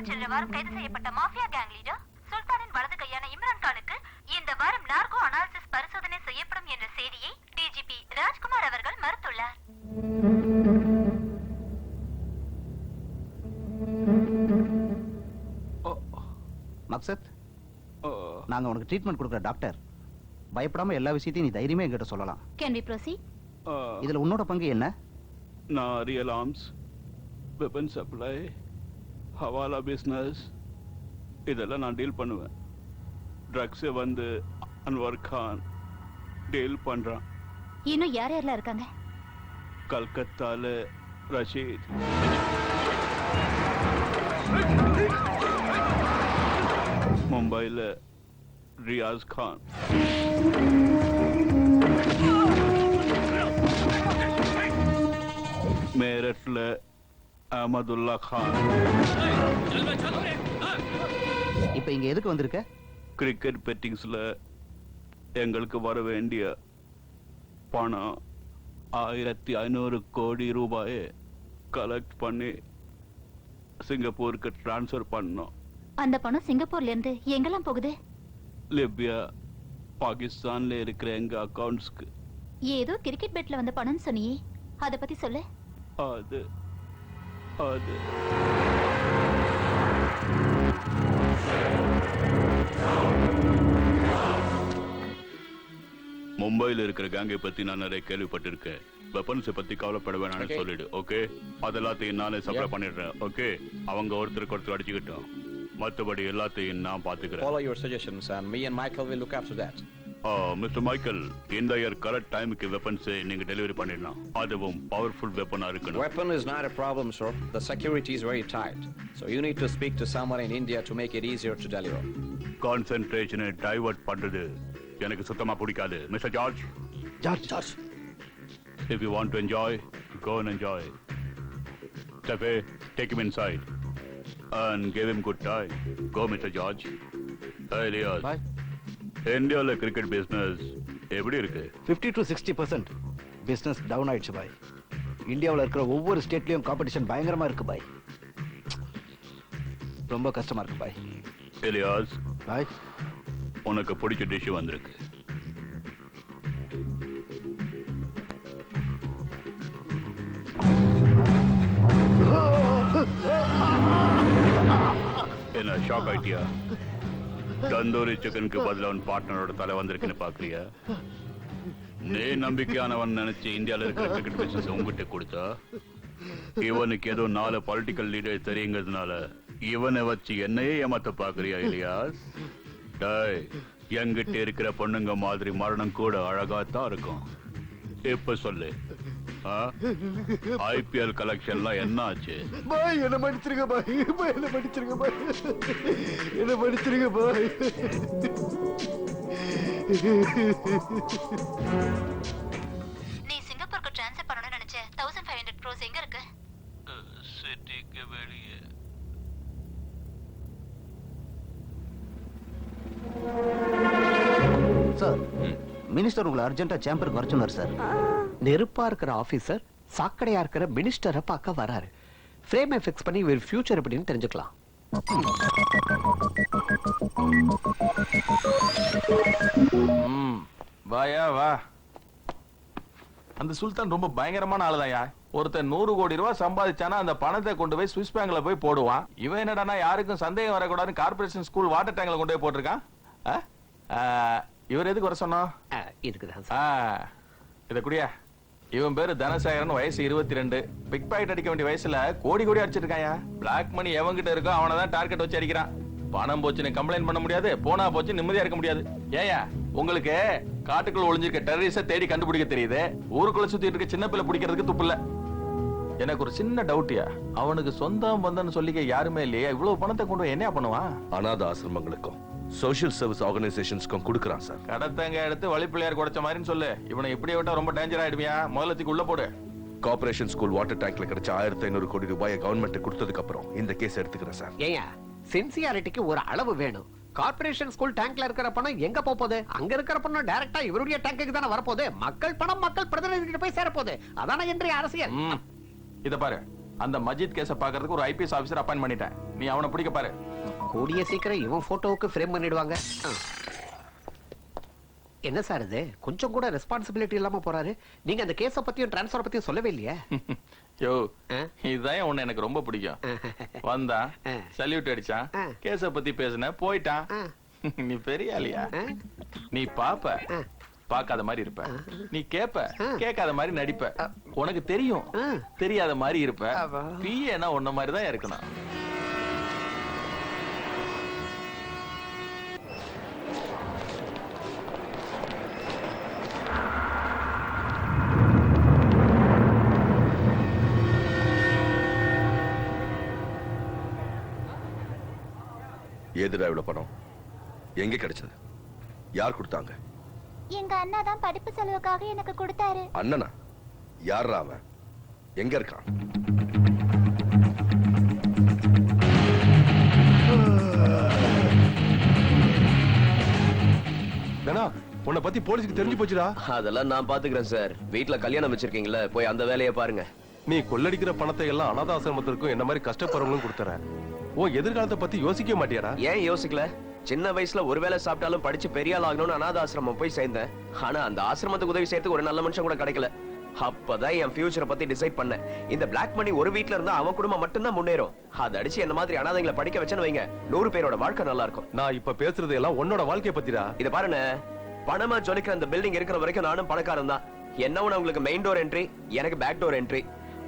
சென்ற வாரம் கைது செய்யப்பட்ட மாஃபியா கேங் லீடர் சுல்தானின் வலது கையான இம்ரான் கானுக்கு இந்த வாரம் நார்கோ அனாலிசிஸ் பரிசோதனை செய்யப்படும் என்ற செய்தியை டிஜிபி ராஜ்குமார் அவர்கள் மறுத்துள்ளார். மக்சத், நாங்க உனக்கு ட்ரீட்மெண்ட் கொடுக்குற டாக்டர். பயப்படாம எல்லா விஷயத்தையும் நீ தைரியமே என்கிட்ட சொல்லலாம். Can we proceed? இதுல உன்னோட பங்கு என்ன? நான் ரியல் ஆர்ம்ஸ், வெப்பன் சப்ளை, ஹவாலா பிஸ்னஸ் இதெல்லாம் நான் டீல் பண்ணுவேன். ட்ரக்ஸை வந்து அன்வர் கான் டீல் பண்றான். இன்னும் யார் யாரெல்லாம் இருக்காங்க? கல்கத்தால ரஷீத், மும்பைல ரியாஸ் கான், மேரட்ல அஹமதுல்லா கான். இப்ப இங்க எதுக்கு வந்திருக்க? கிரிக்கெட் பெட்டிங்ஸ்ல எங்களுக்கு வர வேண்டிய பணம் 1500 கோடி ரூபாயை கலெக்ட் பண்ணி சிங்கப்பூருக்கு டிரான்ஸ்ஃபர் பண்ணோம். அந்த பணம் சிங்கப்பூர்ல இருந்து எங்கெல்லாம் போகுது? லிபியா, பாகிஸ்தான்ல இருக்கிற எங்க அக்கவுண்ட்ஸ்க்கு. ஏதோ கிரிக்கெட் பெட்ல வந்த பணம் சொன்னியே, அத பத்தி சொல்லு. அது மும்பைல இருக்கிற கேங்கை பத்தி நான் நிறைய கேள்விப்பட்டிருக்கேன். வெப்பன்ஸை பத்தி கவலைப்பட வேணாம்னு சொல்லிடு. ஓகே, அதெல்லாத்தையும் நானே சப்ளை பண்ணிடுறேன். ஓகே, அவங்க ஒருத்தருக்கு ஒருத்தர் அடிச்சுக்கிட்டோம். மற்றபடி எல்லாத்தையும் நான் பாத்துக்கிறேன். Follow your suggestions and me and Michael will look after that. Mister Michael, இந்த இயர் கரெக்ட் டைமுக்கு வெப்பன்ஸை நீங்க டெலிவரி பண்ணிடலாம். அதுவும் பவர்ஃபுல் வெப்பனா இருக்கணும். Weapon is not a problem, sir. The security is very tight. So you need to speak to someone in India to make it easier to deliver. கான்சென்ட்ரேஷனை divert பண்றது எனக்கு சுத்தமா பிடிக்காது. Mister George, if you want to enjoy, go and enjoy. Tefe, take him inside and give him good time. Go, Mr. George. Hey, Elias. Bye. இந்தியாவில் cricket business எப்படி இருக்கு? 50 to 60% business down ஆயிடுச்சு பாய். இந்தியாவில் இருக்கிற ஒவ்வொரு ஸ்டேட்லயும் காம்படிஷன் பயங்கரமா இருக்கு பாய். ரொம்ப கஷ்டமா இருக்கு பாய். எலியாஸ் பாய், உனக்கு பிடிச்ச டிஷ் வந்திருக்கு. என்ன ஷாக் ஆயிட்டியா? தந்தூரி சிக்கனுக்கு பதிலா உன் பார்ட்னரோட தலை வந்திருக்குன்னு பாக்குறியா? நீ நம்பிக்கையானவன் நினைச்சு இந்தியாவில் இருக்கிற கிரிக்கெட் பிசினஸ் உங்ககிட்ட கொடுத்தா இவனுக்கு ஏதோ 4 பொலிட்டிக்கல் லீடர் தெரியுங்கிறதுனால இவனை வச்சு என்னையே ஏமாத்த பாக்குறியா இலியாஸ்? டேய், என்கிட்ட இருக்கிற பொண்ணுங்க மாதிரி மரணம் கூட அழகாத்தான் இருக்கும். இப்ப சொல்லு, ஐபிஎல் கலெக்ஷன்லாம் என்ன ஆச்சு? பாய் என்ன மன்னிச்சிருங்க பாய், என்ன மன்னிச்சிருங்க பாய், என்ன மன்னிச்சிருங்க பாய். நீ சிங்கப்பூருக்கு ட்ரான்ஸ்ஃபர் பண்ணணும்னு நினைச்ச 1500 crores எங்க இருக்கு? சிட்டிக்கு வெளியே. சார், மினிஸ்டர் உங்களை அர்ஜென்ட்டா சேம்பருக்கு வர சொன்னார் சார். நெருப்பா இருக்கிற ஆபீசர் சாக்கடையா இருக்கிற மினிஸ்டரை பார்க்க வராரு. ஃப்ரேமை ஃபிக்ஸ் பண்ணி இவர் ஃபியூச்சர் எப்படின்னு தெரிஞ்சுக்கலாம். வாயா வா. அந்த சுல்தான் ரொம்ப பயங்கரமான ஆளுதான்யா. ஒருத்தன் 100 கோடி ரூபாய் சம்பாதிச்சானா அந்த பணத்தை கொண்டு போய் சுவிஸ் பேங்க்ல போய் போடுவான். இவன் என்னடானா யாருக்கும் சந்தேகம் வரக்கூடாதுன்னு கார்பரேஷன் ஸ்கூல் வாட்டர் டேங்க்ல கொண்டு போய் போட்டிருக்கான். இவர் எதுக்கு வர சொன்னோம்? இதுக்குதான் சார். இத குடியா. இவன் பேரு தனசேகரன், வயசு 22. பிக் பாக்கெட் அடிக்க வேண்டிய வயசுல கோடி கோடி அடிச்சிருக்காயா. பிளாக் மணி எவன்கிட்ட இருக்கோ அவனதான் டார்கெட் வச்சு அடிக்கிறான். பணம் போச்சுன்னு கம்ப்ளைண்ட் பண்ண முடியாது, போனா போச்சு நிம்மதியா இருக்க முடியாது. ஏயா உங்களுக்கு காட்டுக்குள்ள ஒளிஞ்சிருக்க டெரரிஸ்ட தேடி கண்டுபிடிக்க தெரியுது, ஊருக்குள்ள சுத்திட்டு இருக்க சின்ன பிள்ளை பிடிக்கிறதுக்கு துப்பு இல்ல. எனக்கு ஒரு சின்ன டவுட்யா, அவனுக்கு சொந்தம் பந்தன்னு சொல்லிக்க யாருமே இல்லையா? இவ்வளவு பணத்தை கொண்டு போய் என்ன பண்ணுவான்? அநாத ஆசிரமங்களுக்கும் சோஷியல் சர்வீஸ் ஆர்கனைசேஷன்ஸ்க்கும் கொடுக்கறான் சார். கடத்தங்க எடுத்து வழிப்பிள்ளையார் குடைச்ச மாதிரின்னு சொல்லு. இவனை இப்படியே விட்டா ரொம்ப டேஞ்சர் ஆயிடுவியா. முதலத்துக்கு உள்ள போடு. கார்பரேஷன் ஸ்கூல் வாட்டர் டேங்க்ல கிடைச்ச 1500 கோடி ரூபாயை கவர்மெண்ட் கொடுத்ததுக்கு அப்புறம் இந்த கேஸ் எடுத்துக்கிறேன் சார். ஏயா சின்சியாரிட்டிக்கு ஒரு அளவு வேணும். கார்ப்பரேஷன் ஸ்கூல் டேங்க்ல இருக்கிற பணம் எங்க போகுது? அங்க இருக்கிற பணம் டைரக்டா இவருடைய டேங்க்குக்கு தானே வரப்போகுது. மக்கள் பணம் மக்கள் பிரதிநிதிகிட்ட போய் சேரப்போகுது. அதானே இன்றைய அரசியல். இத பாரு, அந்த மஜித் கேஸ பாக்குறதுக்கு ஒரு ஐபிஎஸ் ஆபீசர் அப்பாயிண்ட் பண்ணிட்டேன். நீ அவனை பிடிக்க பாரு. கூடிய சீக்கிரம் இவன் போட்டோவுக்கு ஃப்ரேம் பண்ணிடுவாங்க. என்ன சார் இது கொஞ்சம் கூட ரெஸ்பான்சிபிலிட்டி இல்லாம போறாரு? நீங்க அந்த கேஸ பத்தியும் டிரான்ஸ்ஃபர் பத்தியும் சொல்லவே இல்லையா? யோ, இதுதான் உன்னை எனக்கு ரொம்ப பிடிக்கும். வந்தா சல்யூட் அடிச்சான், கேஸ பத்தி பேசின போயிட்டான். நீ பெரிய ஆளியா? நீ பாப்ப பாக்காத மாதிரி இருப்ப, நீ கேப்ப கேட்காத மாதிரி நடிப்ப. உனக்கு தெரியும் தெரியாத மாதிரி இருப்ப. பிஏனா உன்ன மாதிரி தான் இருக்கணும். ஏதுடா இவ்வளவு பணம்? எங்க கிடைச்சது? யார் கொடுத்தாங்க? எங்க அண்ணா தான் படிப்பு செலவுக்காக எனக்கு கொடுத்தாரு. அண்ணனா? யாரா அவன்? எங்க இருக்கான்? உன்னை பத்தி போலீஸ்க்கு தெரிஞ்சு போச்சுடா. அதெல்லாம் நான் பாத்துக்கிறேன் சார். வீட்ல கல்யாணம் வச்சிருக்கீங்களா, போய் அந்த வேலையை பாருங்க. நீ கொள்ளடிக்கிற பணத்தை எல்லாம் அனாதாசிரமத்திற்கும் என்ன மாதிரி கஷ்டப்படுறவங்களும் கொடுத்துற. ஓ எதிர்காலத்தை பத்தி யோசிக்க மாட்டியாடா? ஏன் யோசிக்கல? சின்ன வயசுல ஒருவேளை சாப்பிட்டாலும் படிச்சு பெரிய ஆள் ஆகணும்னு அனாத ஆசிரமம் போய் சேர்ந்தேன். ஆனா அந்த ஆசிரமத்துக்கு உதவி செய்யறதுக்கு ஒரு நல்ல மனுஷன் கூட கிடைக்கல. அப்பதான் என் ஃபியூச்சரை பத்தி டிசைட் பண்ணேன். இந்த பிளாக் மணி ஒரு வீட்ல இருந்தா அவன் குடும்பம் மட்டும்தான் முன்னேறும். அதை அடிச்சு என்ன மாதிரி அனாதைகளை படிக்க வச்சேன்னு வைங்க, 100 பேரோட வாழ்க்கை நல்லா இருக்கும். நான் இப்ப பேசுறது எல்லாம் உன்னோட வாழ்க்கைய பத்திடா. இத பாருங்க, பணமா ஜொலிக்கிற அந்த பில்டிங் இருக்கிற வரைக்கும் நானும் பணக்காரன் தான். என்ன ஒண்ணு உங்களுக்கு மெயின் டோர் என்ட்ரி, எனக்கு பேக் டோர் என்ட்ரி.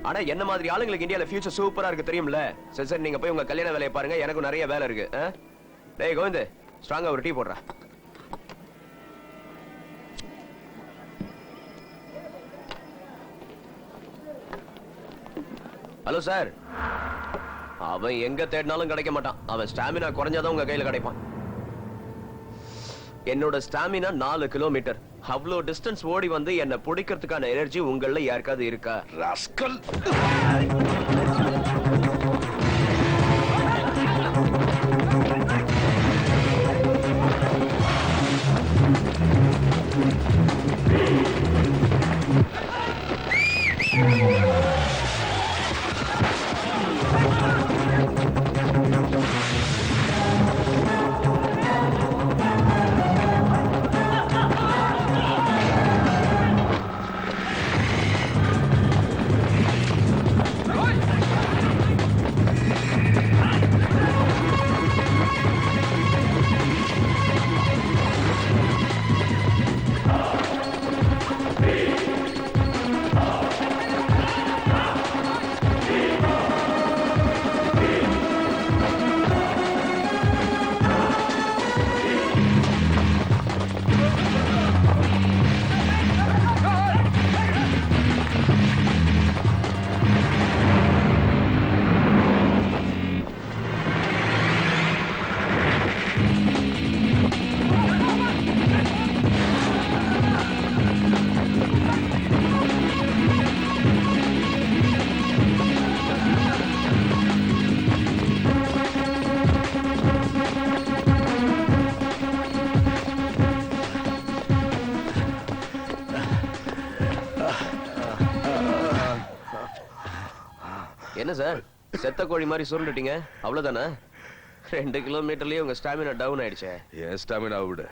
ஆனா என்ன மாதிரி ஆளுங்களுக்கு இந்தியால ஃபியூச்சர் சூப்பரா இருக்கு தெரியும்ல. சரி நீங்க போய் உங்க கல்யாண வேலையை பாருங்க, எனக்கு நிறைய வேலை இருக்கு. டேய் கோவிந்த், ஸ்ட்ராங்கா ஒரு டீ போடுறா. Hello sir. அவன் எங்க தேடினாலும் கிடைக்க மாட்டான். அவன் ஸ்டாமினா குறைஞ்சாதான் உங்க கையில கிடைப்பான். என்னோட ஸ்டாமினா 4 கிலோமீட்டர். அவ்வளோ டிஸ்டன்ஸ் ஓடி வந்து என்ன பிடிக்கிறதுக்கான எனர்ஜி உங்கள யாருக்காவது இருக்கா? ராஸ்கல். என்ன சார், செத்த கோழி மாதிரி சுருண்டுட்டீங்க, அவ்வளவுதானே? 2 கிலோமீட்டர்லயே உங்க ஸ்டாமினா டவுன் ஆயிடுச்சே. என் ஸ்டாமினா விட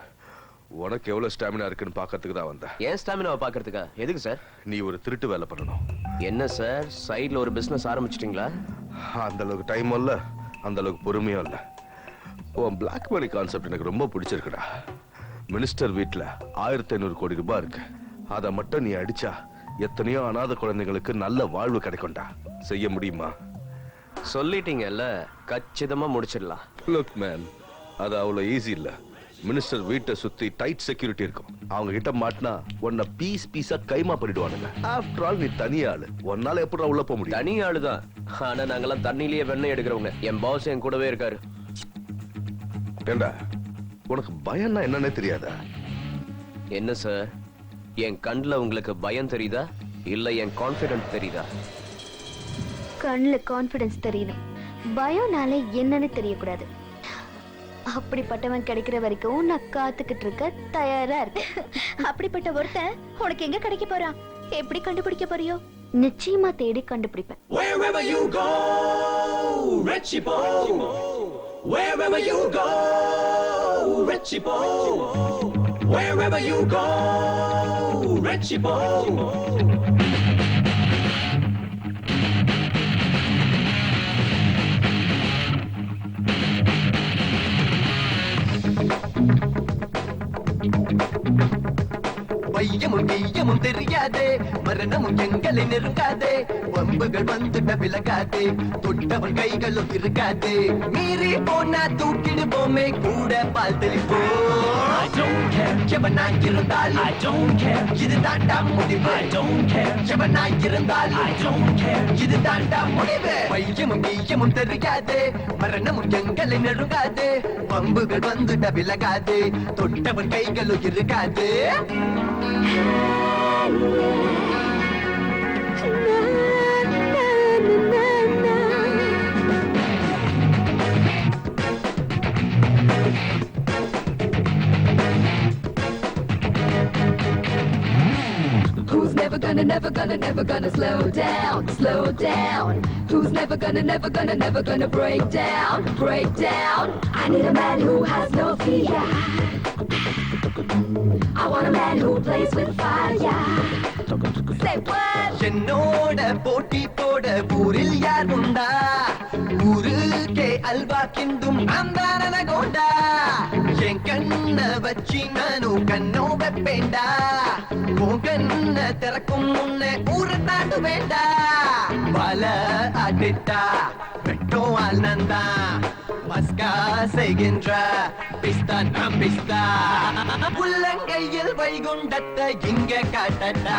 உனக்கு எவ்வளவு ஸ்டாமினா இருக்குன்னு பாக்கிறதுக்கு தான் வந்தேன். ஏன் ஸ்டாமினாவை பாக்குறதுக்கா? எதுக்கு சார்? நீ ஒரு திருட்டு வேலை பண்ணணும். என்ன சார் சைடுல ஒரு பிசினஸ் ஆரம்பிச்சிட்டீங்களா? அந்த அளவுக்கு டைம் இல்ல, அந்த அளவுக்கு பொறுமையும் இல்ல. உன் பிளாக் மணி கான்செப்ட் எனக்கு ரொம்ப பிடிச்சிருக்குடா. மினிஸ்டர் வீட்டுல 1500 கோடி ரூபாய் இருக்கு. அதை மட்டும் நீ அடிச்சா எத்தனையோ அநாத குழந்தைங்களுக்கு நல்ல வாழ்வு கிடைக்கும்டா. செய்ய முடியுமா? சொல்லிட்டீங்கல்ல, கச்சிதமா முடிச்சிடலாம். லுக் மேன், அது அவ்வளவு ஈஸி இல்ல. மினிஸ்டர் வீட்டை சுத்தி டைட் செக்யூரிட்டி இருக்கும். அவங்க கிட்ட மாட்டினா உன்னை பீஸா கைமா பண்ணிடுவானுங்க. ஆஃப்டர் ஆல் நீ தனி ஆளு, உன்னால எப்படி உள்ள போக முடியும்? தனி ஆளுதான், ஆனா நாங்கெல்லாம் தண்ணியிலேயே வெண்ணெய் எடுக்கிறவங்க. என் பாஸ் என் கூடவே இருக்காரு. ஏண்டா, உனக்கு பயம்னா என்னன்னே தெரியாதா? என்ன சார், என் கண்ணுல உங்களுக்கு பயம் தெரியுதா இல்ல என் கான்பிடன்ஸ் தெரியுதா? கண்ணுல கான்ஃபிடன்ஸ் தெரியணும், பயம்னால என்னன்னு தெரியக்கூடாது. அப்படிப்பட்டவன் கிடைக்கிற வரைக்கும் நான் காத்துக்கிட்டு இருக்க தயாரா இருக்கேன். அப்படிப்பட்ட ஒருத்தன் உனக்கு எங்க கிடைக்க போறான்? எப்படி கண்டுபிடிக்க போறியோ? நிச்சயமா தேடி கண்டுபிடிப்பேன். Wherever you go, Richie Bo. Wherever you go, Richie Bo. Wherever you go, Richie Bo. வையமும் கையமும் தெரியாதே, மரணமும் எங்களை நெருங்காதே, வம்புகள் வந்துட்ட விலகாதே, தொட்டவன் கைகளும் இருக்காதே, மீறி போனா தூக்கிடுவோமே கூட பால் தெளிப்போம். I don't care. எவனாயிருந்தாலும் I don't care. இது தாண்டா முடிவு. I don't care. எவனாயிருந்தாலும் I don't care. இது தாண்டா முடிவு. வையமும் கையமும் தெரியாதே, மரணமும் எங்களை நெருங்காதே, வம்புகள் வந்துட்ட விலகாதே, தொட்டவன் கைகளும் இருக்காதே. Who's never gonna slow down, slow down? Who's never gonna break down, break down? I need a man who has no fear. I want a man who plays with fire. Say what? என்னோட போட்டி போட ஊரில் யார் உண்டா? ஊருக்கே அல்வா கிண்டும் நான் தான கோண்டா. என் கண்ண வச்சி நானும் கண்ணோ வைப்பேண்டா. உன் கண்ண திறக்கும் முன்ன ஊரை தாண்டு வேண்டா. பல அடிட்டா வெட்டோ ஆள் நந்தா, மஸ்கா செய்கின்ற பிஸ்தா நாம் பிஸ்தா. உள்ளங்கையில் வைகுண்டத்தை இங்க காட்டட்டா.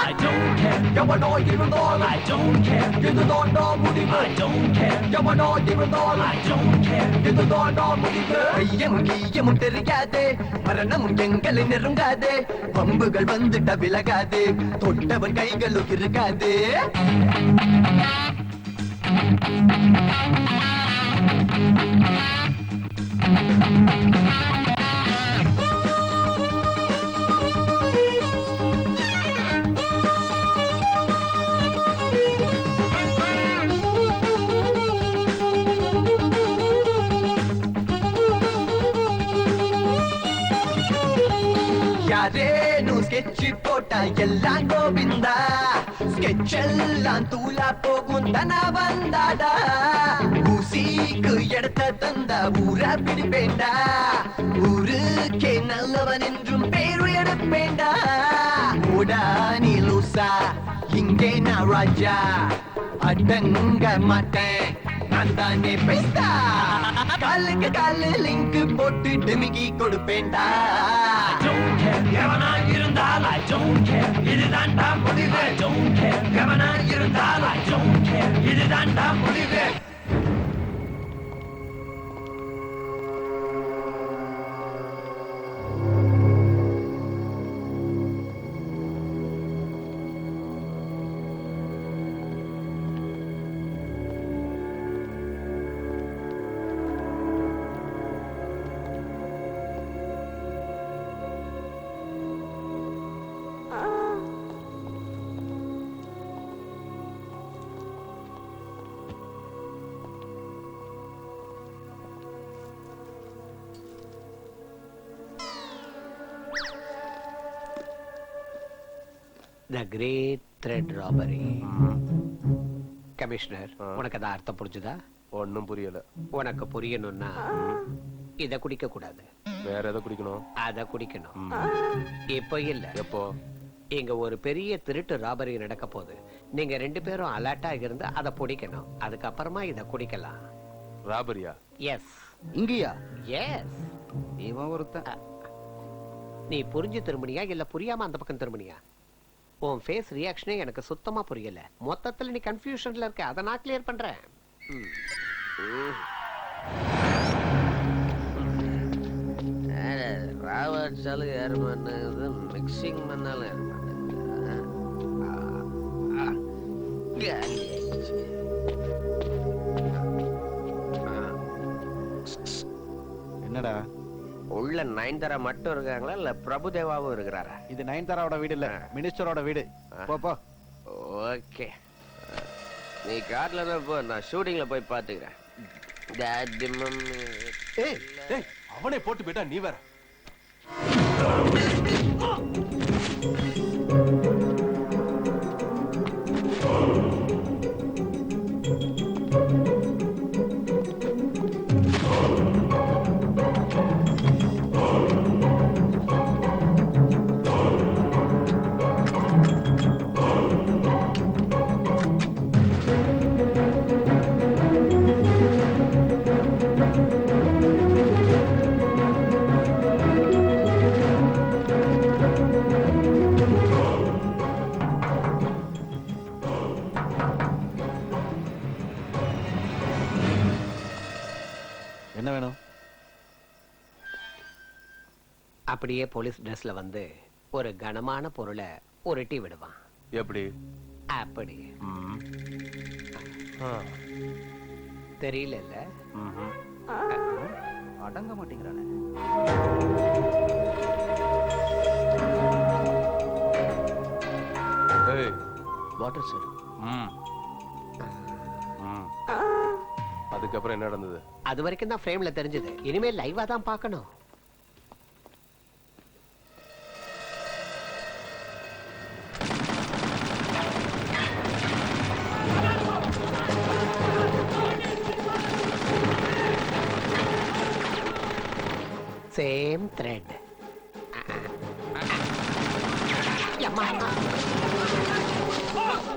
I don't care. எவனோ இருந்தாலும் I don't care. இதுதான்டா முடிவு. I don't care. எவனோ இருந்தாலும் I don't care. இதுதான்டா முடிவு. ஐயமும் கீயமும் தெரியாதே, மரணமும் எங்களை நெருங்காதே, வம்புகள் வந்துட்ட விலகாதே, தொட்டவன் கைகளும் இருக்காதே. யாரேனும் ஸ்கெட்சி போட்டா எல்லாம் கோவிந்தா, ஸ்கெட்ச் எல்லாம் தூளா போகும் தனா வந்தாடா. ஊசிக்கு இடத்த தந்தா ஊரா பிடிப்பேண்டா, ஊருக்கே நல்லவன் என்றும் பேரு எடுப்பேண்டா. ஓடா நீ லூசா, இங்கே நான் ராஜா, அடங்க மாட்டேன் நான் தானே பெஸ்டா. காலுக்கு காலு லிங்க் போட்டு டிமிக்கி கொடுப்பேண்டா. I don't care. எவனாயிருந்தால் I don't care. இதுதான்டா முடிவு. I don't care. எவனாயிருந்தால் I don't care. இதுதான்டா முடிவு. The great thread robbery. Commissioner, உனக்கு அதான் அர்த்தம் புரிஞ்சுதா? ஒன்னும் புரியல. உனக்கு புரியணும்னா இத குடிக்க கூடாது. வேற எதை குடிக்கணும்? அத குடிக்கணும். இப்போ இல்ல. எப்போ? இங்க ஒரு பெரிய திருட்டு ராபரி நடக்க போகுது. நீங்க 2 பேரும் அலர்ட்டா இருந்து அதை பிடிக்கணும். அதுக்கப்புறமா இத குடிக்கலாம். ராபரியா? எஸ். இங்கயா? எஸ். இவன் ஒருத்தன். நீ புரிஞ்சு திரும்பினியா இல்ல புரியாம அந்த பக்கம் திரும்பினியா? உன் ஃபேஸ் ரியாக்ஷனே எனக்கு சுத்தமா புரியல. மொத்தத்துல நீ கன்ஃபியூஷன்ல இருக்க. அதை நான் கிளியர் பண்றேன். ராவாச்சாலும் ஏற மாட்டேங்குது, மிக்சிங் பண்ணாலும் ஏற என்னடா உள்ள நயன்தாரா மட்டும் இருக்காங்களா இல்ல பிரபுதேவாவும் இருக்கிறாரா? இது நயன்தாராவோட வீடு இல்ல, மினிஸ்டரோட வீடு. போ போ. ஓகே, நீ கார்ல தான் போ, நான் ஷூட்டிங்ல போய் பாத்துக்கிறேன். அவனே போட்டு போயிட்டா நீ வேற. என்ன வேணும்? அப்படியே போலீஸ் ட்ரெஸ்ல வந்து ஒரு கனமான பொருளை உருட்டி விடுவான். எப்படி? அப்படி தெரியல. அடங்க மாட்டேங்கிறானே. Water sir. அதுக்கப்புறம் என்ன நடந்தது? அது வரைக்கும் தான் ஃப்ரேம்ல தெரிஞ்சது. இனிமேல் லைவா தான் பார்க்கணும். Same thread.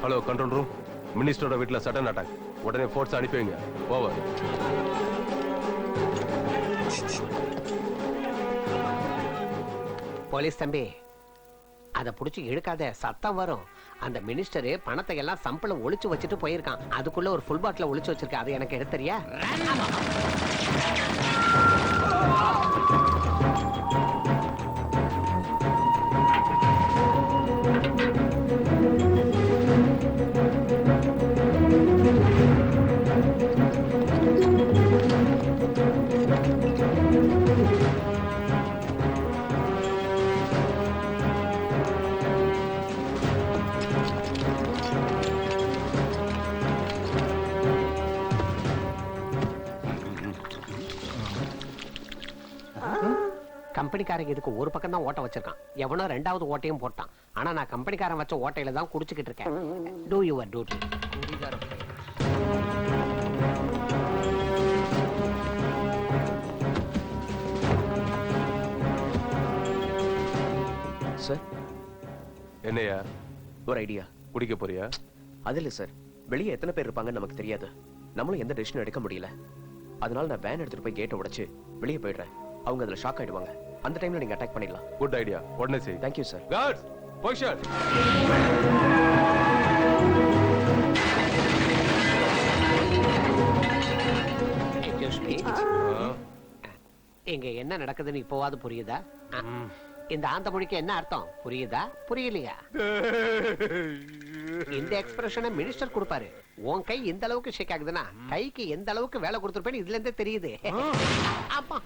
Hello control room, மினிஸ்டரோட வீட்டுல சடன் அட்டாக். உடனே ஃபோர்ஸ் அனுப்பி வைங்க. ஓவர். போலீஸ் தம்பி, அதை புடிச்சு இழுக்காத, சத்தம் வரும். அந்த மினிஸ்டரு பணத்தை எல்லாம் சம்பளம் ஒளிச்சு வச்சுட்டு போயிருக்கான். அதுக்குள்ள ஒரு ஃபுல் பாட்டில ஒளிச்சு வச்சிருக்க. அது எனக்கு எடுத்தறியா? கம்பெனிக்காரங்க இதுக்கு ஒரு பக்கம் தான் ஓட்ட வச்சிருக்கான். எவனோ 2வது ஓட்டையும் போட்டான். ஆனா நான் கம்பெனிக்காரன் வச்ச ஓட்டையில தான் குடிச்சுக்கிட்டு இருக்கேன். Two your duty. சார், என்னையா ஒரு ஐடியா. குடிக்க போறியா? அது இல்ல சார், வெளியே எத்தனை பேர் இருப்பாங்கன்னு நமக்கு தெரியாது. நம்மளும் எந்த டெசிஷனும் எடுக்க முடியல. அதனால நான் வேன் எடுத்துட்டு போய் கேட்டை உடைச்சு வெளியே போயிடுறேன். அவங்க அதுல ஷாக் ஆயிடுவாங்க. அந்த டைம்ல நீங்க அட்டாக் பண்ணிடலாம். Good idea. உடனே செய். Thank you sir. Guards position. இங்க என்ன நடக்குதுன்னு இப்போவாது புரியுதா? இந்த ஆந்த மொழிக்கு என்ன அர்த்தம் புரியுதா? புரியலையா? இந்த எக்ஸ்பிரஷனை மினிஸ்டர் கொடுப்பாரு. உன் கை இந்த அளவுக்கு ஷேக் ஆகுதுன்னா கைக்கு எந்த அளவுக்கு வேலை கொடுத்துருப்பேன்னு இதுல இருந்தே தெரியுது. ஆமா.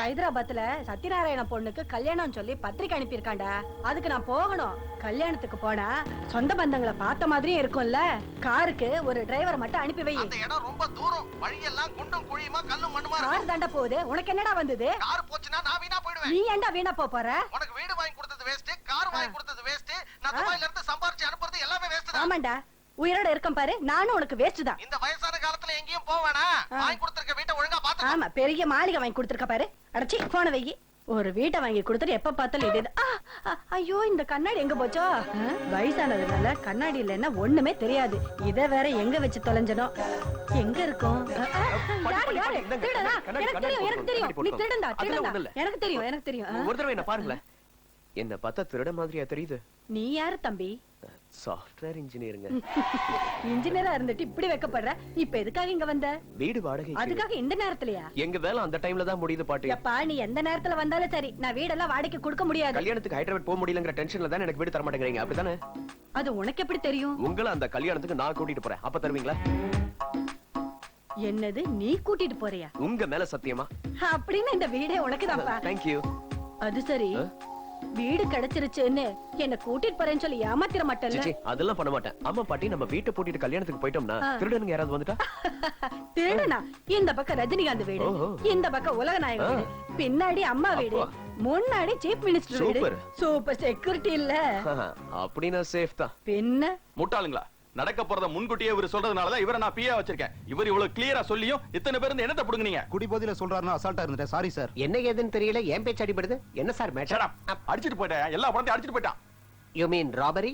ஹைதராபாத்ல சத்யநாராயண பொண்ணுக்கு கல்யாணம் சொல்லி பத்திரிக்கை அனுப்பியிருக்காண்டா. அதுக்கு நான் போகணும். கல்யாணத்துக்கு போனா சொந்த பந்தங்களை பார்த்த மாதிரியே இருக்கும்ல. காருக்கு ஒரு டிரைவர் மட்டும் அனுப்பி வை. அந்த இடம் ரொம்ப தூரம், வழியெல்லாம் குண்டும் குழியுமா கல்லும் மண்ணுமா இருக்கும். கார் தாண்டா போகுது, உனக்கு என்னடா வந்தது? கார் போச்சுன்னா நான் வீணா போயிடுவேன். நீ ஏன்டா வீணா போற? உனக்கு வீடு வாங்கி கொடுத்தது வேஸ்ட், கார் வாங்கி கொடுத்தது வேஸ்ட், நான் துபாயில இருந்து சம்பாரிச்சு அனுப்புறது எல்லாமே வேஸ்ட் தான். ஆமாண்டா, உயிரோட இருக்கும் பாரு, நானும் உனக்கு வேஸ்ட் தான். இந்த வயசான காலத்துல எங்கேயும் போவானா? வாங்கி கொடுத்திருக்க வீட்டை ஒழுங்கா பாத்து. ஆமா, பெரிய மாளிகை வாங்கி கொடுத்திருக்க பாரு. அடச்சி போன வை. ஒரு வீட்டை வாங்கி கொடுத்துட்டு எப்ப பார்த்தாலும் இது ஐயோ இந்த கண்ணாடி எங்க போச்சோ? வயசானதுனால கண்ணாடி இல்லைன்னா ஒண்ணுமே தெரியாது. இத வேற எங்க வச்சு தொலைஞ்சனோ? எங்க இருக்கும்? யாரு யாரு திருடனா? எனக்கு தெரியும், எனக்கு தெரியும். நீ திருடண்டா, திருடண்டா. எனக்கு தெரியும், எனக்கு தெரியும். ஒரு தடவை என்ன பாருங்களேன். என்ன பார்த்தா திருட மாதிரியா தெரியுது? நீ யாரு தம்பி? சாஃப்ட்வேர் இன்ஜினியருங்க. இன்ஜினியரா இருந்துட்டு இப்படி வைக்கப்படுற. இப்ப எதுக்காக இங்க வந்த? வீடு வாடகை. அதுக்காக இந்த நேரத்துலயா? எங்க வேலை அந்த டைம்ல தான் முடியுது பாட்டி. அப்பா நீ எந்த நேரத்துல வந்தாலும் சரி, நான் வீடெல்லாம் வாடகைக்கு கொடுக்க முடியாது. கல்யாணத்துக்கு ஹைதராபாத் போக முடியலங்கிற டென்ஷன்ல தான் எனக்கு வீடு தர மாட்டேங்கிறீங்க, அப்படிதானே? அது உனக்கு எப்படி தெரியும்? உங்களை அந்த கல்யாணத்துக்கு நான் கூட்டிட்டு போறேன், அப்ப தருவீங்களா? என்னது, நீ கூட்டிட்டு போறியா? உங்க மேல சத்தியமா? அப்படின்னு இந்த வீடே உனக்கு தான்ப்பா. Thank you. அது சரி, வீடு கிடைச்சிருச்சுன்னு என்ன கூட்டிட்டு போறேன்னு சொல்லி ஏமாத்திர மாட்டேன்ல? சிச்சி, அதெல்லாம் பண்ண மாட்டேன். அம்மா பாட்டி, நம்ம வீட்டை பூட்டிட்டு கல்யாணத்துக்கு போயிட்டோம்னா திருடனுங்க யாராவது வந்துட்டா? திருடனா? இந்த பக்கம் ரஜினிகாந்த் வீடு, இந்த பக்கம் உலகநாயகன் வீடு, பின்னாடி அம்மா வீடு, முன்னாடி சீஃப் மினிஸ்டர் வீடு. சூப்பர் செக்யூரிட்டி இல்ல? அப்படினா சேஃப் தான். பின்ன முட்டாளுங்களா? நடக்க போறத முன்கூட்டியே இவர் சொல்றதுனாலதான் இவரை நான் பியா வச்சிருக்கேன். இவர் இவ்வளவு கிளியரா சொல்லியும் இத்தனை பேர் என்னத்தை புடுங்குனீங்க? குடிபோதையில சொல்றாருன்னு அசால்ட்டா இருந்துட்டேன். Sorry sir. என்ன ஏதுன்னு தெரியல, ஏன் பேச்சு அடிபடுது? என்ன சார் மேட்டர்? அடிச்சிட்டு போயிட்டேன், எல்லா பணத்தையும் அடிச்சிட்டு போயிட்டான். You mean robbery?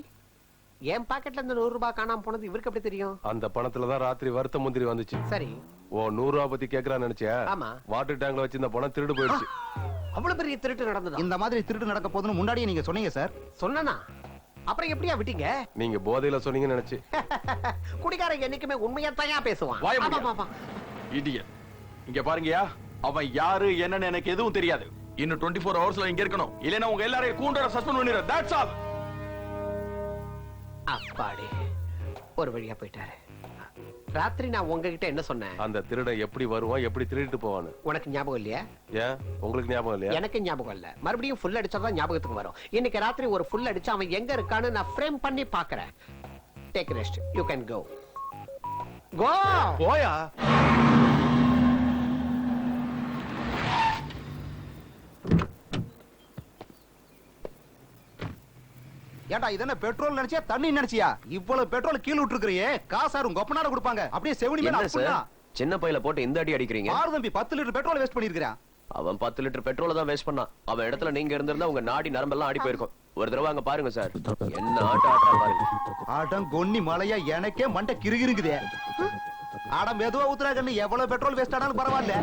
என் பாக்கெட்ல இருந்து 100 ரூபாய் காணாம போனது இவருக்கு எப்படி தெரியும்? அந்த பணத்துலதான் ராத்திரி வருத்த முந்திரி வந்துச்சு. சரி, ஓ 100 ரூபாய் பத்தி கேக்குறான்னு நினைச்சியா? ஆமா. வாட்டர் டேங்க்ல வச்சு இந்த பணம் திருடு போயிடுச்சு. அவ்வளவு பெரிய திருட்டு நடந்தது. இந்த மாதிரி திருட்டு நடக்க போதுன்னு முன்னாடியே நீங்க சொன்னீங்க சார். சொன்னனா? அப்புறம் எப்படியா விட்டீங்க? நீங்க போதையில சொன்னீங்கன்னு நினைச்சு. குடிகாரன் என்னைக்குமே உண்மையா தான் பேசுவான். இடியட். இங்க பாருங்கயா, அவன் யாரு என்னன்னு எனக்கு எதுவும் தெரியாது. இன்னும் 24 ஹவர்ஸ்ல இங்க இருக்கணும். இல்லனா உங்க எல்லாரையும் கூண்டோட சஸ்பெண்ட் பண்ணிடுறேன். That's all. அப்பாடி, ஒரு வழியா போயிட்டாரு. ராத்திரி நான் உங்ககிட்ட என்ன சொன்னேன்? அந்த திருடன் எப்படி வருவான், எப்படி திருடிட்டு போவான்னு. உனக்கு ஞாபகம் இல்லையா? ஏன் உங்களுக்கு ஞாபகம் இல்லையா? எனக்கு ஞாபகம் இல்ல. மறுபடியும் ஃபுல் அடிச்சாதான் ஞாபகத்துக்கு வரும். இன்னைக்கு ராத்திரி ஒரு ஃபுல் அடிச்சு அவன் எங்க இருக்கான்னு நான் ஃப்ரேம் பண்ணி பாக்குறேன். Take rest, you can go. Go போயா. ஏண்டா இது என்ன பெட்ரோல் நினைச்சியா தண்ணி நினைச்சியா? இவ்வளவு பெட்ரோல் கீழ விட்டுருக்கிறியே, காசாரும் கொப்பனாட கொடுப்பாங்க. அப்படியே செவனி மேல அப்புனா சின்ன பையில போட்டு இந்த அடி அடிக்கிறீங்க. ஆறு தம்பி 10 லிட்டர் பெட்ரோல் வேஸ்ட் பண்ணிருக்கான். அவன் 10 லிட்டர் பெட்ரோல தான் வேஸ்ட் பண்ணான். அவன் இடத்துல நீங்க இருந்திருந்தா உங்க நாடி நரம்பெல்லாம் ஆடி போயிருக்கும். ஒரு தடவை அங்க பாருங்க சார், என்ன ஆட்ட ஆட்டா பாருங்க. ஆட்டம் கொன்னி மலையா எனக்கே மண்டை கிறுகிறுங்குதே. ஆட மெதுவா ஊத்துறா கண்ணு, எவ்வளவு பெட்ரோல் வேஸ்ட் ஆனாலும் பரவாயில்ல.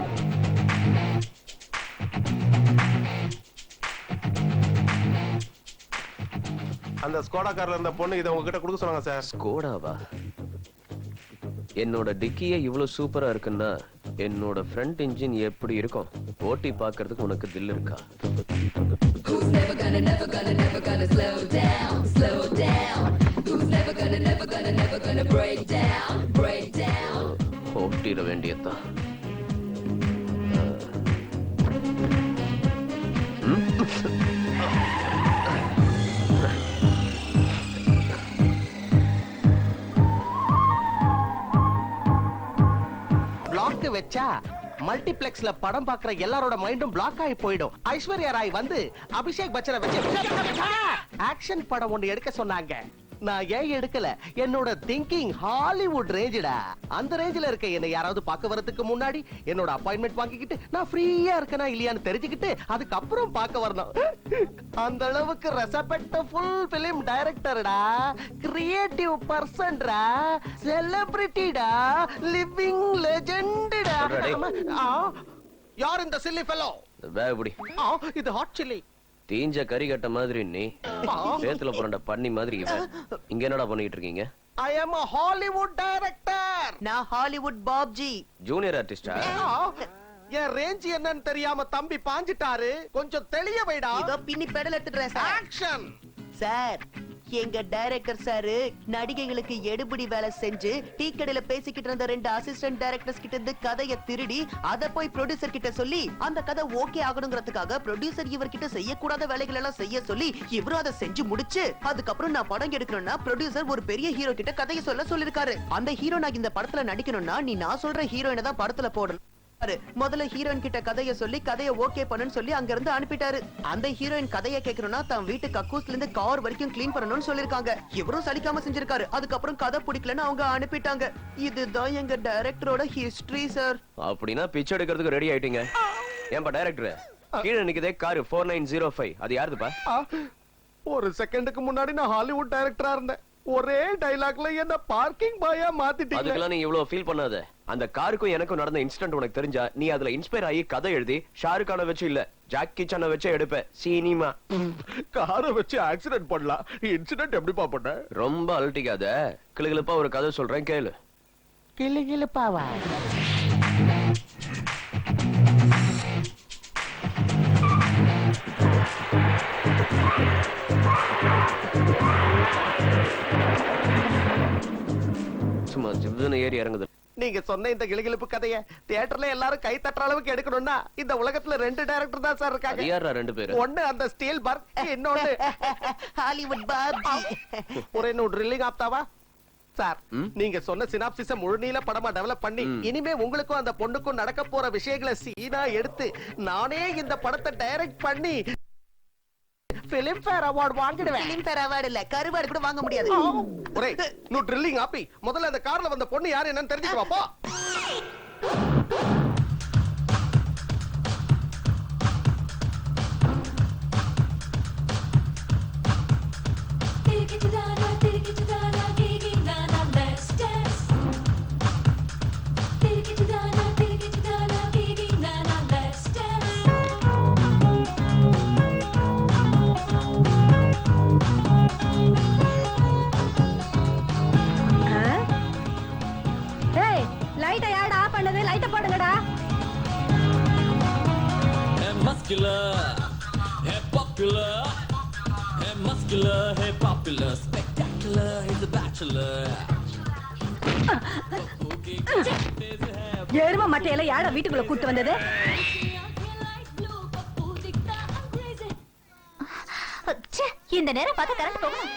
அந்த ஸ்கோடா கார்ல இருந்த பொண்ணு இதை உங்ககிட்ட கொடுக்க சொன்னாங்க சார். ஸ்கோடாவா? என்னோட டிக்கியே இவ்வளவு சூப்பரா இருக்குன்னா என்னோட ஃப்ரண்ட் இன்ஜின் எப்படி இருக்கும்? ஓட்டி பாக்குறதுக்கு உனக்கு தில் இருக்கா? Who's never gonna, never gonna, never gonna slow down, slow down? Who's never gonna, never gonna, never gonna break down, break down? ஓட்டிட வேண்டியதுதான். பிளாக் வச்சா மல்டிப்ளெக்ஸ்ல படம் பாக்குற எல்லாரோட மைண்டும் பிளாக் ஆகி போயிடும். ஐஸ்வர்யா ராய் வந்து அபிஷேக் பச்சனை வச்சு ஆக்ஷன் படம் ஒண்ணு எடுக்க சொன்னாங்க. நான் ஏன் எடுக்கல? என்னோட திங்கிங் ஹாலிவுட் ரேஞ்சுடா. அந்த ரேஞ்சில இருக்க என்ன யாராவது பார்க்க வரதுக்கு முன்னாடி என்னோட அப்பாயின்மெண்ட் வாங்கிக்கிட்டு நான் ஃப்ரீயா இருக்கனா இல்லையான்னு தெரிஞ்சுக்கிட்டு அதுக்கப்புறம் பார்க்க வரணும். அந்த அளவுக்கு ரெஸ்பெக்ட் ஃபுல் பிலிம் டைரக்டர்டா, கிரியேட்டிவ் பர்சன்டா, செலிபிரிட்டிடா, லிவிங் லெஜெண்ட்டா. யார் இந்த சில்லி ஃபெலோ? வேபடி. இது ஹாட் சில்லி. தீஞ்ச கறி கட்ட மாதிரி நீ, சேத்துல புரண்ட பண்ணி மாதிரி இவன். இங்க என்னடா பண்ணிட்டு இருக்கீங்க? I am a Hollywood director. நான் ஹாலிவுட் பாப்ஜி. ஜூனியர் ஆர்டிஸ்டா? என் ரேஞ்ச் என்னன்னு தெரியாம தம்பி பாஞ்சிட்டாரு. கொஞ்சம் தெளிய வைடா. இதோ பின்னி பெடல் எடுத்துறேன் சார். ஆக்ஷன். சார், எங்க டைரக்டர் சாரு நடிகைகளுக்கு எடுபடி வேலை செஞ்சு டீ கடையில பேசிக்கிட்டு இருந்த 2 அசிஸ்டன்ட் டைரக்டர்ஸ் கிட்ட இருந்து கதையை திருடி அத போய் ப்ரொடியூசர் கிட்ட சொல்லி அந்த கதை ஓகே ஆகணுங்கிறதுக்காக ப்ரொடியூசர் இவர்கிட்ட செய்யக்கூடாத வேலைகள் எல்லாம் செய்ய சொல்லி இவரும் அதை செஞ்சு முடிச்சு அதுக்கப்புறம் நான் படம் எடுக்கணும்னா ப்ரொடியூசர் ஒரு பெரிய ஹீரோ கிட்ட கதையை சொல்லிருக்காரு. அந்த ஹீரோ நான் இந்த படத்துல நடிக்கணும்னா நீ நான் சொல்ற ஹீரோயினை தான் படத்துல போடணும். முதல்ல ஹீரோயின் கிட்ட கதைய சொல்லி கதைய ஓகே பண்ணுன்னு சொல்லி அங்க இருந்து அனுப்பிட்டாரு. அந்த ஹீரோயின் கதைய கேட்கணும்னா தான் வீட்டு கக்கூஸ்ல இருந்து கார் வரைக்கும் கிளீன் பண்ணணும்னு சொல்லிருக்காங்க. இவரும் சலிக்காம செஞ்சிருக்காரு. அதுக்கப்புறம் கதை பிடிக்கலன்னு அவங்க அனுப்பிட்டாங்க. இதுதான் எங்க டைரக்டரோட ஹிஸ்டரி சார். அப்படின்னா பிச்சை எடுக்கிறதுக்கு ரெடி ஆயிட்டீங்க. ஏன்பா டைரக்டர் கீழே நிக்குதே கார் 4905 அது யாருதுப்பா? ஒரு செகண்டுக்கு முன்னாடி நான் ஹாலிவுட் டைரக்டரா இருந்தேன். ஒரே டைலாக்ல என்ன பார்க்கிங் பாயா மாத்திட்டீங்க. அதுக்கெல்லாம் நீ இவ்வளவு ஃபீல் பண்ணாத. அந்த காருக்கும் எனக்கும் நடந்த இன்சிடென்ட் உனக்கு தெரிஞ்சா நீ அதுல இன்ஸ்பயர் ஆகி கதை எழுதி ஷாருக் கான வச்சு இல்ல ஜாக்கி சான வச்சு எடுப்ப. சினிமா காரை வச்சு ஆக்சிடென்ட் பண்ணலாம். இன்சிடென்ட் எப்படிப்பா பண்ண? ரொம்ப அலட்டிக்காத. கிளுகிளுப்பா ஒரு கதை சொல்றேன் கேளு. கிளுகிளுப்பாவா? சும்மா ஜிவ்னு ஏறி இறங்குது. நீங்க சொன்ன இந்த கிளுகிளுப்பு கதைய தியேட்டர்ல எல்லாரும் கை தட்டுற அளவுக்கு எடுக்கணும்னா இந்த உலகத்துல 2 டைரக்டர் தான் சார் இருக்காங்க. அது யாரா 2 பேரு? ஒண்ணு அந்த ஸ்டீல் பர்க், இன்னொன்னு ஹாலிவுட் பாபி. ஒரு இன்னும் ட்ரில்லிங் ஆப்தாவா சார்? நீங்க சொன்ன சினாப்சிஸ முழுநீள படமா டெவலப் பண்ணி இனிமே உங்களுக்கும் அந்த பொண்ணுக்கும் நடக்க போற விஷயங்களை சீனா எடுத்து நானே இந்த படத்தை டைரக்ட் பண்ணி பிலிம் ஃபேர் அவார்ட் வாங்கிடுவேன். பிலிம் ஃபேர் அவார்ட் இல்ல கருவாடு கூட வாங்க முடியாது. ஒரே நோ ட்ரில்லிங் ஆப்பி. முதல்ல அந்த கார்ல வந்த பொண்ணு யாரு என்னன்னு தெரிஞ்சுக்கோ போ. லைட்டை யாரா ஆஃப் பண்ணது? லைட்டை போடுங்கடா. Muscular, hey popular, hey muscular, hey popular, spectacular, he's a bachelor. எரும மட்டையில யாரா வீட்டுக்குள்ள கூட்டு வந்தது? இந்த நேரம் பார்த்து கரண்ட் போகும்.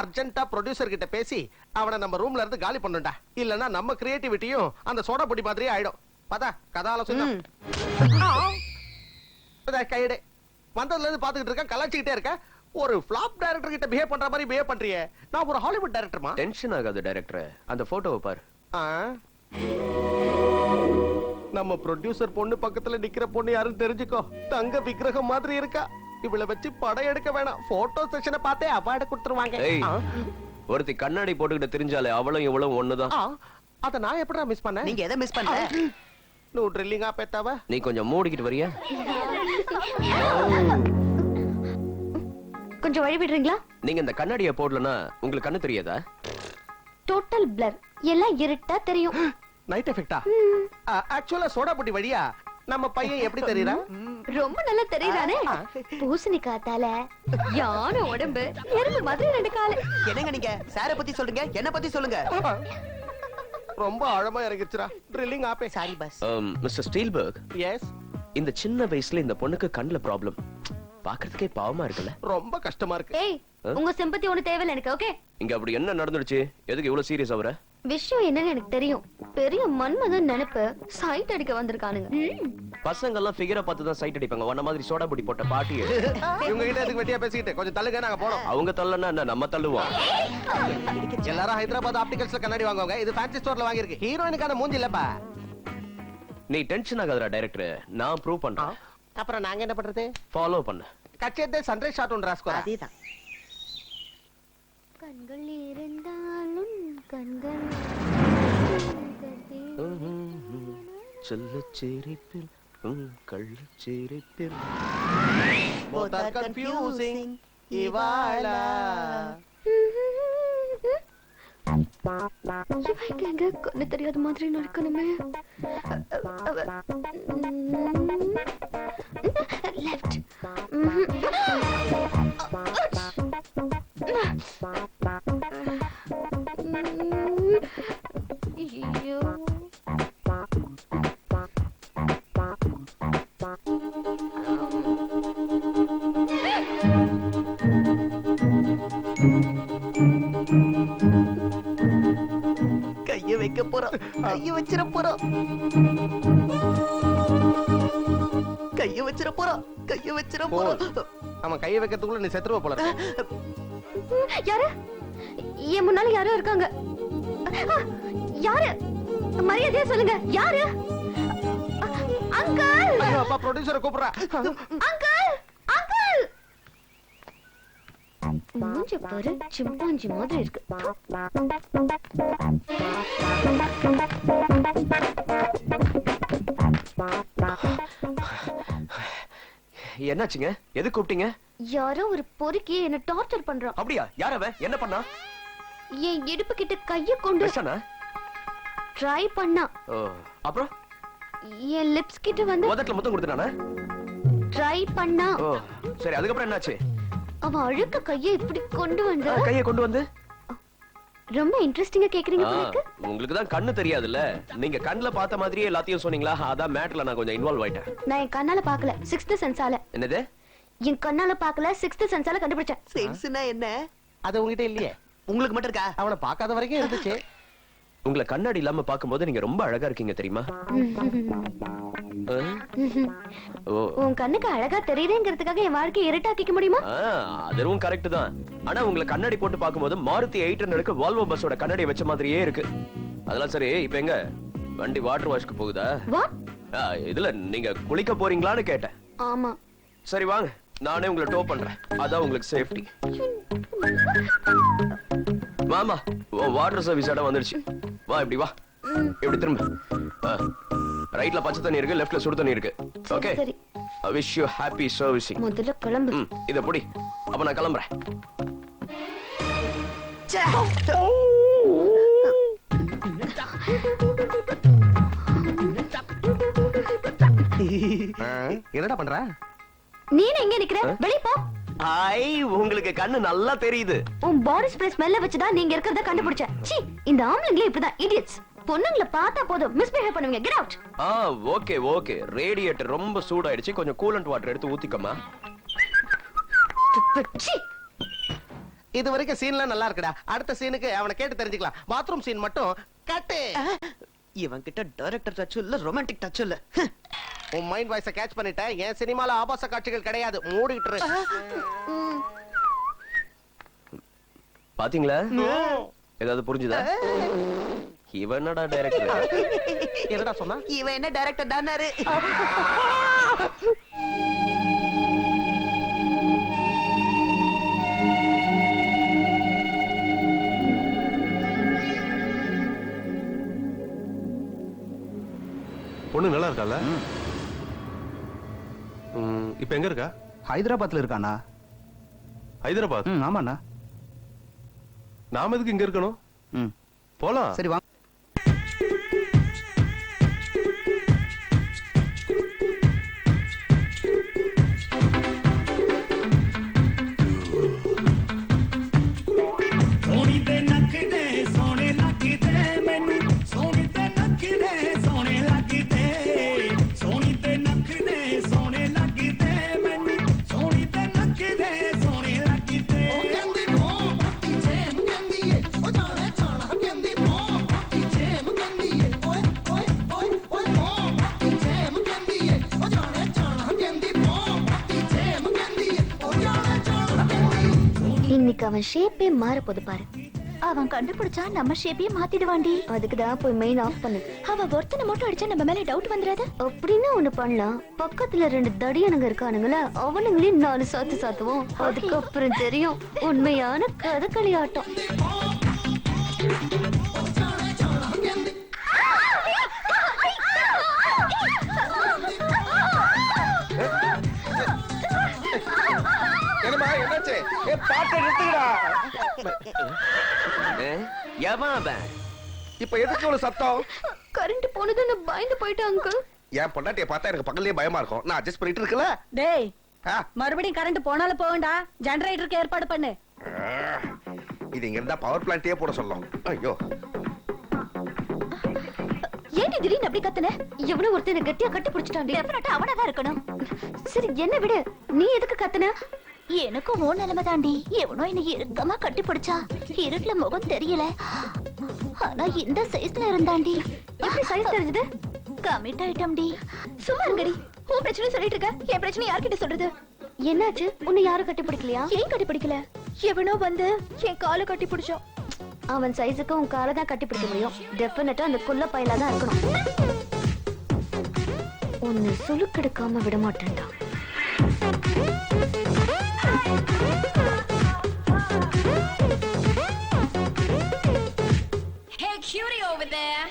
அர்ஜென்ட்டா ப்ரொடியூசர் கிட்ட பேசி அவனை நம்ம ரூம்ல இருந்து காலி பண்ணுடா. இல்லனா நம்ம கிரியேட்டிவிட்டியும் அந்த சோடா பொடி மாதிரியே ஆயிடும். பாத்தா கதால சொன்னா கையடே வந்ததுல இருந்து பாத்துக்கிட்டு இருக்க கலாச்சிக்கிட்டே இருக்க. ஒரு ஃபிளாப் டைரக்டர் கிட்ட பிஹேவ் பண்ற மாதிரி பிஹேவ் பண்றியே. நான் ஒரு ஹாலிவுட் டைரக்டர்மா. டென்ஷன் ஆகாத டைரக்டர். அந்த போட்டோவை பாரு. நம்ம ப்ரொடியூசர் பொண்ணு பக்கத்துல நிக்கிற பொண்ணு யாருன்னு தெரிஞ்சுக்கோ. தங்க விக்கிரகம் மாதிரி இருக்கா. இவளை வச்சு படம் எடுக்க வேணாம். போட்டோ செக்ஷனை பார்த்தே அவார்டு கொடுத்துருவாங்க. ஒருத்தி கண்ணாடி போட்டுக்கிட்டு தெரிஞ்சாலே அவளும் இவளும் ஒண்ணுதான். அத நான் எப்படா மிஸ் பண்ணேன்? நீங்க எதை மிஸ் பண்ணல? நோ ட்ரில்லிங்கா பேத்தாவா? நீ கொஞ்சம் மூடிக்கிட்டு வரியா? கொஞ்சம் வழி விடுறீங்களா? நீங்க இந்த கண்ணாடியை போடலனா உங்களுக்கு கண்ணு தெரியாதா? Total blur. எல்லாம் இருட்டா தெரியும். நைட் எஃபெக்ட்டா? ஆக்சுவலா சோடா பொடி வழியா நம்ம பையன் எப்படி தெரியறா? ரொம்ப நல்லா தெரியுதானே? பூசணிக்காய் தலை, யானை உடம்பு, எறும்பு மாதிரி 2 காலு. என்னங்க நீங்க சாரை பத்தி சொல்லுங்க, என்ன பத்தி சொல்லுங்க. ரொம்ப ஆழமா இறங்கிச்சுடா. ட்ரில்லிங் ஆப்பே. Sorry boss. Mister Spielberg. Yes. இந்த சின்ன வயசுல இந்த பொண்ணுக்கு கண்ணுல ப்ராப்ளம். பாக்குறதுக்கே பாவமா இருக்குல்ல? ரொம்ப கஷ்டமா இருக்கு. ஏய், உங்க சிம்பத்தி ஒண்ணு தேவையில்ல எனக்கு. ஓகே? இங்க அப்படி என்ன நடந்துடுச்சு? எதுக்கு இவ்வளவு சீரியஸ் ஆவற? விஷயம் என்னன்னு எனக்கு தெரியும். பெரிய மன்மதன் நினைப்பு சைட் அடிக்க வந்திருக்கானுங்க. பசங்க எல்லாம் ஃபிகரை பார்த்து தான் சைட் அடிப்பாங்க. வண்ண மாதிரி சோடா பொடி போட்ட பாட்டி. இவங்க கிட்ட எதுக்கு வெட்டியா பேசிக்கிட்டு? கொஞ்சம் தள்ளுங்க, நாங்க போறோம். அவங்க தள்ளனா என்ன நம்ம தள்ளுவோம். எல்லாரும் ஹைதராபாத் ஆப்டிகல்ஸ்ல கண்ணாடி வாங்குவாங்க. இது ஃபேன்சி ஸ்டோர்ல வாங்கி இருக்கு. ஹீரோயினுக்கான மூஞ்சி இல்லப்பா. நீ டென்ஷன் ஆகாதடா டைரக்டர். நான் ப்ரூவ் பண்றேன். அப்புறம் நாங்க என்ன பண்றது? ஃபாலோ பண்ணு. கச்சேதே சன்ரைஸ் ஷாட் ஒன்று ராஸ்கோ. அதேதான். கண்கள் இருந்தாலும் கண்கள் செல்லச்சிரிப்பில் கள்ளச்சிரிப்பில் Both are confusing. இவாளா இவங்க எங்க கண்ணு தெரியாத மாதிரி நடக்கணுமே. லெஃப்ட். ஐயோ. கைய வைக்க போறோம், கைய வச்சிட போறோம், கைய வச்சிட போறோம், கைய வச்சிட போறோம். அவன் கைய வைக்கிறதுக்குள்ள நீ செத்துருவ போல இருக்கு. யாரு? என் முன்னால யாரோ இருக்காங்க. யாரு? மரியாதையா சொல்லுங்க. யாரு? அங்கிள். அப்பா ப்ரொடியூசரை கூப்பிடுறா. Uncle, uncle. மூஞ்சி பாரு, சிம்பாஞ்சி மாதிரி இருக்கு. என்னாச்சுங்க? எது கூப்பிட்டீங்க? யாரோ ஒரு பொறுக்கி என்ன டார்ச்சர் பண்றான். அப்படியா? யார் அவன்? என்ன பண்ணா? என் இடுப்பு கிட்ட கைய கொண்டு வெச்சானா? ட்ரை பண்ணா. ஓ, அப்புறம் என் லிப்ஸ் கிட்ட வந்து உதட்டுல முத்தம் கொடுத்தானா? ட்ரை பண்ணா. ஓ, சரி, அதுக்கப்புறம் என்னாச்சு? அவன் அழுக்க கைய இப்படி கொண்டு வந்து கையை கொண்டு வந்து ரொம்ப இன்ட்ரெஸ்டிங்கா கேக்குறீங்க போல இருக்கு. உங்களுக்கு தான் கண்ணு தெரியாதுல்ல. நீங்க கண்ணுல பார்த்த மாதிரியே எல்லாத்தையும் சொன்னீங்களா? அதான் மேட்டர்ல நான் கொஞ்சம் இன்வால்வ் ஆயிட்டேன். நான் என் கண்ணால பார்க்கல, 6th சென்ஸால. என்னது? என் கண்ணால பார்க்கல, 6th சென்ஸால கண்டுபிடிச்சேன். சென்ஸ்னா என்ன? அது உங்ககிட்ட இல்லையே. உங்களுக்கு மட்டும் இருக்கா? அவனை பார்க்காத வரைக்கும் இருந்துச்சு. உங்களை கண்ணாடி இல்லாம பாக்கும்போது நீங்க ரொம்ப அழகா இருக்கீங்க தெரியுமா? உன் கண்ணுக்கு அழகா தெரியுதுங்கிறதுக்காக என் வாழ்க்கையை இருட்டாக்கிக்க முடியுமா? அதுவும் கரெக்ட் தான். ஆனா உங்களை கண்ணாடி போட்டு பாக்கும்போது மாருதி 800க்கு வால்வோ பஸ்ஸோட கண்ணாடி வச்ச மாதிரியே இருக்கு. அதெல்லாம் சரி, இப்ப எங்க வண்டி வாட்டர் வாஷ்க்கு போகுதா? இதுல நீங்க குளிக்க போறீங்களான்னு கேட்டேன். ஆமா. சரி வாங்க, நானே உங்களை டோ பண்றேன். அதான் உங்களுக்கு சேஃப்டி. மாமா, வாட்டர் சர்வீஸ் இடம் வந்துடுச்சு. வா, இப்படி வா, இப்படி திரும்ப. ரைட்ல பச்சை தண்ணி இருக்கு, லெஃப்ட்ல சுடு தண்ணி இருக்கு. Okay, I wish you happy servicing. முதல்ல கிளம்பு. இத புடி. அப்ப நான் கிளம்புறேன். என்னடா பண்ற? நீ எங்க நிக்கிற? வெளிய போ. ஐ, உங்களுக்கு கண்ணு நல்லா தெரியுது. உன் பாடி ஸ்ப்ரே ஸ்மெல்ல வச்சுடா நீங்க இருக்கறத கண்டுபிடிச்சேன். சீ, இந்த ஆம்பளைங்களே இப்படிதான் இடியட்ஸ். பொண்ணுங்களை பார்த்தா போதும் மிஸ்பிஹேவ் பண்ணுவீங்க. Get out. Okay okay. Radiator ரொம்ப சூடாயிடுச்சு, கொஞ்சம் கூலண்ட் வாட்டர் எடுத்து ஊத்திக்கமா. இது வரைக்கும் சீன்லாம் நல்லா இருக்குடா. அடுத்த சீனுக்கு அவனை கேட்டு தெரிஞ்சுக்கலாம். பாத்ரூம் சீன் மட்டும் கட்டு. இவன் கிட்ட டைரக்டர் டச் இல்ல, ரொமான்டிக் டச் இல்ல. உன் மைண்ட் வாய்ஸ கேட்ச் பண்ணிட்டேன். என் சினிமால ஆபாச காட்சிகள் கிடையாது. மூடிட்டு இரு. பாத்தீங்களா? ஏதாவது புரிஞ்சுதா? இவன் என்னடா டைரக்டர்? என்னடா சொன்னா? இவன் என்ன டைரக்டர் தானாரு? பொண்ணு நல்லா இருக்கால? இப்ப எங்க இருக்கா? ஹைதராபாத்ல இருக்கானா? ஹைதராபாத்? ஆமாண்ணா. நாம எதுக்கு இங்க இருக்கணும்? போலாம். சரி வாங்க. இன்னைக்கு அவன் ஷேப்பே மாற போது பாரு. அவன் கண்டுபிடிச்சா நம்ம ஷேப்பையே மாத்திடுவாண்டி. அதுக்கு தான் போய் மெயின் ஆஃப் பண்ணு. அவ ஒருத்தனை மட்டும் அடிச்சா நம்ம மேல டவுட் வந்துடாது. அப்படின்னு ஒண்ணு பண்ணலாம். பக்கத்துல 2 தடியனுங்க இருக்கானுங்களா, அவனுங்களையும் 4 சாத்து சாத்துவோம். அதுக்கப்புறம் தெரியும் உண்மையான கதகளி ஆட்டம். என்னாச்சு பாட்டை நிறுத்துங்கடா. எவன் அவன்? இப்ப எதுக்கு இவ்வளவு சத்தம்? கரண்ட் போனது நான் பயந்து போயிட்டேன் அங்கிள். என் பொண்டாட்டிய பார்த்தா எனக்கு பக்கத்துலயே பயமா இருக்கும். நான் அட்ஜஸ்ட் பண்ணிட்டு இருக்கல. டேய் ஆ, மறுபடியும் கரண்ட் போனாலும் போகண்டா, ஜெனரேட்டருக்கு ஏற்பாடு பண்ணு. இது இங்க இருந்தா பவர் பிளான்ட்டே போட சொல்லும். ஐயோ ஏன் திடீர்னு அப்படி கத்துன? எவனோ ஒருத்தனை கட்டியா கட்டி பிடிச்சிட்டான். டெஃபினட்டா அவனதான் இருக்கணும். சரி என்ன விடு, நீ எதுக்கு கத்துன? எனக்கும் ஓ நிலைமை தாண்டி. எவனோ என்ன இறுக்கமா கட்டி பிடிச்சா. இருட்டுல முகம் தெரியல, ஆனா இந்த சைஸ்ல இருந்தாண்டி. எப்படி சைஸ் தெரிஞ்சது? கமிட் ஆயிட்டம்டி. சும்மா இருங்கடி. உன் பிரச்சனை சொல்லிட்டு இருக்க, என் பிரச்சனை யார்கிட்ட சொல்றது? என்னாச்சு? உன்னை யாரும் கட்டி பிடிக்கலையா? ஏன் கட்டி பிடிக்கல? எவனோ வந்து என் காலை கட்டி பிடிச்சான். அவன் சைஸுக்கு உன் காலை தான் கட்டி பிடிக்க முடியும். டெஃபினட்டா அந்த குள்ள பையில தான் இருக்கணும். உன்னை சுலுக்கெடுக்காம விட மாட்டேன்டா. Hey, cutie over there.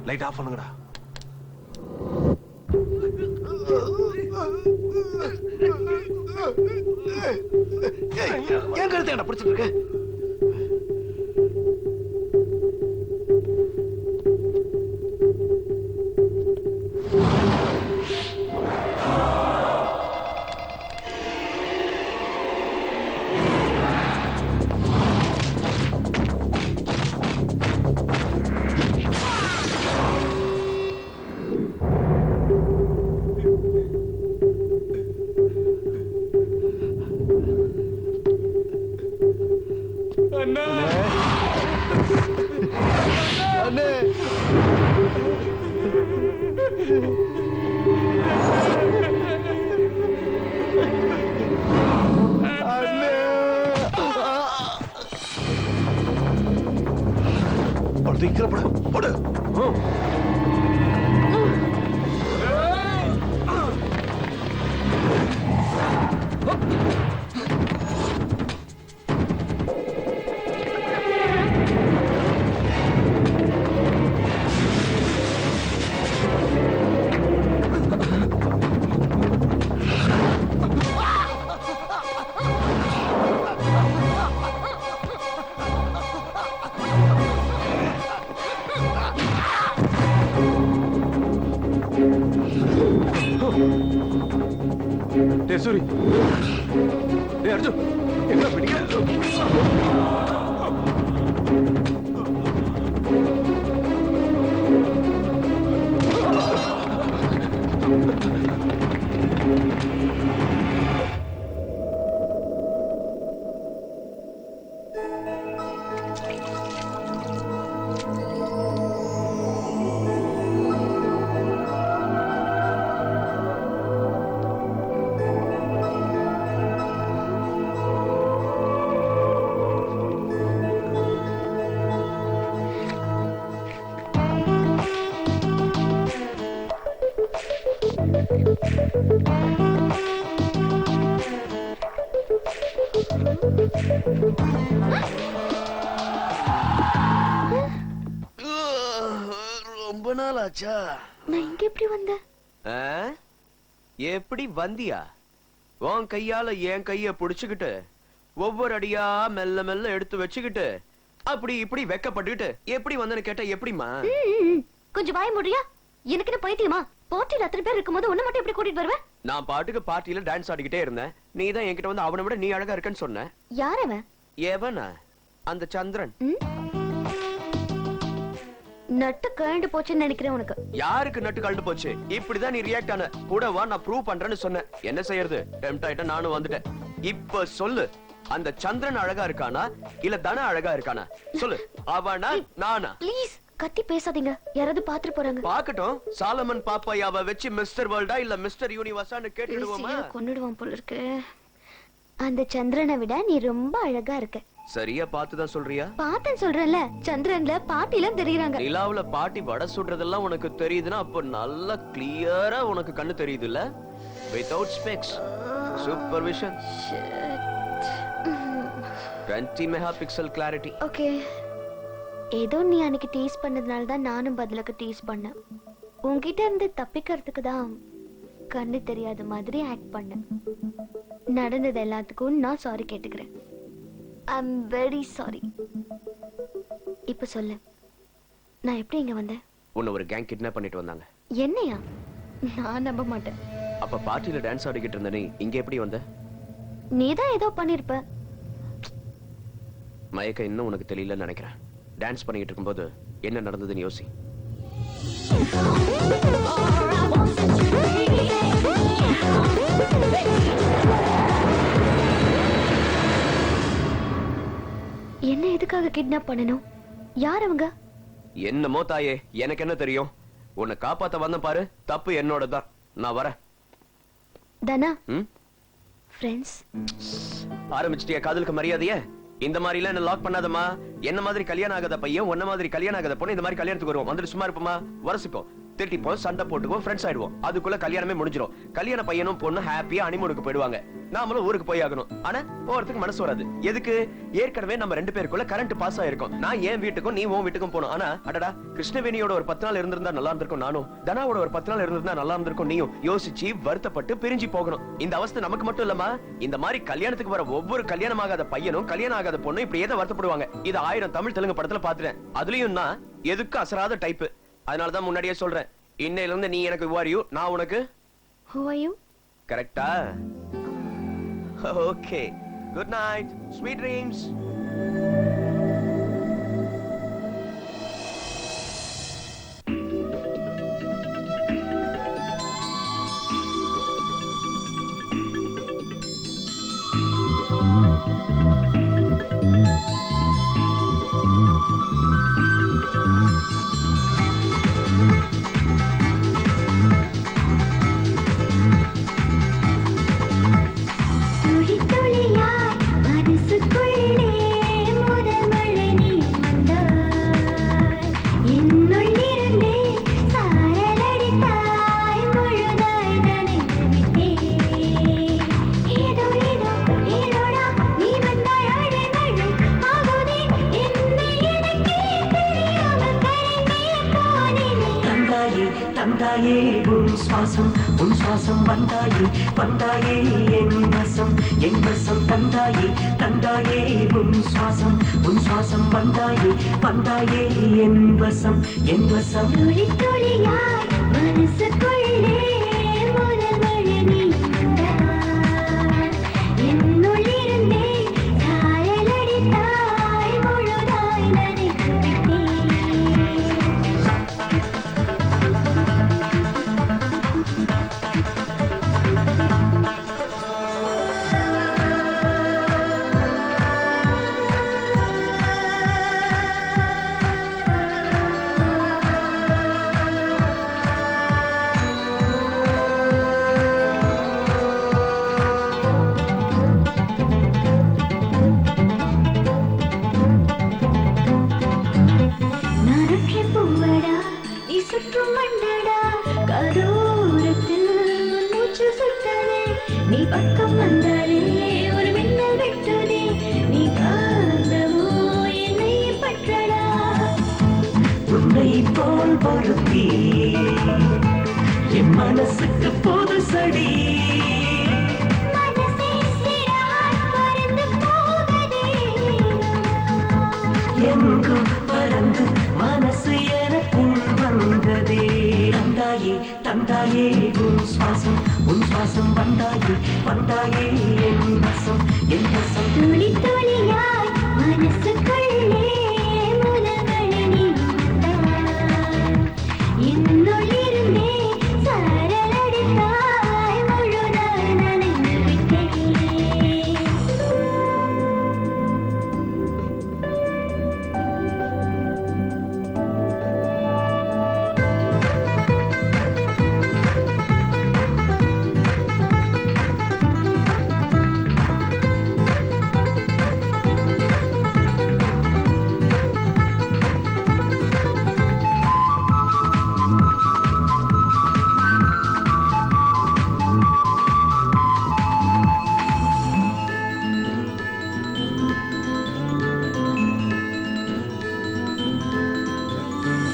Light off பண்ணுங்கடா. ஏன் கழுத்தை என்ன பிடிச்சிட்டு இருக்க? சூரி, அர்ஜுன் எங்க பிடிக்க? ரொம்ப நாள் ஆச்சா? நான் இங்க எப்படி வந்தேன்? எப்படி வந்தியா? உன் கையால என் கைய புடிச்சுக்கிட்டு ஒவ்வொரு அடியா மெல்ல மெல்ல எடுத்து வச்சுக்கிட்டு அப்படி இப்படி வெக்கப்பட்டுக்கிட்டு எப்படி வந்தேன்னு கேட்டா எப்படிமா? கொஞ்சம் வாய முடியா? எனக்கு பைத்தியமா? பார்ட்டில அத்தனை பேர் இருக்கும்போது உன்னை மட்டும் எப்படி கூட்டிட்டு வருவேன்? நான் பாட்டுக்கு பார்ட்டில டான்ஸ் ஆடிக்கிட்டே இருந்தேன். நீ தான் என்கிட்ட வந்து அவனை விட நீ அழகா இருக்கன்னு சொன்ன. யார் அவன்? எவனா? அந்த சந்திரன். நட்டு கழண்டு போச்சுன்னு நினைக்கிறேன். உனக்கு யாருக்கு நட்டு கழண்டு போச்சு? இப்படிதான் நீ ரியாக்ட் ஆன. கூட வா, நான் ப்ரூவ் பண்றேன்னு சொன்னேன். என்ன செய்யறது? டெம்ப்ட் ஆயிட்டேன், நானும் வந்துட்டேன். இப்ப சொல்லு, அந்த சந்திரன் அழகா இருக்கானா இல்ல தன அழகா இருக்கானா? சொல்லு, அவனா நானா? ப்ளீஸ் கத்தி பேசாதீங்க, யாராவது பாத்துட்டு போறாங்க. பாக்கட்டும், சாலமன் பாப்பாயாவை வச்சு மிஸ்டர் வேர்ல்டா இல்ல மிஸ்டர் யூனிவர்ஸான்னு கேட்டுடுவோமா? கொன்னுடுவான் போல இருக்கு. அந்த சந்திரனை விட நீ ரொம்ப அழகா இருக்க. சரியா பாத்துதான் சொல்றியா? பாத்தேன்னு சொல்றேன்ல, சந்திரன்ல பாட்டில தெரியுறாங்க. நிலாவுல பாட்டி வடை சுடுறதெல்லாம் உனக்கு தெரியுதுன்னா அப்ப நல்லா கிளியரா உனக்கு கண்ணு தெரியுது இல்ல? Without specs, supervision, 20 megapixel clarity. Okay, ஏதோ நீ அன்னைக்கு டீஸ் பண்ணதுனால தான் நானும் பதிலுக்கு டீஸ் பண்ணேன். உன்கிட்ட இருந்து தப்பிக்கிறதுக்கு தான் கண்ணு தெரியாத மாதிரி ஆக்ட் பண்ணேன். நடந்தது எல்லாத்துக்கும் நான் சாரி கேட்டுக்கிறேன். I'm very sorry. இப்ப சொல்லு, நான் எப்படி இங்க வந்தேன்? உன்னை ஒரு கேங் கிட்னாப் பண்ணிட்டு வந்தாங்க. என்னையா? நான் நம்ப மாட்டேன். அப்ப பார்ட்டில டான்ஸ் ஆடிக்கிட்டு இருந்த நீ இங்க எப்படி வந்த? நீதான் ஏதோ பண்ணிருப்ப. மயக்க இன்னும் உனக்கு தெரியலன்னு நினைக்கிறேன். டான்ஸ் பண்ணிட்டு இருக்கும்போது என்ன நடந்ததுன்னு யோசி. என்ன எதுக்காக கிட்னாப் பண்ணணும்? யார் அவங்க? என்னமோ தாயே, எனக்கு என்ன தெரியும்? உன்னை காப்பாத்த வந்த பாரு, தப்பு என்னோட தான். நான் வரேன். தனா, ஃப்ரெண்ட்ஸ். ஆரம்பிச்சிட்டியா காதலுக்கு மரியாதையே? இந்த மாதிரி எல்லாம் என்ன லாக் பண்ணாதமா. என்ன மாதிரி கல்யாணம் ஆகாத பையன், உன்ன மாதிரி கல்யாணம் ஆகாத பொண்ணு இந்த மாதிரி கல்யாணத்துக்கு வருவோம். வந்துட்டு சும்மா இருப்போமா? வரசிப்போம், திட்டிப்போம், சண்டை போட்டுப்போம், ஃப்ரெண்ட்ஸ் ஆயிடுவோம். அதுக்குள்ள கல்யாணமே முடிஞ்சிடும். கல்யாண பையனும் பொண்ணு ஹாப்பியா ஹனிமூனுக்கு போயிடுவாங்க. நாமளும் ஊருக்கு போய் ஆகணும். ஆனா போறதுக்கு மனசு வராது. எதுக்கு? ஏற்கனவே நம்ம 2 பேருக்குள்ள கரண்ட் பாஸ் ஆயிருக்கும். நான் என் வீட்டுக்கும் நீ உன் வீட்டுக்கும் போனோம். ஆனா அடடா, கிருஷ்ணவேணியோட ஒரு 10 நாள் இருந்திருந்தா நல்லா இருந்திருக்கும் நானும். தனாவோட ஒரு 10 நாள் இருந்திருந்தா நல்லா இருந்திருக்கும் நீயும். யோசிச்சு வருத்தப்பட்டு பிரிஞ்சு போகணும். இந்த அவஸ்தை நமக்கு மட்டும் இல்லமா, இந்த மாதிரி கல்யாணத்துக்கு வர ஒவ்வொரு கல்யாணம் ஆகாத பையனும் கல்யாணம் ஆகாத பொண்ணும் இப்படி ஏதோ வருத்தப்படுவாங்க. இது 1000 தமிழ் தெலுங்கு படத்துல பாத்துட்டேன். அதுலயும் நான் எதுக்கு அசராத டைப். அதனாலதான் முன்னாடியே சொல்றேன், இன்னையில இருந்து நீ எனக்கு who are you, நான் உனக்கு who are you. கரெக்டா? Okay, good night, sweet dreams. தந்தாயே உன் சுவாசம் வந்தாயே வந்தாயே என் வசம் தந்தாயே தந்தாயே உன் சுவாசம் வந்தாயே வந்தாயே என் வசம் துளி துளியாய் மனசுக்குள்ளே முதல் மழை நீ வந்தாய். என்னுள்ளிருந்தே சாயலடித்தாய், முழுதாய் நனைத்து விட்டேன். நீ பக்கம் வந்தாலே ஒரு மின்னல் வெட்டுதே, நீ காந்தமோ என்னை பற்றடா. உன்னை போல் பொருத்தி என் மனசுக்கு பொது சடி. எங்கு பறந்து மனசு எனக்குள் வந்ததே தந்தாயே தந்தாயே உன் சுவாசம் வந்தாயே வந்தாயே என் வசம் துளி துளியாய் மனசுக்குள்ளே முதல்களை நீ வந்தாய். என்னுள்ளிருந்தே சாரலடித்தாய், முழுதாய் நனைந்து விட்டேன்.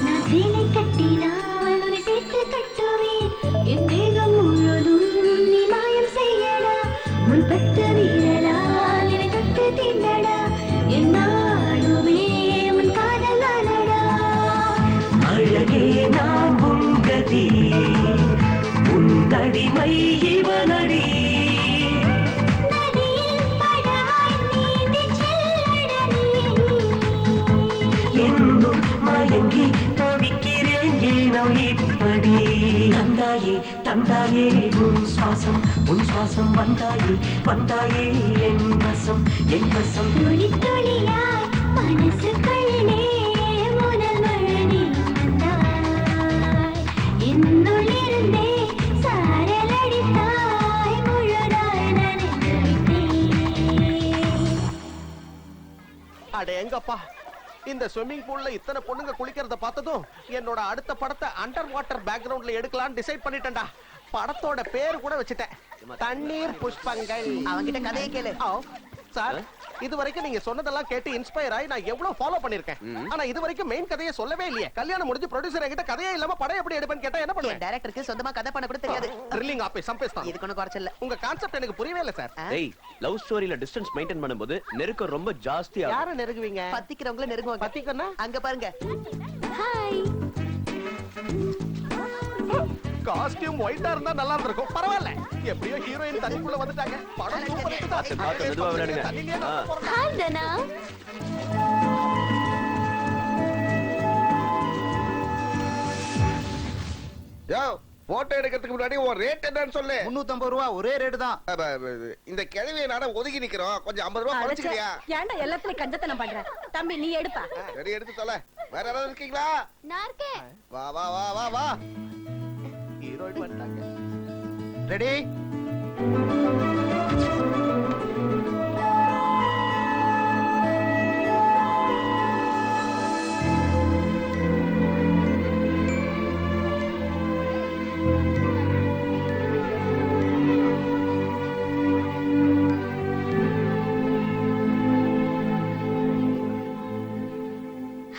நான் சேலை கட்டினால் உன்னை சேர்த்து கட்டுவேன். என் தேகம் முழுதும் நீ மாயம் செய்யடா. உன் பட்டு வீரலால் என்னை தொட்டு தின்னடா. என் நாளுமே உன் காதல் நானடா. அழகே நான் உன் கதி உன் அடிமை இவனடி நதியில் படவாய் நீந்திச் செல்லடா நீ. என்னும் மயங்கி தவிக்கிறேன் ஏனோ இப்படி தந்தாயே தந்தாயே உன் சுவாசம் வந்தாயே வந்தாயே என் வசம் துளி துளியாய் மனசுக்குள்ளே முதல் மழை நீ வந்தாய். என்னுள்ளிருந்தே சாரலடித்தாய், முழுதாய் நனைந்து விட்டேன். அட எங்கப்பா, இந்த ஸ்விம்மிங் பூல்ல இத்தனை பொண்ணுங்க குளிக்கிறத பார்த்ததும் என்னோட அடுத்த படத்தை அண்டர் வாட்டர் பேக்ரவுண்ட்ல எடுக்கலாம்னு டிசைட் பண்ணிட்டேன்டா. படத்தோட பேர் கூட வச்சுட்டேன், தண்ணீர் புஷ்பங்கள். அவங்கிட்ட கதையை கேளு. சார், இது வரைக்கும் நீங்க சொன்னதெல்லாம் கேட்டு இன்ஸ்பயர் ஆகி நான் எவ்வளவு ஃபாலோ பண்ணிருக்கேன். ஆனா இது வரைக்கும் மெயின் கதையை சொல்லவே இல்லையே. கல்யாணம் முடிஞ்சு ப்ரொடியூசர் என்கிட்ட கதையே இல்லாம படம் எப்படி எடுப்பேன்னு கேட்டா என்ன பண்ணுவேன்? டைரக்டருக்கு சொந்தமா கதை பண்ண கூட தெரியாது. த்ரில்லிங் ஆபீஸ் சம்பேஸ் தான். இதுக்கு ஒன்றும் குறைச்சல. உங்க கான்செப்ட் எனக்கு புரியவே இல்ல சார். டேய், லவ் ஸ்டோரியில டிஸ்டன்ஸ் மெயின்டைன் பண்ணும்போது நெருக்கம் ரொம்ப ஜாஸ்தியா யார நெருங்குவீங்க? பத்திக்கிறவங்கள நெருங்குவாங்க. பத்திக்கன்னா அங்க பாருங்க. ஹாய். காஸ்டியூம் ஒயிட்டா இருந்தா நல்லா இருந்திருக்கும். பரவாயில்ல, எப்படியோ ஹீரோயின் தண்ணிக்குள்ள வந்துட்டாங்க. படம் சூப்பர் ஹிட் தான். பார்த்து மெதுவா விளையாடுங்க. தண்ணியிலே நான் போறேன். ஹாய் தனா. போட்டோ எடுக்கிறதுக்கு முன்னாடி ஒரு ரேட் என்னன்னு சொல்லு. 350 ரூபா ஒரே ரேட் தான். இந்த கிழவியை நானும் ஒதுங்கி நிக்கிறோம், கொஞ்சம் 50 ரூபா குறைச்சிக்கிறியா? ஏன்டா எல்லாத்துலயும் கஞ்சத்தனம் பண்ற? தம்பி நீ எடுப்பா. சரி, எடுத்து சொல்ல. வேற யாராவது இருக்கீங்களா? நான் இருக்கேன். வா வா வா வா வா. ஹீரோயின் வந்துட்டாங்க. ரெடி?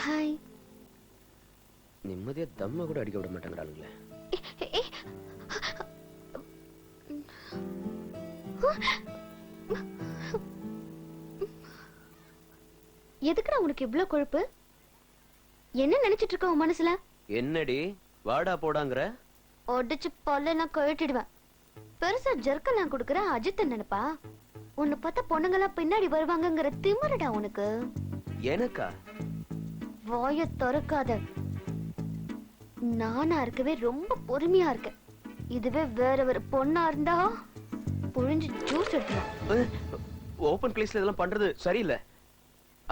ஹாய். நிம்மதியா தம்ம கூட அடிக்க விட மாட்டாங்கடாங்களே. எதுக்குடா உனக்கு இவ்ளோ கொழுப்பு? என்ன நினைச்சிட்டு இருக்க உன் மனசுல? என்னடி வாடா போடாங்கற? ஒடிச்சு பல்ல நான் கழட்டிடுவேன். பெருசா ஜர்க்கெல்லாம் கொடுக்கற அஜித் நினைப்பா? உன்னை பார்த்தா பொண்ணுங்கெல்லாம் பின்னாடி வருவாங்கங்கிற திமிருடா உனக்கு. எனக்கா? வாய திறக்காத. நானா இருக்கவே ரொம்ப பொறுமையா இருக்க. இதுவே வேற ஒரு பொண்ணா இருந்தா புழிஞ்சு ஜூஸ் எடுத்துரும். ஓபன் பிளேஸ்ல இதெல்லாம் பண்றது சரியில்லை,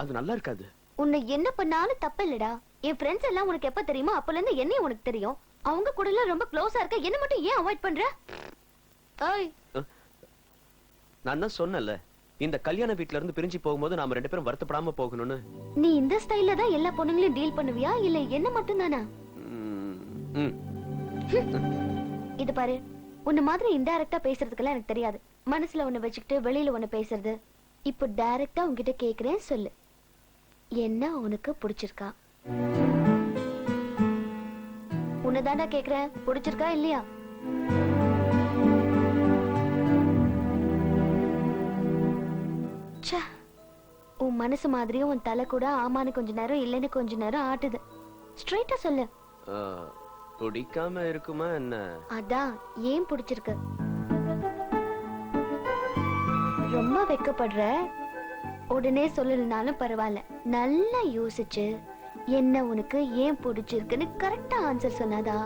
அது நல்லா இருக்காது. உன்னை என்ன பண்ணாலும் தப்பு இல்லடா. என் ஃப்ரெண்ட்ஸ் எல்லாம் உனக்கு எப்ப தெரியுமோ அப்பல இருந்து என்னையும் உனக்கு தெரியும். அவங்க கூட எல்லாம் ரொம்ப க்ளோஸா இருக்க, என்ன மட்டும் ஏன் அவாய்ட் பண்ற? ஏய், நான் தான் சொன்னேன்ல, இந்த கல்யாண வீட்ல இருந்து பிரிஞ்சு போகும்போது நாம ரெண்டு பேரும் வருத்தப்படாம போகணும்னு. நீ இந்த ஸ்டைல்ல தான் எல்லா பொண்ணுங்களையும் டீல் பண்ணுவியா இல்ல என்ன மட்டும் தானா? இது பாரு, உன்ன மாதிரி இன்டைரக்டா பேசுறதுக்கெல்லாம் எனக்கு தெரியாது. மனசுல ஒண்ணு வச்சுக்கிட்டு வெளியில ஒண்ணு பேசுறது. இப்போ டைரக்டா உன்கிட்ட கேக்குறேன், சொல்லு. என்ன உனக்கு பிடிச்சிருக்கா? உன்னதாண்டா கேக்குறேன், பிடிச்சிருக்கா இல்லையா? ச்சே, உன் உன் மனசு மாதிரியும் உன் தலை கூட ஆமான்னு கொஞ்ச நேரம் இல்லைன்னு கொஞ்ச நேரம் ஆட்டுது. ஸ்ட்ரைட்டா சொல்லு. பிடிக்காம இருக்குமா என்ன? அதான் ஏன் பிடிச்சிருக்கு? ரொம்ப வெக்கப்படுற. உடனே சொல்லலனாலும் பரவாயில்ல, நல்லா யோசிச்சு என்ன உனக்கு ஏன் பிடிச்சிருக்குன்னு கரெக்டா ஆன்சர் சொன்னாதா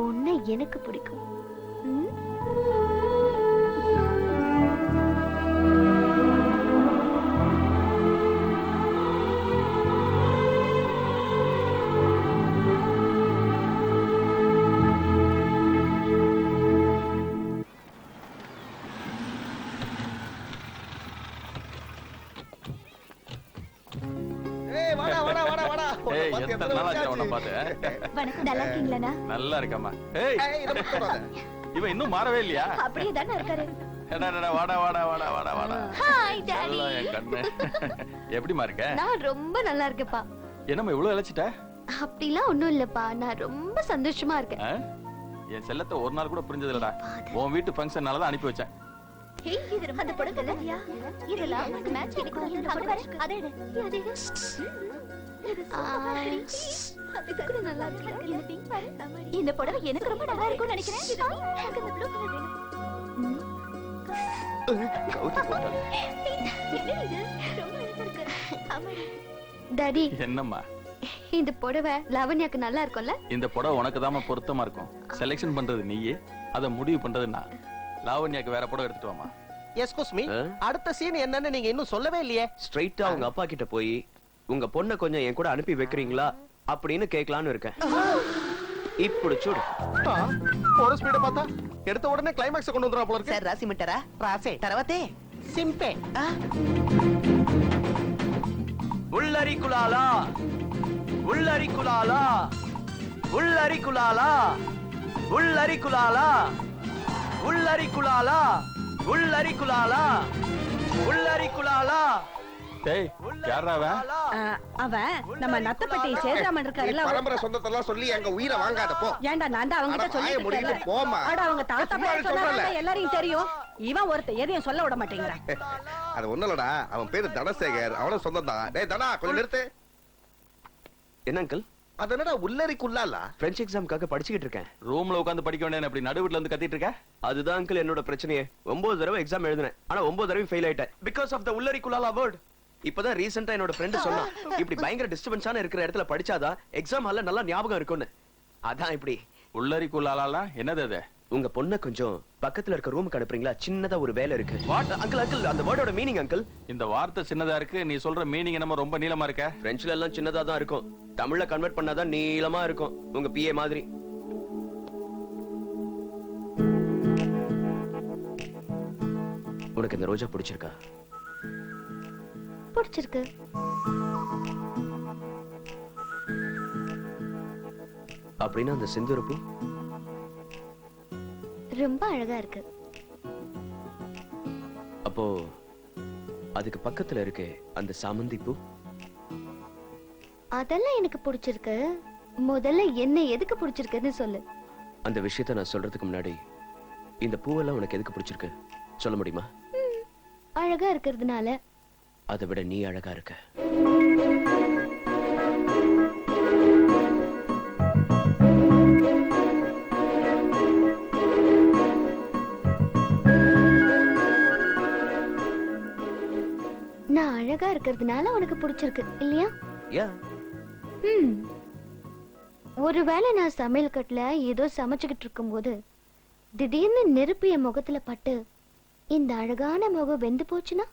உன்னை எனக்கு பிடிக்கும். ம்? ஏய் வாடா வாடா வாடா வாடா. ஏய் எத்தனை நாள் ஆச்சு அவனை பார்த்து? வணக்கம், நல்லா இருக்கீங்களா? நல்லா இருக்கம்மா. ஏய் இத மட்டும் தொடாத. இவன் இன்னும் மாறவே இல்லையா? அப்படியே தானே இருக்காரு. என்னடா வாடா வாடா வாடா வாடா வாடா. Hi daddy. நல்லா என் கண்ணு. எப்படிமா இருக்க? நான் ரொம்ப நல்லா இருக்கேன்ப்பா. என்னம்மா இவ்வளவு இழைச்சிட்ட? அப்படிலாம் ஒண்ணும் இல்லப்பா, நான் ரொம்ப சந்தோஷமா இருக்கேன். ஆ? என் செல்லத்தை ஒரு நாள் கூட புரிஞ்சது இல்லடா. உன் வீட்டு ஃபங்க்ஷனால தான் அனுப்பி வச்சேன். ஏய் இது அந்த படம் இல்லையா? இதெல்லாம் அந்த மேட்ச் எனக்கு வந்து அங்க பாரு. அதே எடு. அதே எடு. அது கூட நல்லா இருக்கு. இந்த பிங்க் பாரு. இந்த புடவை எனக்கு ரொம்ப நல்லா இருக்கும்னு நினைக்கிறேன். எனக்கு இந்த ப்ளூ கலர் வேணும். கவுத்தி போட்டாங்க. என்ன இது? ரொம்ப அழகா இருக்கு. ஆமாடி. டாடி, என்னம்மா இந்த புடவை லாவண்யாக்கு நல்லா இருக்கும்ல? இந்த புடவை உனக்கு தாமா பொருத்தமா இருக்கும். செலக்ஷன் பண்றது நீயே, அத முடிவு பண்றது நான். லாவண்யாக்கு வேற புடவை எடுத்துட்டு வாமா. எஸ்கூஸ் மீ, அடுத்த சீன் என்னன்னு நீங்க இன்னும் சொல்லவே இல்லையே. ஸ்ட்ரைட்டா உங்க அப்பா கிட்ட போய் உங்க பொண்ணை கொஞ்சம் என் கூட அனுப்பி வைக்கிறீங்களா அப்படின்னு கேட்கலான்னு இருக்கேன். இப்படி சூடு. ஒரு ஸ்பீட பார்த்தா எடுத்த உடனே கிளைமாக்ஸ் கொண்டு வந்துறா போல இருக்கு. సార్ రాసిమంటారా? ராசே తర్వాతే சிம்பே. உள்ளரிக்குலாலா உள்ளரிக்குலாலா உள்ளரிக்குலாலா உள்ளரிக்குலாலா உள்ளரிக்குலாலா உள்ளரிக்குலாலா உள்ளரிக்குலாலா. டேய் யாரா அவன்? அவன் நம்ம நத்தப்பட்டி சேதுராமன் இருக்காருல்ல, பரம்பரை சொந்தத்தெல்லாம் சொல்லி எங்க உயிரை வாங்காத போ. ஏன்டா நான் தான் அவங்க கிட்ட அட, வாயை மூடிட்டு சொல்லிட்டு போம்மா. அட அவங்க தாத்தா சும்மா பேர் சொன்னா சொல்றேன்ல. தான் எல்லாரையும் தெரியும். இவன் ஒருத்த எதையும் சொல்ல விட மாட்டேங்கிறான். அது ஒண்ணும் இல்லடா, அவன் பேரு தனசேகர், அவனும் சொந்தம் தான். டேய் தனா, கொஞ்சம் நிறுத்து. என்ன அங்கிள்? அது என்னடா உள்ளரிக்குள்ளால? பிரெஞ்ச் எக்ஸாம்காக படிச்சுக்கிட்டு இருக்கேன். ரூம்ல உட்கார்ந்து படிக்க வேண்டிய அப்படி நடுவுல வந்து கத்திட்டு இருக்க? அதுதான் அங்கிள் என்னோட பிரச்சனையே. 9 தடவை எக்ஸாம் எழுதினேன், ஆனா 9 தடவை ஃபெயில் ஆயிட்டேன். பிகாஸ் ஆஃப் த உள்ளரிக்குலாலா வேர்ட். இப்பதான் ரீசெண்டா என்னோட ஃப்ரெண்ட் சொன்னா, இப்படி பயங்கர டிஸ்டர்பன்ஸான இருக்கிற இடத்துல படிச்சாதான் எக்ஸாம் ஹால்ல நல்லா ஞாபகம் இருக்கும்னு. அதான் இப்படி. உள்ளரிக்குள்ளாலா என்னது அது? உங்க பொண்ணை கொஞ்சம் பக்கத்துல இருக்க ரூமுக்கு அனுப்புறீங்களா? சின்னதா ஒரு வேலை இருக்கு. What uncle? அங்கிள் அந்த வேர்டோட மீனிங் அங்கிள். இந்த வார்த்தை சின்னதா இருக்கு, நீ சொல்ற மீனிங் என்னமோ ரொம்ப நீளமா இருக்க. பிரெஞ்சுல எல்லாம் சின்னதா தான் இருக்கும், தமிழ்ல கன்வெர்ட் பண்ணாதான் நீளமா இருக்கும். உங்க பிஏ மாதிரி. உனக்கு இந்த ரோஜா பிடிச்சிருக்கா? பிடிச்சிருக்கு. அப்படின்னா அந்த செந்தூர பூ ரொம்ப அழகா இருக்கு. அப்போ அதுக்கு பக்கத்துல இருக்கு அந்த சாமந்தி பூ. அதெல்லாம் எனக்கு பிடிச்சிருக்கு. முதல்ல என்ன எதுக்கு பிடிச்சிருக்குன்னு சொல்லு. அந்த விஷயத்தை நான் சொல்றதுக்கு முன்னாடி இந்த பூவெல்லாம் உனக்கு எதுக்கு பிடிச்சிருக்கு சொல்ல முடியுமா? அழகா இருக்கிறதுனால. அதை விட நீ அழகா இருக்க. நான் அழகா இருக்கிறதுனால உனக்கு பிடிச்சிருக்கு இல்லையா? ஒருவேளை நான் சமையல் கட்டுல ஏதோ சமைச்சுக்கிட்டு இருக்கும்போது திடீர்னு நெருப்பு என் முகத்துல பட்டு இந்த அழகான முகம் வெந்து போச்சுன்னா,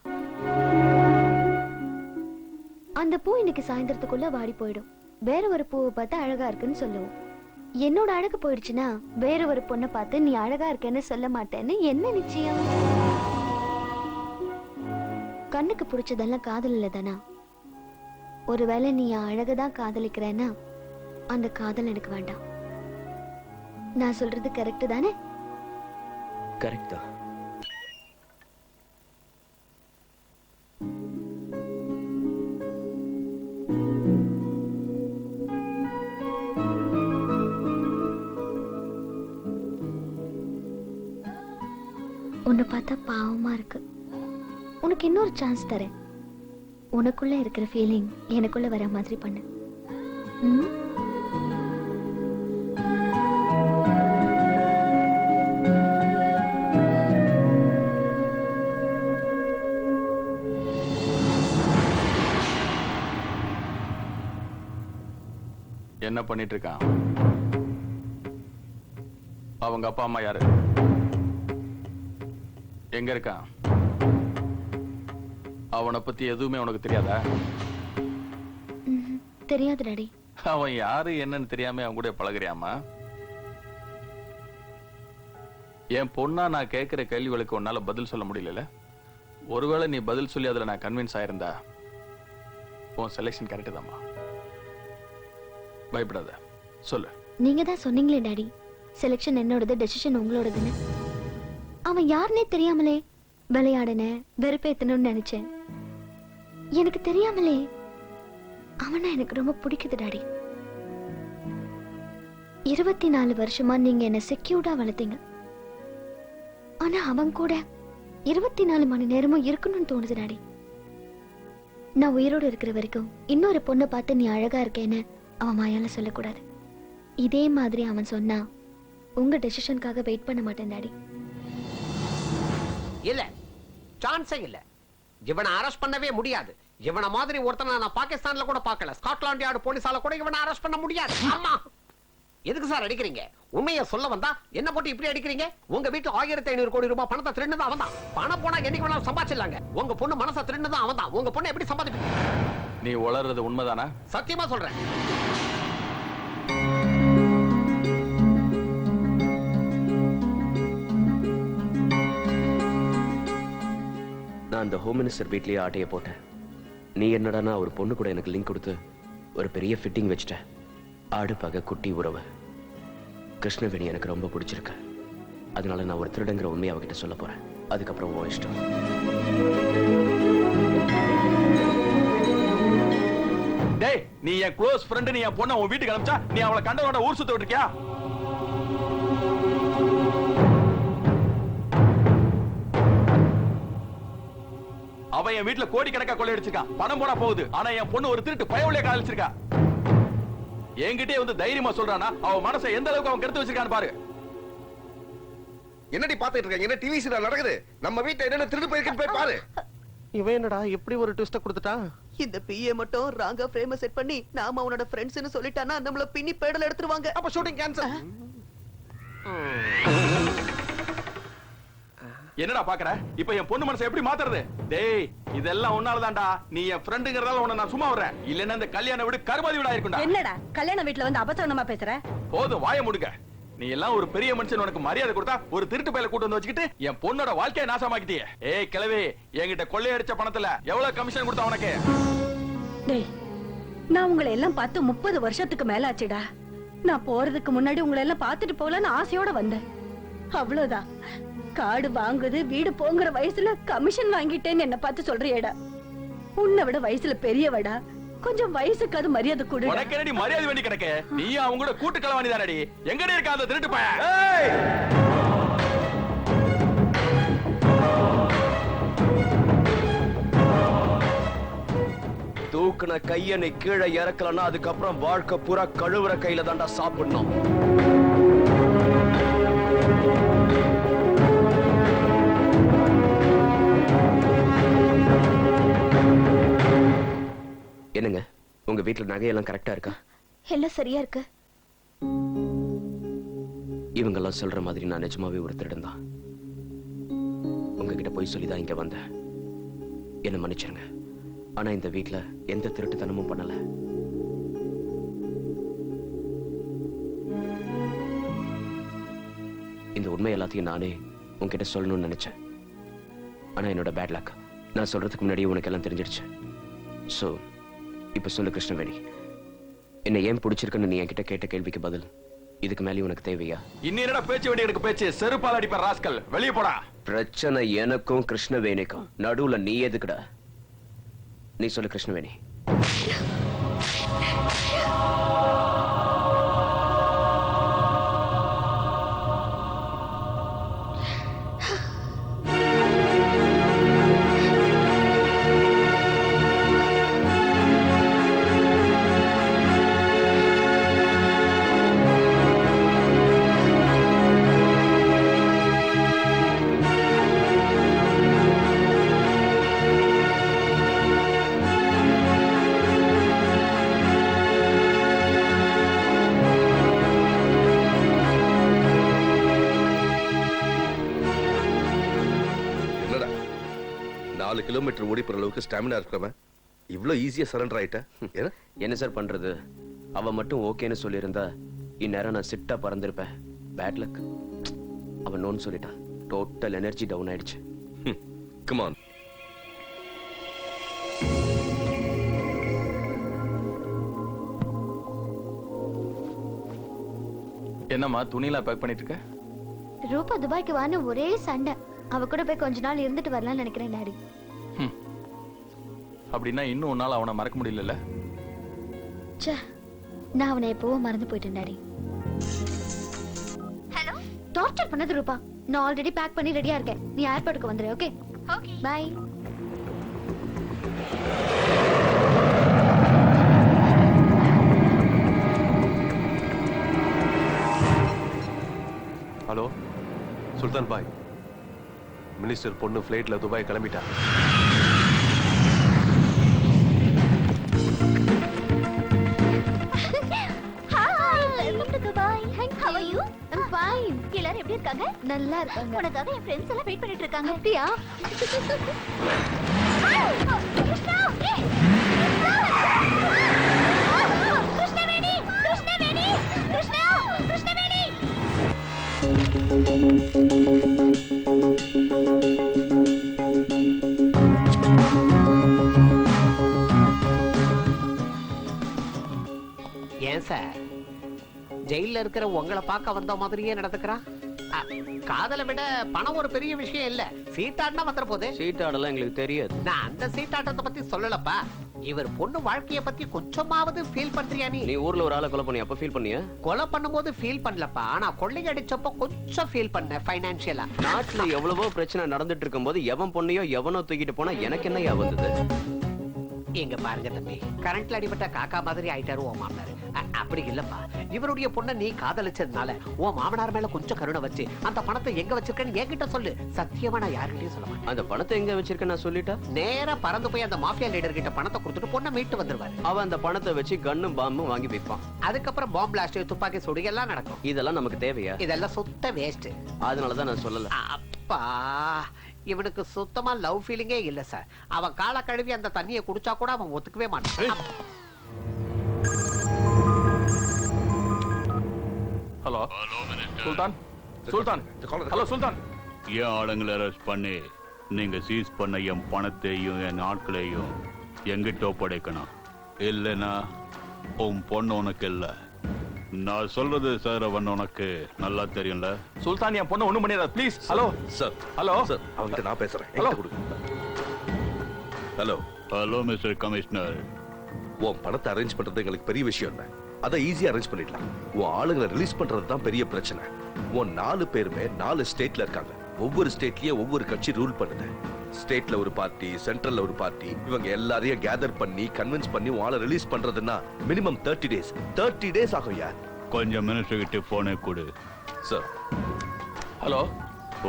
அந்த பூ இன்னைக்கு சாயந்தரத்துக்குள்ள வாடி போயிடும். வேற ஒரு பூவை பார்த்து அழகா இருக்குன்னு சொல்லுவோம். என்னோட அழகு போயிடுச்சுன்னா வேற ஒரு பொண்ணை பார்த்து நீ அழகா இருக்கேன்னு சொல்ல மாட்டேன்னு என்ன நிச்சயம்? கண்ணுக்கு பிடிச்சதெல்லாம் காதல் இல்ல தானா? ஒருவேளை நீ அழகதான் காதலிக்கிறேன்னா அந்த காதல் எனக்கு வேண்டாம். நான் சொல்றது கரெக்ட் தானே? கரெக்ட் தான். உன்னை பார்த்தா பாவமா இருக்கு. உனக்கு இன்னொரு சான்ஸ் தரேன். உனக்குள்ள இருக்கிற ஃபீலிங் எனக்குள்ள வர மாதிரி பண்ணு. ம்? என்ன பண்ணிட்டு இருக்கான்? அவங்க அப்பா அம்மா யாரு? எங்க இருக்கான்? அவனை பத்தி எதுவுமே உனக்கு தெரியாதா? தெரியாது டாடி. அவன் யாரு என்னன்னு தெரியாம அவன் கூட பழகுறியாமா? என் பொண்ணா நான் கேட்கிற கேள்விகளுக்கு உன்னால பதில் சொல்ல முடியல. ஒருவேளை நீ பதில் சொல்லி அதுல நான் கன்வின்ஸ் ஆயிருந்தா உன் செலெக்ஷன் கரெக்ட் தான்மா. பயப்படாத, சொல்லு. நீங்க தான் சொன்னீங்களே டாடி, செலெக்ஷன் என்னோடது, டெசிஷன் உங்களோடதுன்னு. அவன் யாருன்னே தெரியாமலே விளையாடுன வெறுப்பேத்தணும்னு நினைச்சேன். எனக்கு தெரியாமலே அவனா எனக்கு ரொம்ப பிடிக்குது டாடி. 24 வருஷமா நீங்க என்ன செக்யூர்டா வளர்த்தீங்க. ஆனா அவன் கூட 24 மணி நேரமும் இருக்கணும்னு தோணுது டாடி. நான் உயிரோடு இருக்கிற வரைக்கும் இன்னொரு பொண்ணை பார்த்து நீ அழகா இருக்கேன்னு அவன் வாயால சொல்லக்கூடாது. இதே மாதிரி அவன் சொன்னா உங்க டெசிஷனுக்காக வெயிட் பண்ண மாட்டேன் டாடி. இல்ல, சான்ஸே இல்ல. இவனை அரெஸ்ட் பண்ணவே முடியாது. இவனை மாதிரி ஒருத்தனை நான் பாகிஸ்தான்ல கூட பார்க்கல. ஸ்காட்லாந்து யார்டு போலீஸால கூட இவனை அரெஸ்ட் பண்ண முடியாது. அம்மா, எதுக்கு சார் அடிக்கிறீங்க? உண்மையை சொல்ல வந்தா என்ன போட்டு இப்படி அடிக்கிறீங்க? உங்க வீட்டு 1500 கோடி ரூபாய் பணத்தை திருடுனது அவன் தான். பணம் போனா என்னைக்கு வேணாலும் சம்பாதிச்சிடலாங்க. உங்க பொண்ணு மனசை திருடுனது அவன் தான். உங்க பொண்ணு எப்படி சம்பாதிப்பீங்க? நீ வளர்றது உண்மைதானா? சத்தியமா சொல்றேன். நான் அந்த ஹோம் மினிஸ்டர் வீட்லயே ஆட்டைய போட்டேன். நீ என்னடானா ஒரு பொண்ணு கூட எனக்கு லிங்க் கொடுத்து ஒரு பெரிய ஃபிட்டிங் வச்சுட்ட. ஆடு பகை குட்டி உறவு. கிருஷ்ணவேணி எனக்கு ரொம்ப பிடிச்சிருக்கு. அதனால நான் ஒரு திருடங்கிற உண்மையை அவகிட்ட சொல்ல போறேன். அதுக்கப்புறம் உன் இஷ்டம். டேய், நீ என் க்ளோஸ் ஃப்ரெண்ட். நீ என் பொண்ணை உன் வீட்டுக்கு அனுப்பிச்சா நீ அவளை கண்டவனோட ஊர் சுத்த விட்டுருக்கியா? அவன் என் வீட்டுல கோடிக்கணக்கா கொள்ளையடிச்சிருக்கான். பணம் போனா போகுது. ஆனா என் பொண்ணு ஒரு திருட்டு பயவுளே காலிச்சிருக்கா. என்கிட்டே வந்து தைரியமா சொல்றானா அவன் மனசை எந்த அளவுக்கு அவன் கெடுத்து வச்சிருக்கான்னு பாரு. என்னடி பாத்துட்டு இருக்க? என்ன டிவி சீரியல் நடக்குது? நம்ம வீட்டுல என்னென்ன திருடு போயிருக்குன்னு போய் பாரு. இவன் என்னடா இப்படி ஒரு ட்விஸ்ட கொடுத்துட்டான்? இந்த பிஏ மட்டும் ராங்கா ஃப்ரேம் செட் பண்ணி நாம அவனோட ஃப்ரெண்ட்ஸ்னு சொல்லிட்டானா நம்மள பின்னி பேடல் எடுத்துருவாங்க. அப்ப ஷூட்டிங் கேன்சல். என்னடா பாக்குற? இப்ப என் பொண்ணு மனசை எப்படி மாத்துறது? டேய், இதெல்லாம் உன்னாலதான்டா. நீ என் ஃப்ரெண்டுங்கறதால உன்னை நான் சும்மா வர்றேன். இல்லன்னா இந்த கல்யாண வீடு கருமாதி வீடா இருக்கும்டா. என்னடா கல்யாண வீட்ல வந்து அபசகனமா பேசுற? போதும், வாயை மூடுங்க. நீ எல்லாம் ஒரு பெரிய மனுஷன். உனக்கு மரியாதை கொடுத்தா ஒரு திருட்டு பையில கூட்டு வந்து வச்சுக்கிட்டு என் பொண்ணோட வாழ்க்கையை நாசமாக்கிட்டியே. ஏய் கிழவி, என்கிட்ட கொள்ளையடிச்ச பணத்துல எவ்வளவு கமிஷன் கொடுத்தா உனக்கு? டேய், நான் உங்களை எல்லாம் பார்த்து 30 வருஷத்துக்கு மேல ஆச்சுடா. நான் போறதுக்கு முன்னாடி உங்களை எல்லாம் பார்த்துட்டு போகலான்னு ஆசையோட வந்தேன். அவ்வளவுதான். காடு வாங்குது வீடு போங்கிற வயசுல கமிஷன் வாங்கிட்டேன்னு என்ன பார்த்து சொல்றியேடா. உன்னை விட வயசுல பெரியவடா. கொஞ்சம் வயசுக்கு அது மரியாதை கொடு. உனக்கு என்னடி மரியாதை வேண்டி கிடக்கு? நீ அவங்க கூட கூட்டு கலவாணி தானடி. எங்கடி இருக்க அந்த திருட்டு பையன்? தூக்குன கைய நீ கீழே இறக்கலன்னா அதுக்கப்புறம் வாழ்க்கை பூரா கழுவுற கையில தாண்டா சாப்பிடணும். என்னங்க, உங்க வீட்டுல நகையெல்லாம் கரெக்டா இருக்கா? எல்லாம் சரியா இருக்கு. இவங்கெல்லாம் சொல்ற மாதிரி நான் நிஜமாவே ஒரு திருடன் தான். உங்ககிட்ட போய் சொல்லிதான் இங்க வந்தேன். என்ன மன்னிச்சிருங்க. ஆனா இந்த வீட்டுல எந்த திருட்டுத்தனமும் பண்ணல. இந்த உண்மை எல்லாத்தையும் நானே உங்ககிட்ட சொல்லணும்னு நினைச்சேன். ஆனா என்னோட பேட் லக். நான் சொல்றதுக்கு முன்னாடி உனக்கு எல்லாம் தெரிஞ்சிடுச்சு. சோ இப்ப சொல்லு கிருஷ்ணவேணி, என்ன ஏன் பிடிச்சிருக்குன்னு நீ என்கிட்ட கேட்ட கேள்விக்கு பதில் இதுக்கு மேலே உனக்கு தேவையா? இன்னொரு பேச்சு வேண்டி எனக்கு பேச்சு. செருப்பால் அடிப்ப ராஸ்கல், வெளிய போடா. பிரச்சனை எனக்கும் கிருஷ்ணவேணிக்கும் நடுவுல நீ எதுக்குடா? நீ சொல்லு கிருஷ்ணவேணி. 4 கிலோமீட்டர் ஓடி போற அளவுக்கு ஸ்டாமினா இருக்கிறவன் இவ்வளவு ஈஸியா சரண்டர் ஆயிட்ட ஏன்னா என்ன சார் பண்றது? அவ மட்டும் ஓகேன்னு சொல்லியிருந்தா இந்நேரம் நான் சிட்டா பறந்திருப்பேன். Bad luck. அவன் நோன்னு சொல்லிட்டா. டோட்டல் எனர்ஜி டவுன் ஆயிடுச்சு. Come on. என்னம்மா துணியெல்லாம் பேக் பண்ணிட்டு இருக்க? ரூபா துபாய்க்கு வான்னு ஒரே சண்டை. அவ கூட போய் கொஞ்ச நாள் இருந்துட்டு வரலாம்னு நினைக்கிறேன் டாடி. அப்படின்னா இன்னும் ஒரு நாள் அவனை மறக்க முடியல. ச்சே, நான் அவனை எப்பவோ மறந்து போயிட்டேன் டாடி. ஹலோ, டார்ச்சர் பண்ணது ரூபா. நான் ஆல்ரெடி பேக் பண்ணி ரெடியா இருக்கேன். நீ ஏர்போர்ட்டுக்கு வந்துரு. Okay okay, bye. Hello Sultan பாய், மினிஸ்டர் பொண்ணு ஃப்ளைட்ல துபாய் கிளம்பிட்டா. எல்லாரும் எப்படி இருக்காங்க? நல்லா இருக்காங்க. உனக்காக என் ஃப்ரெண்ட்ஸ் எல்லாம் வெயிட் பண்ணிட்டு இருக்காங்க. அப்படியா? கிருஷ்ணவேணி, கிருஷ்ணவேணி, கிருஷ்ணா, கிருஷ்ணவேணி. ஏன் சார் ஜெயில இருக்கிற உங்களை பார்க்க வந்த மாதிரியே நடந்துக்கிறான்? காதலை விட பணம் ஒரு பெரிய விஷயம் இல்ல. சீட்டாடினா வந்துற போது. சீட்டாடலாம் எங்களுக்கு தெரியாது. நான் அந்த சீட்டாட்டத்தை பத்தி சொல்லலப்பா. இவர் பொண்ணு வாழ்க்கைய பத்தி கொஞ்சமாவது ஃபீல் பண்றியா நீ? நீ ஊர்ல ஒரு ஆளை கொலை பண்ணி அப்ப ஃபீல் பண்ணியா? கொலை பண்ணும்போது ஃபீல் பண்ணலப்பா. ஆனா கொள்ளை அடிச்சப்போ கொஞ்சம் ஃபீல் பண்ண ஃபைனான்சியலா. நாட்டுல எவ்வளவோ பிரச்சனை நடந்துட்டு இருக்கும்போது எவன் பொண்ணையோ எவனோ தூக்கிட்டு போனா எனக்கு என்ன வந்தது? எங்க பாருங்க தம்பி, கரண்ட்ல அடிபட்ட காக்கா மாதிரி ஆயிட்டாரு உன் மாமனார். அப்படி இல்லப்பா, இவருடைய பொண்ணை நீ காதலிச்சதுனால உன் மாமனார் மேல கொஞ்சம் கருணை வச்சு அந்த பணத்தை எங்க வச்சிருக்கேன்னு என்கிட்ட சொல்லு. சத்தியமா நான் யார்கிட்டயும் சொல்ல மாட்டேன். அந்த பணத்தை எங்க வச்சிருக்கேன் நான் சொல்லிட்டா நேரா பறந்து போய் அந்த மாஃபியா லீடர் கிட்ட பணத்தை கொடுத்துட்டு பொண்ணை மீட்டு வந்துருவாரு. அவன் அந்த பணத்தை வச்சு கன்னும் பாம்பும் வாங்கி வைப்பான். அதுக்கப்புறம் பாம்பு பிளாஸ்ட், துப்பாக்கி சுடு எல்லாம் நடக்கும். இதெல்லாம் நமக்கு தேவையா? இதெல்லாம் சுத்த வேஸ்ட். அதனாலதான் நான் சொல்லல. அப்பா, இவனுக்கு சுத்தமா லவ் ஃபீலிங்கே இல்ல சார். அவன் கால கழுவி அந்த தண்ணியை குடிச்சா கூட அவன் ஒத்துக்கவே மாட்டான். ஹலோ சுல்தான், சுல்தான், ஹலோ சுல்தான். என் ஆளுங்களை அரெஸ்ட் பண்ணி நீங்க சீஸ் பண்ண என் பணத்தையும் என் ஆட்களையும் எங்கிட்ட ஒப்படைக்கணும். இல்லைன்னா உன் பொண்ணு உனக்கு இல்ல. நான் சொல்றது சார், அவன் உனக்கு நல்லா தெரியும்ல. சுல்தான் என் பொண்ணு ஒண்ணும் பண்ணிடாத please. Hello sir, hello sir, அவங்கிட்ட நான் பேசுறேன். Hello hello hello mister commissioner. உன் பணத்தை அரேஞ்ச் பண்றது எங்களுக்கு பெரிய விஷயம் இல்ல. அதை ஈஸியா அரேஞ்ச் பண்ணிடலாம். உன் ஆளுங்களை ரிலீஸ் பண்றது தான் பெரிய பிரச்சனை. உன் 4 பேருமே 4 ஸ்டேட்ல இருக்காங்க. ஒவ்வொரு ஸ்டேட்லயே ஒவ்வொரு கட்சி ரூல் பண்ணுது. ஸ்டேட்ல ஒரு பார்ட்டி, சென்ட்ரல்ல ஒரு பார்ட்டி. இவங்க எல்லாரையும் கேதர் பண்ணி கன்வின்ஸ் பண்ணி உன் ஆளை ரிலீஸ் பண்றதுன்னா மினிமம் 30 டேஸ் ஆகும். யார் கொஞ்சம் மினிஸ்டர் கிட்ட போனை கொடு. சார். ஹலோ,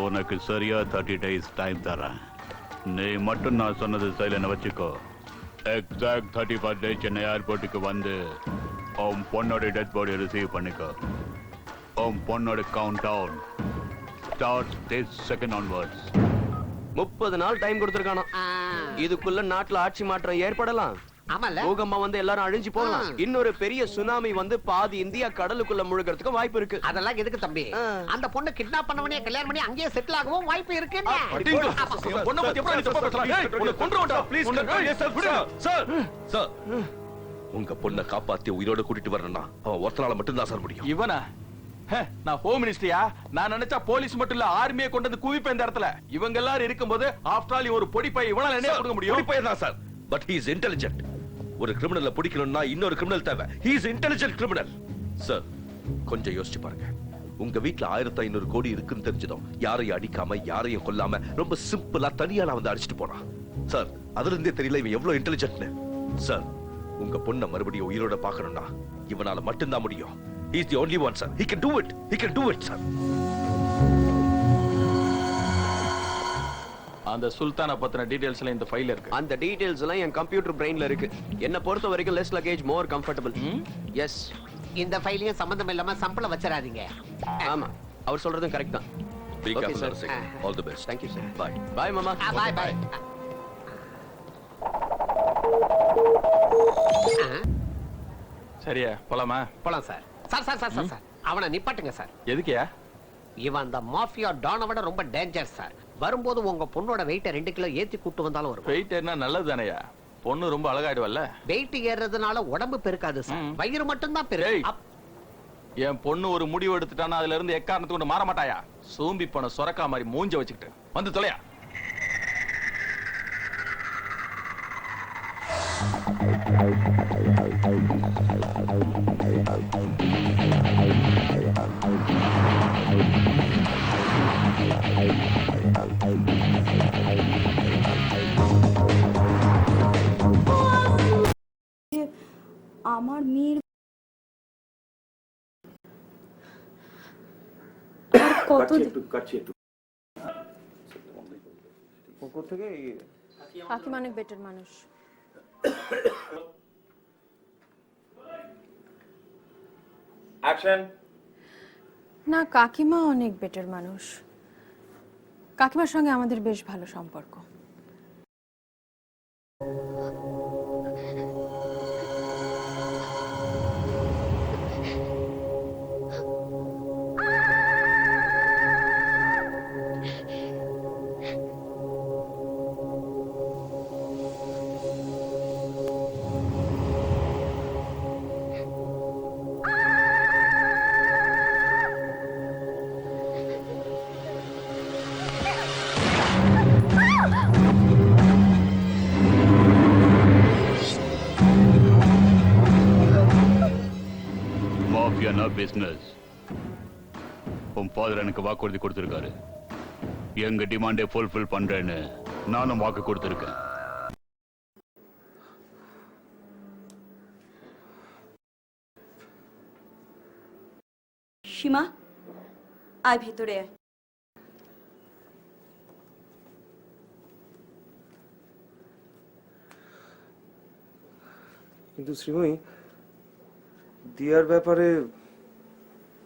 உனக்கு சரியா 30 days டைம் தரேன். நீ மட்டும் நான் சொன்னது சைலண்ட் வச்சுக்கோ. எக்ஸாக்ட் 31 days சென்னை ஏர்போர்ட்டுக்கு வந்து உன் பொண்ணோட டெத் பாடி ரிசீவ் பண்ணிக்கோ. உன் பொண்ணோட countdown start this second onwards. 30 நாள் டைம் கொடுத்திருக்கானோ. இதுக்குள்ள நாட்டுல ஆட்சி மாற்றம் ஏற்படலாம். ஆமால, பூகம்பம் வந்து எல்லாரும் அழிஞ்சு போகலாம். இன்னொரு பெரிய சுனாமி வந்து பாதி இந்தியா கடலுக்குள்ள முழுகிறதுக்கு வாய்ப்பு இருக்கு. அதெல்லாம் எதுக்கு தம்பி? அந்த பொண்ணு கிட்னாப் பண்ணவனே கல்யாணம் பண்ணி அங்கேயே செட்டில் ஆகவும் வாய்ப்பு இருக்கு. பொண்ணை பத்தி எப்படி நீ தப்பா பேசலாம்? ஏய், உன்னை கொன்றுவேன்டா. ப்ளீஸ் சார், சார், உங்க பொண்ணை காப்பாத்தி உயிரோட கூட்டிட்டு வரணும்னா அவன் ஒருத்தனால மட்டும் தான் சார் முடியும். இவனா? நான் ஹோம் மினிஸ்டரியா? நான் நினைச்சா போலீஸ் மட்டும் இல்ல, ஆர்மியை கொண்டு வந்து குவிப்பேன் இந்த இடத்துல. இவங்க எல்லாரும் இருக்கும்போது ஆஃப்டர் ஆல் ஒரு பொடி பை இவனால என்ன கொடுக்க முடியும்? பொடி பை தான் sir, but he is intelligent. ஒரு கிரிமினலை பிடிக்கணும்னா இன்னொரு கிரிமினல் தேவை. He is intelligent criminal. Sir, கொஞ்சம் யோசிச்சு பாருங்க. உங்க வீட்ல 1500 கோடி இருக்குன்னு தெரிஞ்சதும் யாரையும் அடிக்காம யாரையும் கொல்லாம ரொம்ப சிம்பிளா தனியா நான் வந்து அடிச்சிட்டு போறான். சார், அதுல இருந்தே தெரியல இவன் எவ்வளவு இன்டெலிஜென்ட்னு. சார், உங்க பொண்ணை மறுபடியும் உயிரோட பார்க்கணும்னா இவனால மட்டும்தான் முடியும். He is the only one, sir. He can do it. He can do it, sir. அந்த சுல்தானை பத்தின டீடைல்ஸ் எல்லாம் இந்த ஃபைல்ல இருக்கு. அந்த டீடைல்ஸ் எல்லாம் என் கம்ப்யூட்டர் பிரெயின்ல இருக்கு. என்ன பொறுத்த வரைக்கும் லெஸ் லக்கேஜ் மோர் கம்ஃபர்டபிள். எஸ். இந்த ஃபைலையும் சம்பந்தம் இல்லாம சம்பளம் வச்சிராதீங்க. ஆமா, அவர் சொல்றதும் கரெக்ட் தான். Be careful, sir. All the best. Thank you, sir. Bye. Bye, mama. Bye, bye. சரியா போலாமா? போலாம் sir. Sir sir sir sir sir அவனை நிப்பாட்டுங்க சார். எதுக்கியா? இவன் அந்த மாஃபியா டானை விட ரொம்ப டேஞ்சர் சார். வரும்போது உங்க பொண்ணோட வெயிட்ட 2 கிலோ ஏத்தி கூட்டு வந்தாலும் வரும். வெயிட் ஏறினா நல்லது தானேயா? பொண்ணு ரொம்ப அழகாயிடுவல்ல. வெயிட் ஏறதுனால உடம்பு பெருக்காது சார், வயிறு மட்டும் தான் பெருக்கும். என் பொண்ணு ஒரு முடிவு எடுத்துட்டானா அதுல இருந்து எக்காரணத்துக்கு கொண்டு மாற மாட்டாயா? சூம்பி போன சொரக்கா மாதிரி மூஞ்ச வச்சுக்கிட்டு வந்து தொலையா. আমার মেয়ের কত কাকিমা অনেক বেটার মানুষ। না, কাকিমা অনেক বেটার মানুষ। কাকিমার সঙ্গে আমাদের বেশ ভালো সম্পর্ক। மாஃபியானா பிசினஸ். உன் ஃபாதர் எனக்கு வாக்குறுதி கொடுத்திருக்காரு. எங்க டிமாண்டை ஃபுல்ஃபில் பண்றேன்னு நானும் வாக்கு கொடுத்திருக்கேன். সীমা, আয় ভেতরে আয়। কিন্তু শ্রীময়ী, দিয়ার ব্যাপারে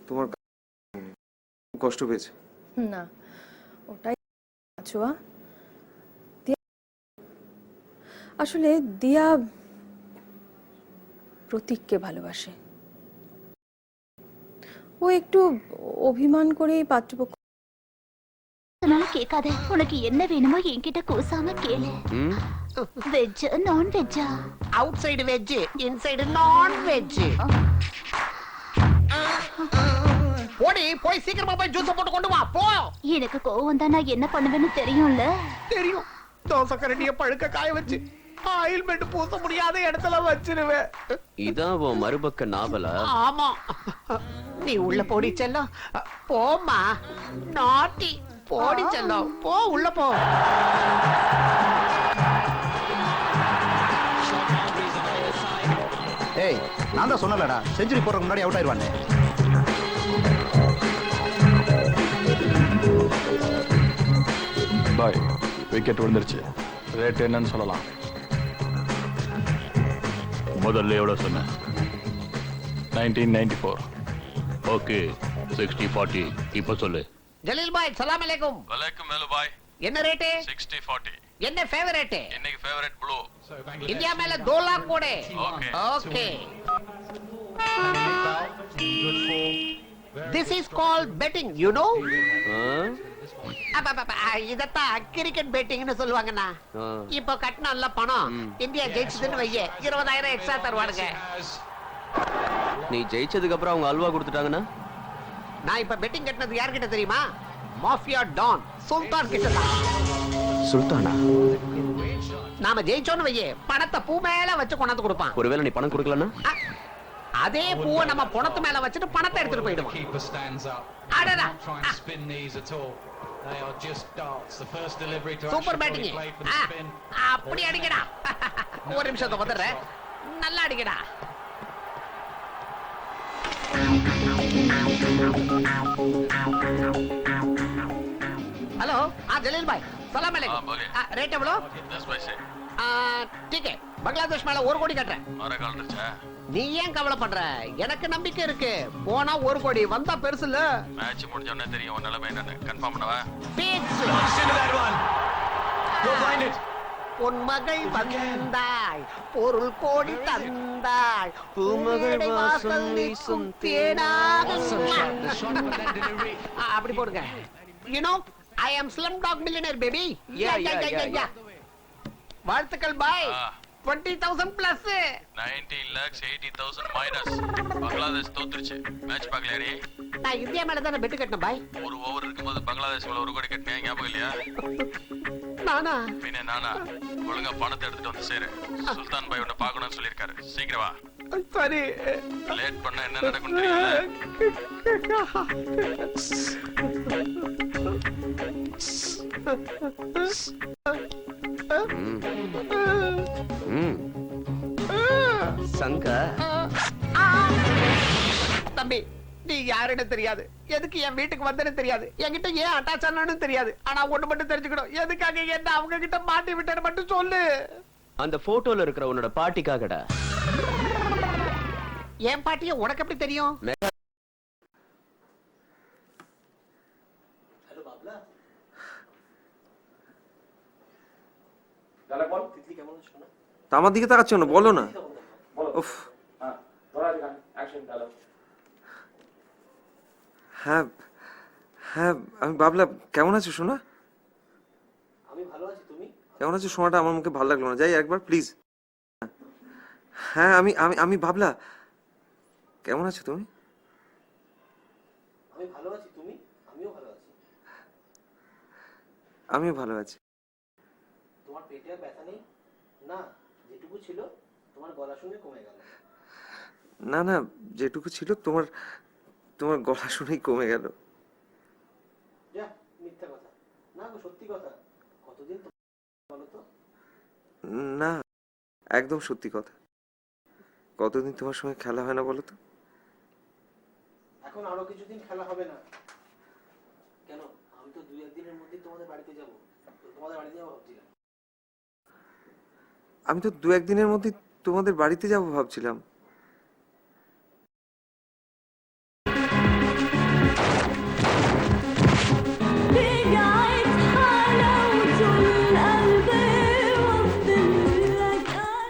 তোমার কষ্ট পেয়েছে? না, ওটাই ছোঁয়া। আসলে দিয়া প্রতীককে ভালোবাসে। ஓ একটু অভিমান করেই পাত্রপক্ষ அதனால கேட்காத. உனக்கு என்ன வேணுமோ என்கிட்ட கூசாம கேளு. வெஜ் நான் வெஜ்ஜா? Outside veg, inside non veg. போடி, போய் சீக்கிரமா போய் ஜூஸ் போட்டு கொண்டு வா போ. எனக்கு கோவம் வந்தா நான் என்ன பண்ணுவேன்னு தெரியும்ல? தெரியும். தோசை கரண்டிய பழுக்க காய வச்சு ஆயில்மெண்ட் பூச முடியாத இடத்துல வச்சிருவேன். இதான் உன் மறுபக்க நாவலா? ஆமா. நீ உள்ள போடி செல்லம். போமா நாட்டி. போடி செல்லம், போ உள்ள போ. ஏய், நான் தான் சொன்னலடா, செஞ்சுரி போறதுக்கு முன்னாடி அவுட் ஆயிருவானே. பாய், விக்கெட் விழுந்துருச்சு. ரேட் என்னன்னு சொல்லலாம்? முதல்ல எவ்வளவு சொன்ன? 1994. ஓகே, 60-40. இப்ப சொல்லு. ஜலீல் பாய், சலாம் அலைக்கும். வலைக்கும் மேலு பாய். என்ன ரேட்? 60-40. என்ன ஃபேவரட்? இன்னைக்கு ஃபேவரட் ப்ளூ. இந்தியா மேல 2 लाख போடு. Okay. This is called betting, you know? இதத்தான் கிரிக்கெட் பெட்டிங்னு சொல்லுவாங்கண்ணா. இப்போ கட்டினல்ல பணம், இந்தியா ஜெயிச்சதுன்னு வையே 20,000 எக்ஸ்ட்ரா தருவானுங்க. நீ ஜெயிச்சதுக்கு அப்புறம் அவங்க அல்வா கொடுத்துட்டாங்கன்னா? நான் இப்ப பெட்டிங் கட்டினது யார்கிட்ட தெரியுமா? மாஃபியா டான் சுல்தான் கிட்ட தான். சுல்தானா? நாம ஜெயிச்சோன்னு வையே பணத்தை பூ மேல வச்சு கொண்டாந்து கொடுப்பான். ஒருவேளை நீ பணம் கொடுக்கலன்னா? அதே பூவை நம்ம பணத்து மேல வச்சுட்டு பணத்தை எடுத்துட்டு போயிடுவோம். அடடா, சூப்பர் பேட்டிங். அப்படி அடிக்கடா. ஒரு நிமிஷத்தை வந்துடுறேன். நல்லா அடிக்கடா. हेलो, हाँ जलील भाई, सलाम अलैकुम। रेट एवलो? 10 पैसे. ठीक है, பங்களாதேஷ் மேல 1 கோடி கட்டறேன். வர கால்றச்சா? நீ ஏன் கவலைப்படுற? எனக்கு நம்பிக்கை இருக்கு. போனா 1 கோடி வந்தா பெருசு இல்ல. மேட்ச் முடிஞ்ச உடனே தெரியும் உன் நிலைமை என்னன்னு. கன்ஃபார்ம் பண்ணவா? ஃபிக்ஸ். You'll find it. பொன்மகள் வந்தாய் பொருள் கோடி தந்தாய் பூமகள் வாசல் வீசும் தேனாக அப்படி போடுங்க. You know, I am Slumdog Millionaire, baby. Yeah. வாழ்த்துக்கள் பாய். 20,000 plus. 19,80,000 மைனஸ். பங்களாதேஷ் தோத்துருச்சு. மேட்ச் பார்க்கலையா? நான் இந்தியா மேல தானே பெட் கட்டணும் பாய். ஒரு ஓவர் இருக்கும்போது பங்களாதேஷ் மேல 1 கோடி கட்டினேன், ஞாபகம் இல்லையா? நானா? பின்ன நானா? ஒழுங்கா பணத்தை எடுத்துட்டு வந்து சேரு. சுல்தான் பாய் உன்னை பார்க்கணும்னு சொல்லியிருக்காரு. சீக்கிரம் வா. சரி. லேட் பண்ணா என்ன நடக்கும் தெரியல. சங்கா தம்பி, நீ யாருன்னு தெரியாது, எதுக்கு என் வீட்டுக்கு வந்தேன்னு தெரியாது, என்கிட்ட ஏன் அட்டாச் ஆனு தெரியாது. ஆனா ஒண்ணு மட்டும் தெரிஞ்சுக்கணும், எதுக்காக என்ன அவங்க கிட்ட மாட்டி விட்டேன்னு மட்டும் சொல்லு. அந்த போட்டோல இருக்கிற உன்னோட பாட்டிக்காகடா. என் பாட்டிய உனக்கு எப்படி தெரியும்? আমার দিকে তাকাচ্ছ না, বলো না। উফ, হ্যাঁ হ্যাঁ, আমি বাবলা, কেমন আছো সোনা? আমি ভালো আছি, তুমি কেমন আছো সোনাটা? আমার মুখে ভালো লাগলো না, যাই একবার প্লিজ। হ্যাঁ, আমি আমি আমি ভাবলা, কেমন আছো তুমি? আমি ভালো আছি, তুমি? আমিও ভালো আছি। আমিও ভালো আছি। তোমার পেটে আর ব্যথা নেই? না, যেটুকু ছিল তোমার গলা শুনে কমে গেল। না না, যেটুকু ছিল তোমার তোমার গলা শুনেই কমে গেল। যা, মিথ্যা কথা। না গো, সত্যি কথা। কতদিন তো বলো তো? না, একদম সত্যি কথা। কতদিন তোমার সঙ্গে খেলা হয় না বলো তো? এখন আরো কিছুদিন খেলা হবে না। কেন? আমি তো 2-1 দিনের মধ্যেই তোমাদের বাড়িতে যাব। তোমাদের বাড়িতে যাব ভাবছিলাম। আমি তো 2-1 দিনের মধ্যে তোমাদের বাড়িতে যাব ভাবছিলাম।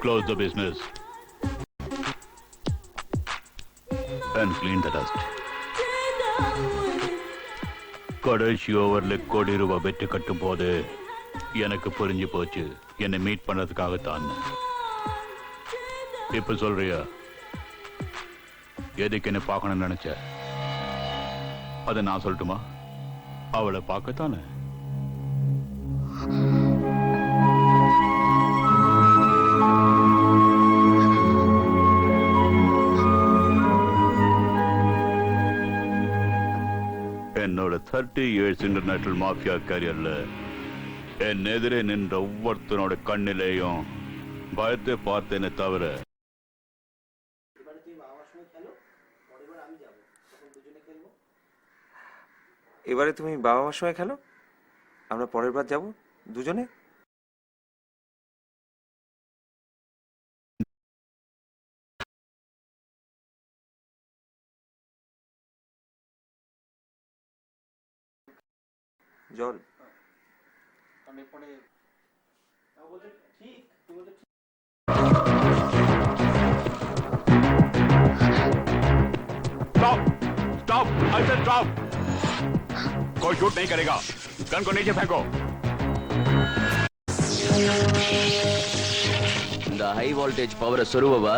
Close the business and clean the dust. கடைசி ஓவர்ல ₹1 கோடி வெற்றி கட்டும் போது எனக்கு புரிஞ்சு போச்சு, என்னை மீட் பண்ணதுக்காகத்தான். இப்ப சொல்றியா எதுக்கு என்ன பார்க்கணும்னு நினைச்ச? அதை நான் சொல்லட்டுமா? அவளை பார்க்கத்தானே. என்னோட 30 years இன்டர்நேஷனல் மாஃபியா கேரியர்ல என் எதிரே நின்ற ஒவ்வொருத்தனோட கண்ணிலேயும் பயத்தை பார்த்தேனே தவிர এবারে তুমি বাবা মার সঙ্গে খেলো, আমরা পরের বার যাব দুজনে। জল स्टॉप, I said stop. कोई शूट नहीं करेगा, गन को नीचे फेंको। இந்த ஹை வோல்டேஜ் பவரை சொருவவா?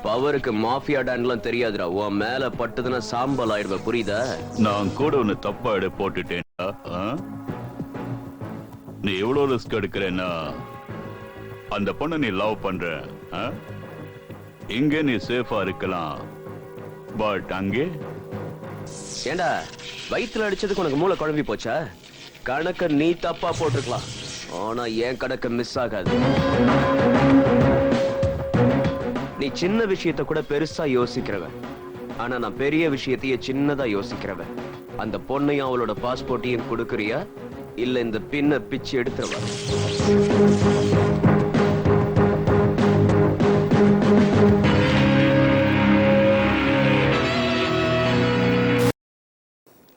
பவருக்கு மாஃபியா டான்லாம் தெரியாதுடா. உன் மேல பட்டதுன்னா சாம்பல் ஆயிடுவ, புரியுதா? நான் கூட ஒன்னு தப்பா எடை போட்டுட்டேன்டா. நீ எவ்வளவு ரிஸ்க் எடுக்கிறேன்னா அந்த பொண்ணை நீ லவ் பண்ற. இங்க நீ சேஃபா இருக்கலாம், பட் அங்கே ஏண்டா வயிற்றுல அடிச்சதுக்கு உனக்கு மூளை குழம்பி போச்சா? கணக்க நீ தப்பா போட்டுக்கலாம், ஆனா என் கணக்கு மிஸ் ஆகாது. நீ சின்ன விஷயத்தை கூட பெருசா யோசிக்கிறவன், ஆனா நான் பெரிய விஷயத்தையே சின்னதா யோசிக்கிறவன். அந்த பொண்ணையும் அவளோட பாஸ்போர்ட்டையும் கொடுக்கறியா, இல்ல இந்த பின்ன பிச்சு எடுத்துருவா?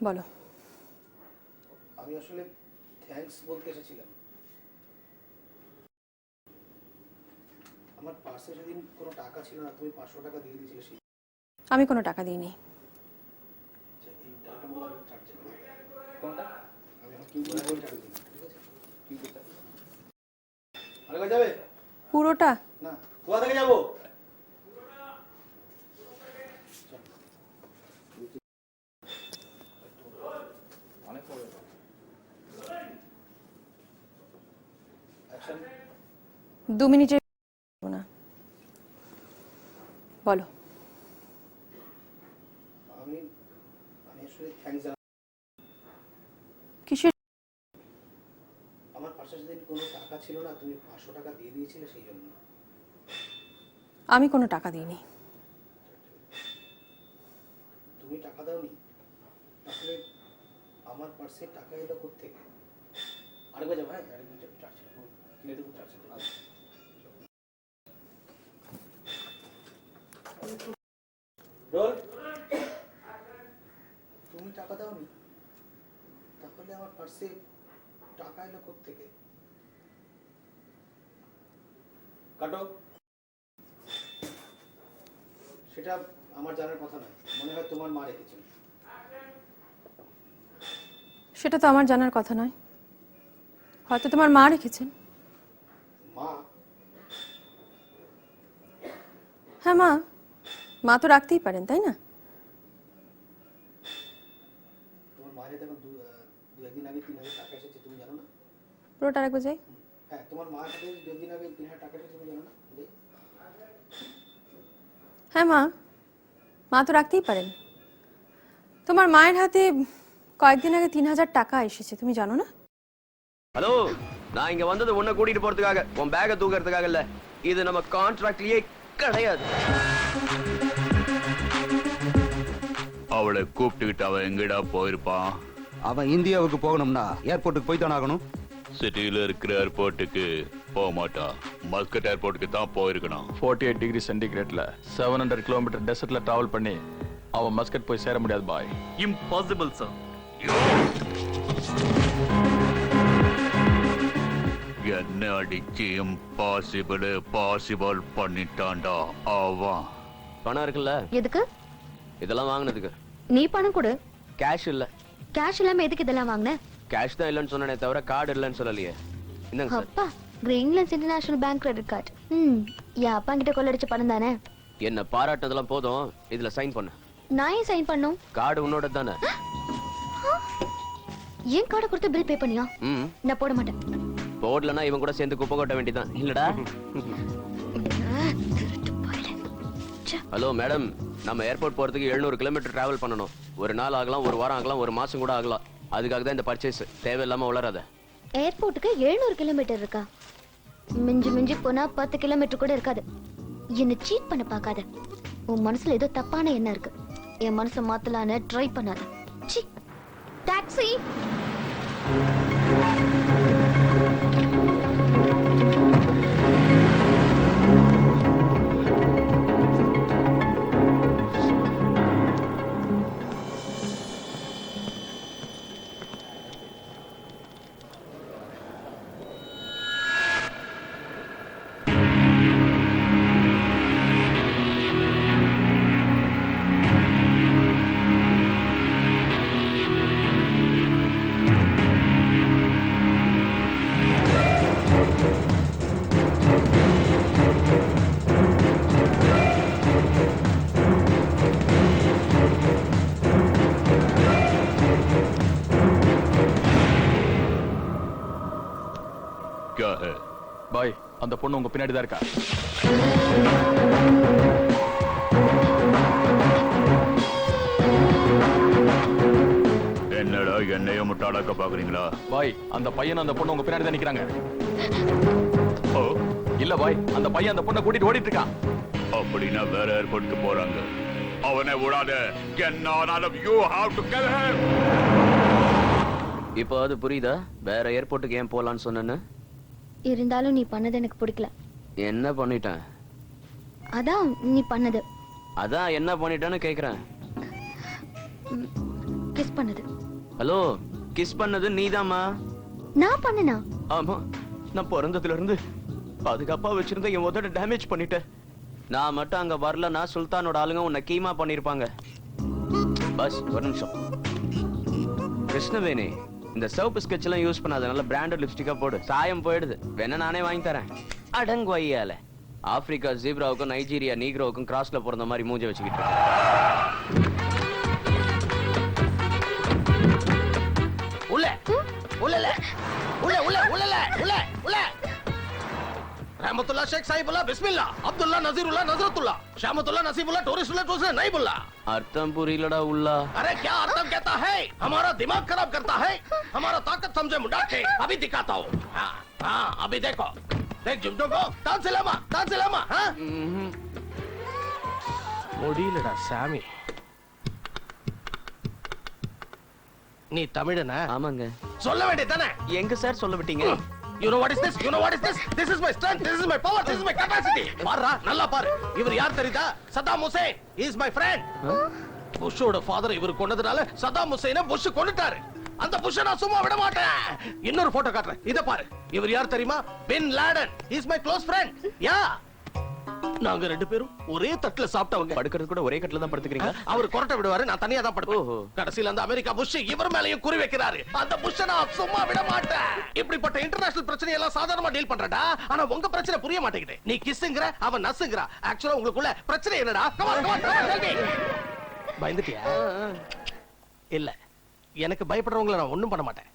বলো। আমি আসলে থ্যাঙ্কস বলতে এসেছিলাম। আমার পার্সে সেদিন কোনো টাকা ছিল না, তুমি 500 টাকা দিয়ে দিয়েছিলে সেই আমি কোনো টাকা দিইনি। এই টাকাটা মনে হয় ছাড়ছে না। কোনটা? আমি এখন কিউ করে বই টাকা দিই, ঠিক আছে? কিউ করতে আরে কই যাবে? পুরোটা না, কোথা থেকে যাবো? অনেক বড় অ্যাকশন 2 মিনিটের না, বলো। আমি আসলে থ্যাঙ্কস জানাই। কিসের? আমার পার্সে সেদিন কোনো টাকা ছিল না, তুমি 500 টাকা দিয়ে দিয়েছিলে সেই জন্য। আমি কোনো টাকা দিইনি। তুমি টাকা দাওনি? আসলে আমার পার্সে টাকা এলো কোত্থেকে? আরেকবার যাবো, হ্যাঁ আরেকবার যাবো, চার্জ কিনেটুকু চার্জ রোল। তুমি টাকা দাওনি, তাহলে আমার পার্সে টাকা এলো কোত্থেকে? কাটো। সেটা আমার জানার কথা নয়, মনে হয় তোমার মা রেখেছেন। সেটা তো আমার জানার কথা নয়, হয়তো তোমার মা রেখেছেন। মা? হ্যাঁ মা তো রাখতেই পারেন, তাই না? তোমার মায়ের দেখো দু একদিন আগে 3000 টাকা এসেছে, তুমি জানো না? পুরোটা রাখবো যাই। হ্যাঁ, তোমার মার কাছে 2 দিন আগে 3000 টাকা এসেছে, তুমি জানো না? হ্যাঁ মা তো রাখতেই পারেন। তোমার মায়ের হাতে কয়েকদিন আগে 3000 টাকা এসেছে, তুমি জানো না? ஹலோ, நான் இங்க வந்தது உன்னை கூட்டிட்டு போறதுக்காக, உன் பேக தூக்கறதுக்காக இல்ல. இது நம்ம கான்ட்ராக்ட்லயே கிடையாது. அவளை கூப்பிட்டுக்கிட்டு அவன் எங்கடா போயிருப்பான்? அவன் இந்தியாவுக்கு போகணும்னா ஏர்போர்ட்டுக்கு போய் தானே ஆகணும். சிட்டியில இருக்கிற ஏர்போர்ட்டுக்கு போக மாட்டான், மஸ்கட் ஏர்போர்ட்டுக்கு தான் போயிருக்கணும். 48 டிகிரி சென்டிகிரேட்ல 700 கிலோமீட்டர் டெசர்ட்ல டிராவல் பண்ணி அவன் மஸ்கட் போய் சேர முடியாது பாய். Impossible sir. என்ன அடிச்சு பாசிபிள் பண்ணிட்டான்டா அவன். பணம் இருக்குல்ல? எதுக்கு? இதெல்லாம் வாங்குனதுக்கு. நீ பணம் கொடு. கேஷ் இல்ல. கேஷ் இல்லாம எதுக்கு இதெல்லாம் வாங்குன? கேஷ் தான் இல்லைன்னு சொன்னனே தவிர கார்டு இல்லைன்னு சொல்லலையே. என்னங்க சார்? அப்பா, கிரீன்லாண்ட்ஸ் இன்டர்நேஷனல் பேங்க் கிரெடிட் கார்டு. என் அப்பா கிட்ட கொள்ளடிச்ச பணம் தானே. என்ன பாராட்டதெல்லாம் போதும், இதுல சைன் பண்ணு. நான் ஏன் சைன் பண்ணும்? கார்டு உன்னோட தானே. ஏன் கார்டு கொடுத்து பில் பே பண்ணியா? நான் போட மாட்டேன். போடலன்னா இவன் கூட சேர்ந்து குப்பை கொட்ட வேண்டியதான் இல்லடா. ஹலோ மேடம், நம்ம ஏர்போர்ட் போறதுக்கு 700 கிலோமீட்டர் டிராவல் பண்ணணும். ஒரு நாள் ஆகலாம், ஒரு வாரம் ஆகலாம், ஒரு மாசம் கூட ஆகலாம். அதுக்காக தான் இந்த பர்ச்சேஸ். தேவையில்லாம உளராத. ஏர்போர்ட்டுக்கு 700 கிலோமீட்டர் இருக்கா? மிஞ்சி போனா 10 கிலோமீட்டர் கூட இருக்காது. என்ன சீட் பண்ண பார்க்காத. உன் மனசுல ஏதோ தப்பான எண்ணம் இருக்கு. என் மனசை மாத்தலான்னு ட்ரை பண்ணாத. சி, டாக்ஸி. பாய், அந்த பொண்ணு உங்க பின்னாடி தான் இருக்கா. என்னடா என்னைய முட்டாளாக்க பாக்குறீங்களா? பாய், அந்த பையன் அந்த பொண்ணு உங்க பின்னாடி தான் நிக்கிறாங்க. ஓ இல்ல பாய், அந்த பையன் அந்த பொண்ணை கூட்டிட்டு ஓடிட்டு இருக்கான். அப்படின்னா வேற ஏர்போர்ட்டுக்கு போறாங்க. அவனை விடாத. You have to kill him. இப்போ அது புரியுதா? வேற ஏர்போர்ட்டுக்கு ஏன் போலான்னு சொன்னேன்னு? இருந்தாலும் நீ பண்ணது எனக்கு பிடிக்கல. என்ன பண்ணிட்டேன்? அதான் நீ பண்ணது. அதான் என்ன பண்ணிட்டேன்னு கேக்குறேன். கிஸ் பண்ணது. ஹலோ, கிஸ் பண்ணது நீதாம்மா? நான் பண்ணனா? ஆமா, நான் பிறந்ததுல இருந்து பாதுகாப்பா வச்சிருந்த என் உதட டேமேஜ் பண்ணிட்டேன். நான் மட்டும் அங்க வரலன்னா சுல்தானோட ஆளுங்க உன்னை கீமா பண்ணிருப்பாங்க. பஸ் ஒரு நிமிஷம். கிருஷ்ணவேணி, இந்த சோப்பு ஸ்கெட்ச் எல்லாம் யூஸ் பண்ணாத, நல்ல பிராண்டட் லிப்ஸ்டிக்கா போடு. சாயம் போயிடுது, வேணா நானே வாங்கி தரேன். அடங்கு வையால. ஆப்பிரிக்கா ஜீப்ராவுக்கும் நைஜீரியா நீக்ரோவுக்கும் கிராஸ்ல பிறந்த மாதிரி மூஞ்ச வச்சுக்கிட்டு உள்ள உள்ள உள்ள உள்ள உள்ள உள்ள உள்ள रहमतुल्लाह शेख साहिबुल्लाह बिस्मिल्लाह अब्दुल्लाह नजीरुल्लाह नजरतुल्लाह शामतुल्लाह नसीबुल्लाह टूरिस्टुल्लाह टूरिस्ट नईबुल्लाह अर्थम पुरीलड़ा उल्ला अरे क्या अर्थम कहता है हमारा दिमाग खराब करता है हमारा ताकत समझे मुंडाके अभी दिखाता हूँ हाँ अभी देखो देख जुमटो को तांसिलामा हाँ முடியலடா சாமி நீ தமிழனா ஆமாங்க சொல்ல வேண்டியதானே எங்க சார் சொல்ல விட்டீங்க You know what is this? You know what is this? This is my strength. This is my power. This is my capacity. பாருடா, நல்லா பாரு. இவர் யார் தெரியுதா? Saddam Hussein. He is my friend. புஷ்ஷோட ஃாதர் இவர் கொன்னதுனால சதாம் ஹுசேனை புஷ் கொன்னுட்டாரு. அந்த புஷ்ஷை நான் சும்மா விட மாட்டேன். இன்னொரு போட்டோ காட்டுறேன். இத பாரு. இவர் யார் தெரியுமா? பின் லாடன். He is my close friend. யா. நாங்க ரெண்டு பேரும் ஒரே தட்டுல சாப்பிட்டவங்க. படுக்கிறது கூட ஒரே கட்டில தான் படுத்துக்கிறீங்க. அவர் கொரட்டை விடுவாரு, நான் தனியா தான் படுப்பேன். கடைசில அந்த அமெரிக்கா புஷ் இவர் மேலயும் குறி வைக்கிறாரு. அந்த புஷ்ஷை நான் சும்மா விட மாட்டேன். இப்படிப்பட்ட இன்டர்நேஷனல் பிரச்சனை எல்லாம் சாதாரணமா டீல் பண்றடா. ஆனா உங்க பிரச்சனை புரிய மாட்டேங்குது. நீ கிஸ்ங்கற, அவன் நஸ்ங்கற. ஆக்சுவலா உங்களுக்குள்ள பிரச்சனை என்னடா? பயந்துட்டியா? இல்ல, எனக்கு பயப்படுறவங்கள நான் ஒண்ணும் பண்ண மாட்டேன்.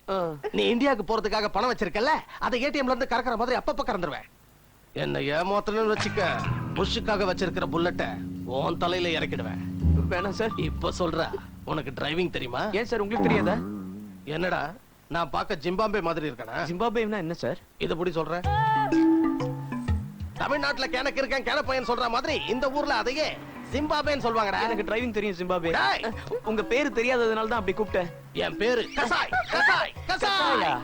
நீ இந்தியாவுக்கு போறதுக்காக பணம் வச்சிருக்கல, அதை ஏடிஎம்ல இருந்து கறக்குற மாதிரி அப்பப்ப கறந்துருவேன். என்ன ஏமாத்தணும்னு வச்சுக்க, புஷ்ஷுக்காக வச்சிருக்கிற புல்லட்ட உன் தலையில இறக்கிடுவேன். வேணாம் சார். இப்ப சொல்ற, உனக்கு டிரைவிங் தெரியுமா? ஏன் சார் உங்களுக்கு தெரியாதா? என்னடா நான் பார்க்க ஜிம்பாப்வே மாதிரி இருக்கேனா? ஜிம்பாப்வேனா என்ன சார்? இத புடி சொல்றேன். தமிழ்நாட்டுல கேனக்கு இருக்கேன் கேன பையன் சொல்ற மாதிரி இந்த ஊர்ல அதையே ஜிம்பாப்வேன்னு சொல்வாங்கடா. எனக்கு டிரைவிங் தெரியும் ஜிம்பாப்வே. உங்க பேரு தெரியாததனால தான் அப்படி கூப்பிட்டேன். என் பேரு கசாய் கசாய் கசாய்.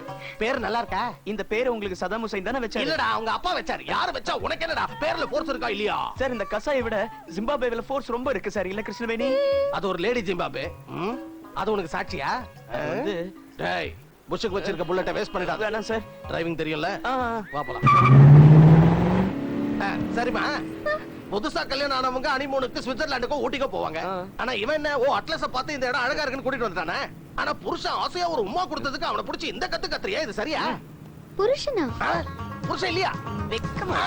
பேர் நல்லா இருக்கா? இந்த பேரு உங்களுக்கு சதாம் ஹுசைன் தானே வச்சாரு? இல்லடா, அவங்க அப்பா வச்சாரு. யாரு வச்சா உனக்கு என்னடா? பேர்ல ஃபோர்ஸ் இருக்கா இல்லையா? சார், இந்த கசாயை விட ஜிம்பாப்வேல ஃபோர்ஸ் ரொம்ப இருக்கு சார். இல்ல கிருஷ்ணவேணி, அது ஒரு லேடி ஜிம்பாப்வே. அது உனக்கு சாட்சியா? வந்து டேய், புஷ்ஷுக்கு வச்சிருக்க புல்லட்ட வேஸ்ட் பண்ணிடாத. வேணாம் சார். டிரைவிங் தெரியும்ல? வா போலாம். சரிமா, புதுசா கல்யாணம் ஆனவங்க ஹனிமூனுக்கு சுவிட்சர்லாந்துக்கோ ஊட்டிக்கோ போவாங்க. ஆனா இவன் என்ன, ஓ அட்லஸ பார்த்து இந்த இடம் அழகா இருக்குன்னு கூட்டிட்டு வந்துட்டானே. ஆனா புருஷன் ஆசையா ஒரு உம்மா கொடுத்ததுக்கு அவனை பிடிச்சி இந்த கத்து கத்துறியா? இது சரியா? புருஷனா? புருஷன் இல்லையா? வெக்கமா?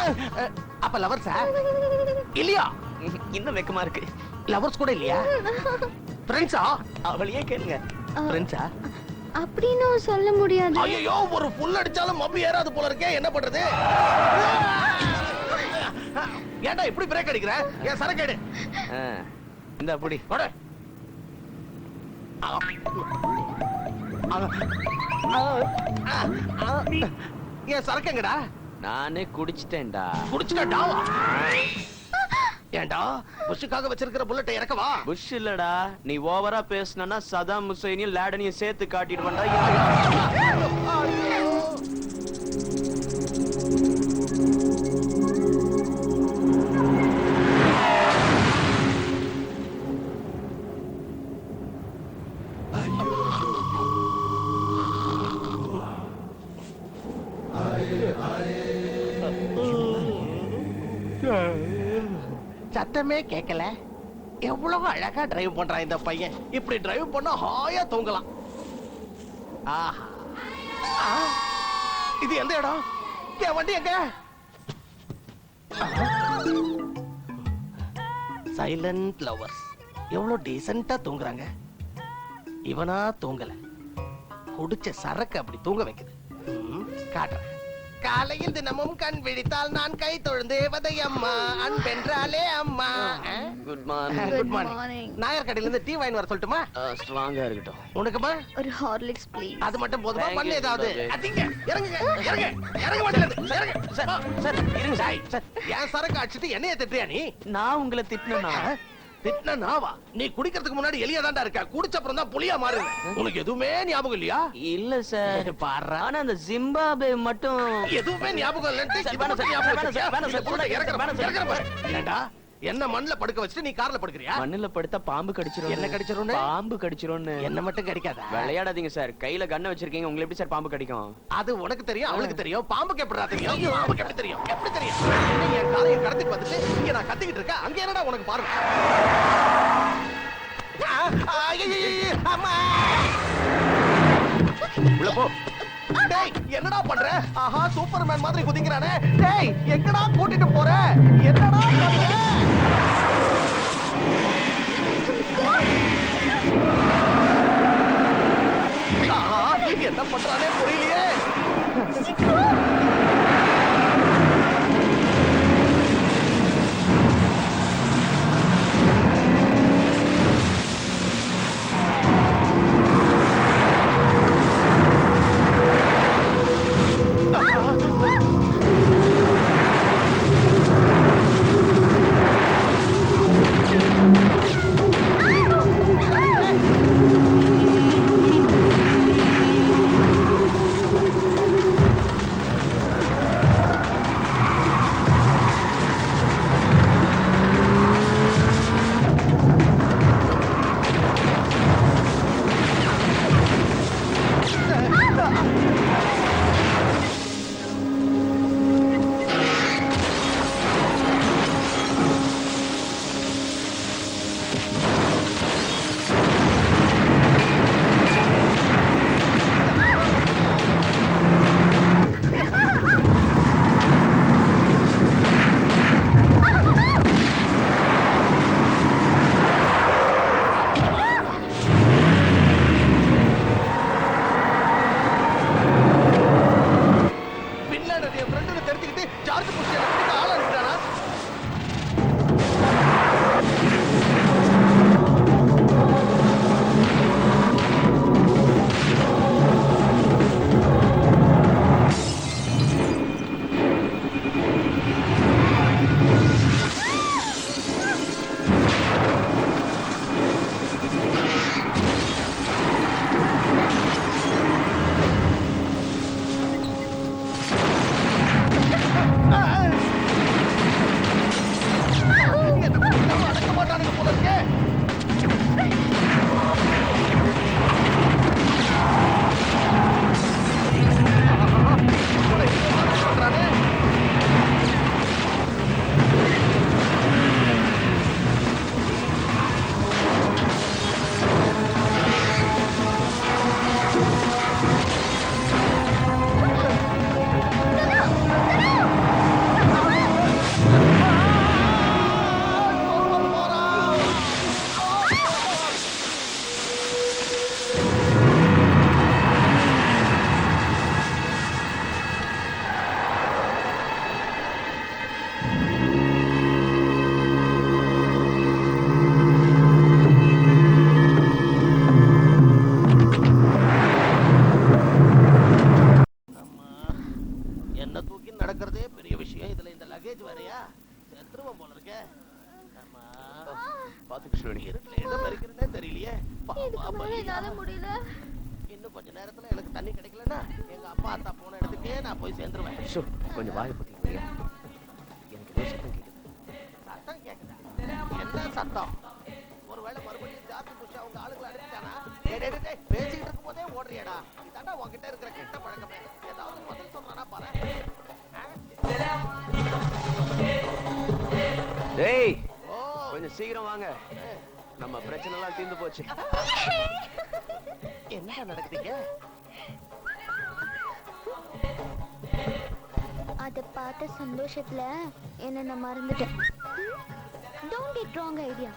அப்ப லவர்ஸா? இல்லையா? இன்னும் வெக்கமா இருக்கு. லவர்ஸ் கூட இல்லையா? ஃப்ரெண்ட்ஸா? அவளையே கேளுங்க. ஃப்ரெண்ட்ஸா? அப்படின்னு சொல்ல முடியாது. ஐயோ, ஒரு புல் அடிச்சாலும் மப்பி ஏறாது போல இருக்கே, என்ன பண்றது? ஏன்டா இப்படி பிரேக் அடிக்கிற? ஏன் சரக்கு எடு. இந்த அப்படி போடு. ஏன் சரக்கு எங்கடா? நானே குடிச்சிட்டேன்டா. குடிச்சிட்டா? ஏன்டா புஷ்ஷுக்காக வச்சிருக்கிற புல்லட்டை இறக்கவா? புஷ் இல்லடா, நீ ஓவரா பேசுனா சதாம் ஹுசைனையும் லாடனையும் சேர்த்து காட்டிடுவேன்டா. சத்தமே கேட்கல. எவ்வளவு அழகா டிரைவ் பண்றான் இந்த பையன். இப்படி டிரைவ் பண்ணா ஹாயா தூங்கலாம். இது எந்த இடம்? என் வண்டி எங்க? சைலண்ட் லவர்ஸ் எவ்வளவு டீசென்ட்டா தூங்குறாங்க. இவனா தூங்கல, குடிச்ச சரக்கு அப்படி தூங்க வைக்குது. காட்டுறேன். காலையில் தினமும் கண் விழித்தால் நான் கை தொழுந்து வதையம்மா அன்பென்றாலே அம்மா. Good morning. Good morning. Nair கடையில இருந்து டீ வாங்கி வர சொல்லட்டுமா? ஸ்ட்ராங்கா இருக்கட்டும். உனக்குமா? ஒரு ஹார்லிக்ஸ் ப்ளீஸ். அது மட்டும் போதுமா? பண்ணு ஏதாவது. அதிங்க இறங்குங்க, இறங்க இறங்க மாட்டேங்குது. இறங்க சார். சார் இருங்க சார். சார் ஏன் சரக்கு அடிச்சிட்டு என்னைய திட்டுறியா நீ? நான் உங்களை திட்டுனா? திட்டுனா நாவா? நீ குடிக்கிறதுக்கு முன்னாடி எலியா தான்டா இருக்க. குடிச்ச அப்புறம் தான் புலியா மாறுற. உனக்கு எதுவுமே ஞாபகம் இல்லையா? இல்ல சார். பாரு, ஆனா அந்த ஜிம்பாப்வே மட்டும் எதுவுமே ஞாபகம் இல்லன்னு. ஏன்டா என்ன மண்ணுல படுக்க வச்சுட்டு நீ கார்ல படுக்கறியா? மண்ணுல படுத்தா பாம்பு கடிச்சிரும். என்ன கடிச்சிரும்? பாம்பு கடிச்சிரும். என்ன மட்டும் கடிக்காத. விளையாடாதீங்க சார். கையில கண்ணை வச்சிருக்கீங்க, உங்களுக்கு எப்படி சார் பாம்பு கடிக்கும்? அது உனக்கு தெரியும், அவளுக்கு தெரியும். பாம்புக்கு எப்படிடா தெரியும்? பாம்புக்கு எப்படி தெரியும்? எப்படி தெரியும்? நீ என் காலைய கடத்திட்டு வந்துட்டு இங்க நான் கத்திக்கிட்டு இருக்கேன், அங்க என்னடா உனக்கு பாரு. அம்மா உள்ள போ. டேய் என்னடா பண்ற? ஆஹா சூப்பர்மேன் மாதிரி குதிக்கறானே. டேய் எங்கடா கூட்டிட்டு போற? என்னடா பண்ற? ஆஹா என்ன பண்றானே புரியலையே. நடக்கிறதே பெரிய விஷயம், இதுல இந்த லக்கேஜ் வேறயா? செத்துருவோம் போல இருக்கே. அம்மா பாத்து கிருஷ்ணவேணி, இடம் இருக்கிறதே தெரியலையே. முடியல. இன்னும் கொஞ்ச நேரத்துல எனக்கு தண்ணி கிடைக்கலன்னா எங்க அப்பா அத்தா போன இடத்துக்கே நான் போய் சேர்ந்துருவேன். கொஞ்சம் வாயை பத்தி எனக்கு சத்தம் கேக்குது. சத்தம் கேக்குதா? என்ன சத்தம்? ஒருவேளை மறுபடியும் ஜாத்து புஷ் அவங்க ஆளுங்களை அனுப்பிட்டானா? பேசிக்கிட்டு இருக்கும் போதே ஓடுறியடா. இதாண்டா உன்கிட்ட இருக்கிற கெட்ட பழக்கமே. ஏதாவது பதில் சொல்றானா பாரு. டேய் கொஞ்சம் சீக்கிரம் வாங்க, நம்ம பிரச்சனை எல்லாம் தீர்ந்து போச்சு. என்ன நடக்குதுங்க? அத பார்த்த சந்தோஷத்துல என்ன நான் மறந்துட்டேன். Don't get wrong idea.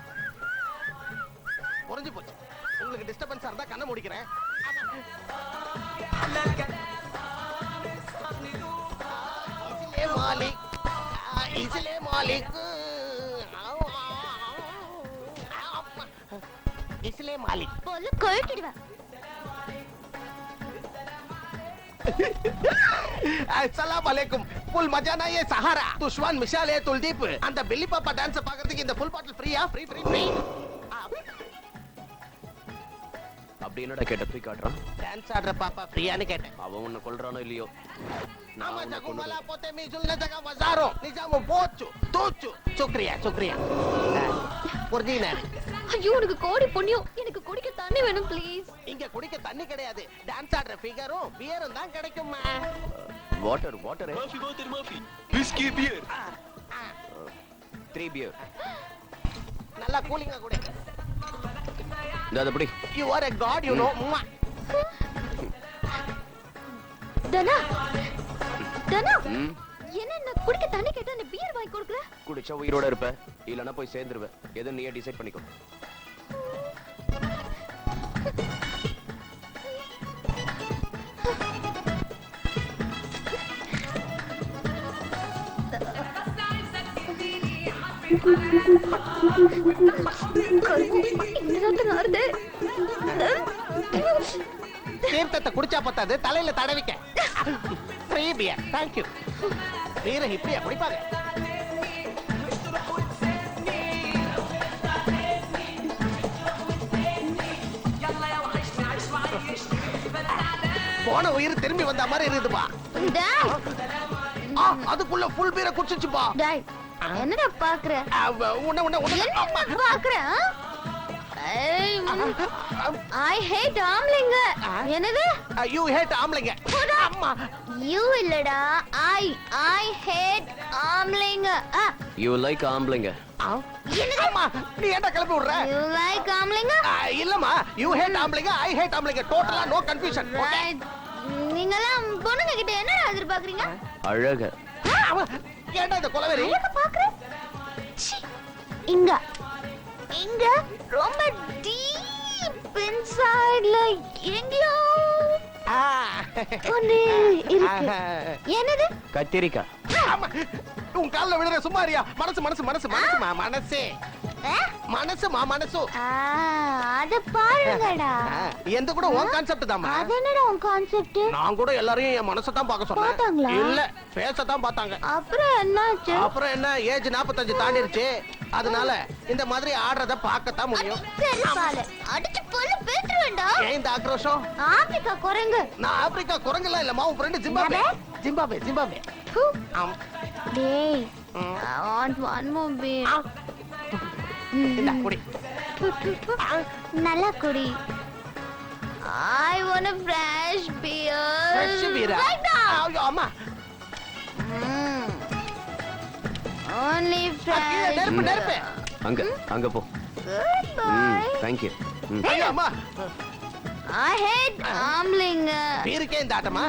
புரிஞ்சு போச்சு. உங்களுக்கு டிஸ்டர்பன்ஸா இருந்தா கண்ணை மூடிக்கிறேன். इसलिए मालिक इसलिए मालिक बोलो कोयटिடுவா. अस्सलाम वालेकुम. फुल मजा ना ये सहारा. तुश्वान मिशाल है तुलदीप. அந்த பில்லி பாப்பா டான்ஸ் பார்க்கிறதுக்கு இந்த ஃபுல் பாட்டில் ஃப்ரீயா? ஃப்ரீ. அப்படி என்னடா கேட்ட போய் காட்டுறான். டான்ஸ் ஆடுற பாப்பா ஃப்ரீயான்னு கேட்டேன். அவன் உன்னை கொல்றானோ இல்லையோ, நான் உன்னை கொண்டு పోతే మీ జుల్నే జగ వజారో నిజాము పోచ్చు తూచ్చు சுக்ரியா சுக்ரியா ஒரிஜினல். ஐயோ உனக்கு கோடி புண்ணியம், எனக்கு குடிக்க தண்ணி வேணும் ப்ளீஸ். இங்க குடிக்க தண்ணி கிடையாது, டான்ஸ் ஆடுற ஃபிகரும் பியரும் தான் கிடைக்குமா. Water water whisky beer 3 beer. நல்லா கூலிங்கா குடி. இந்த அப்படி you are a god you know. தனா தனா என்ன நான் குடிக்க தண்ணி கேட்டா நீ பியர் வாங்கி கொடுக்கல? குடிச்சா உயிரோட இருப்ப, இல்லனா போய் சேர்ந்துருவ. எது நீயே டிசைட் பண்ணிக்கோ. தீர்த்தத்தை குடிச்சா பத்தாது, தலையில தடவிக்க. Free beer, thank you. வீர இப்படியா குடிப்பாங்க. போன உயிர் திரும்பி வந்த மாதிரி இருக்குதுப்பா. அதுக்குள்ள ஃபுல் பீரை குடிச்சிச்சுப்பா. என்னடா பாக்குற? என்ன பாக்குற? I hate ஆம்பளைங்க. என்னது? You hate ஆம்பளைங்க. அம்மா. You இல்லடா. I hate ஆம்பளைங்க. You like ஆம்பளைங்க. என்னது? அம்மா, நீ ஏன்டா கிளப்பி விடுற? You like ஆம்பளைங்க? இல்லம்மா, you hate ஆம்பளைங்க, I hate ஆம்பளைங்க. டோட்டலா நோ கன்ஃபியூஷன். Right. நீங்கலாம் பொண்ணுங்க கிட்ட என்னடா எதிர்பார்க்கறீங்க? அழக. ஏன்டா இந்த கொலவெறி? அழக பாக்குற? இங்க இங்க ரொம்ப டீப் இன்சைட்ல எங்கயோ ஒண்ணு இருக்கு. என்னது? கத்திரிக்கா. உன் கால்ல விழுற சும்மாரியா? மனசு மனசு மனசு மனசுமா மனசே. மனசுமா மனசு. அத பாருங்கடா. எந்த கூட உன் கான்செப்ட் தான்மா. அது என்னடா உன் கான்செப்ட்? நான் கூட எல்லாரையும் என் மனச தான் பார்க்க சொன்னேன். பார்த்தாங்களா? இல்ல, ஃபேஸ தான் பார்த்தாங்க. அப்புறம் என்னாச்சு? அப்புறம் என்ன, ஏஜ் 45 தாண்டிருச்சு. அதனால இந்த மாதிரி ஆடுறத பார்க்கத்தான் முடியும். சரி பால அடிச்சு கொல்ல பேத்துறேன்டா. ஏன் இந்த ஆக்ரோஷம்? ஆப்பிரிக்கா குரங்கு. நான் ஆப்பிரிக்கா குரங்குலாம் இல்லம்மா, உன் ஃப்ரெண்ட் ஜிம்பாப்வே. Zimbabwe Zimbabwe. டேய், I want one more beer. இந்த குடி. நல்லா குடி. I want a fresh beer. Fresh beer. Right now. ஐயோ அம்மா. Only fresh. நெருப்பு நெருப்பு. அங்க போ. Goodbye. Thank you. ஐயோ அம்மா. I hate ஆம்பளைங்க. பீருக்கே இந்த ஆட்டமா?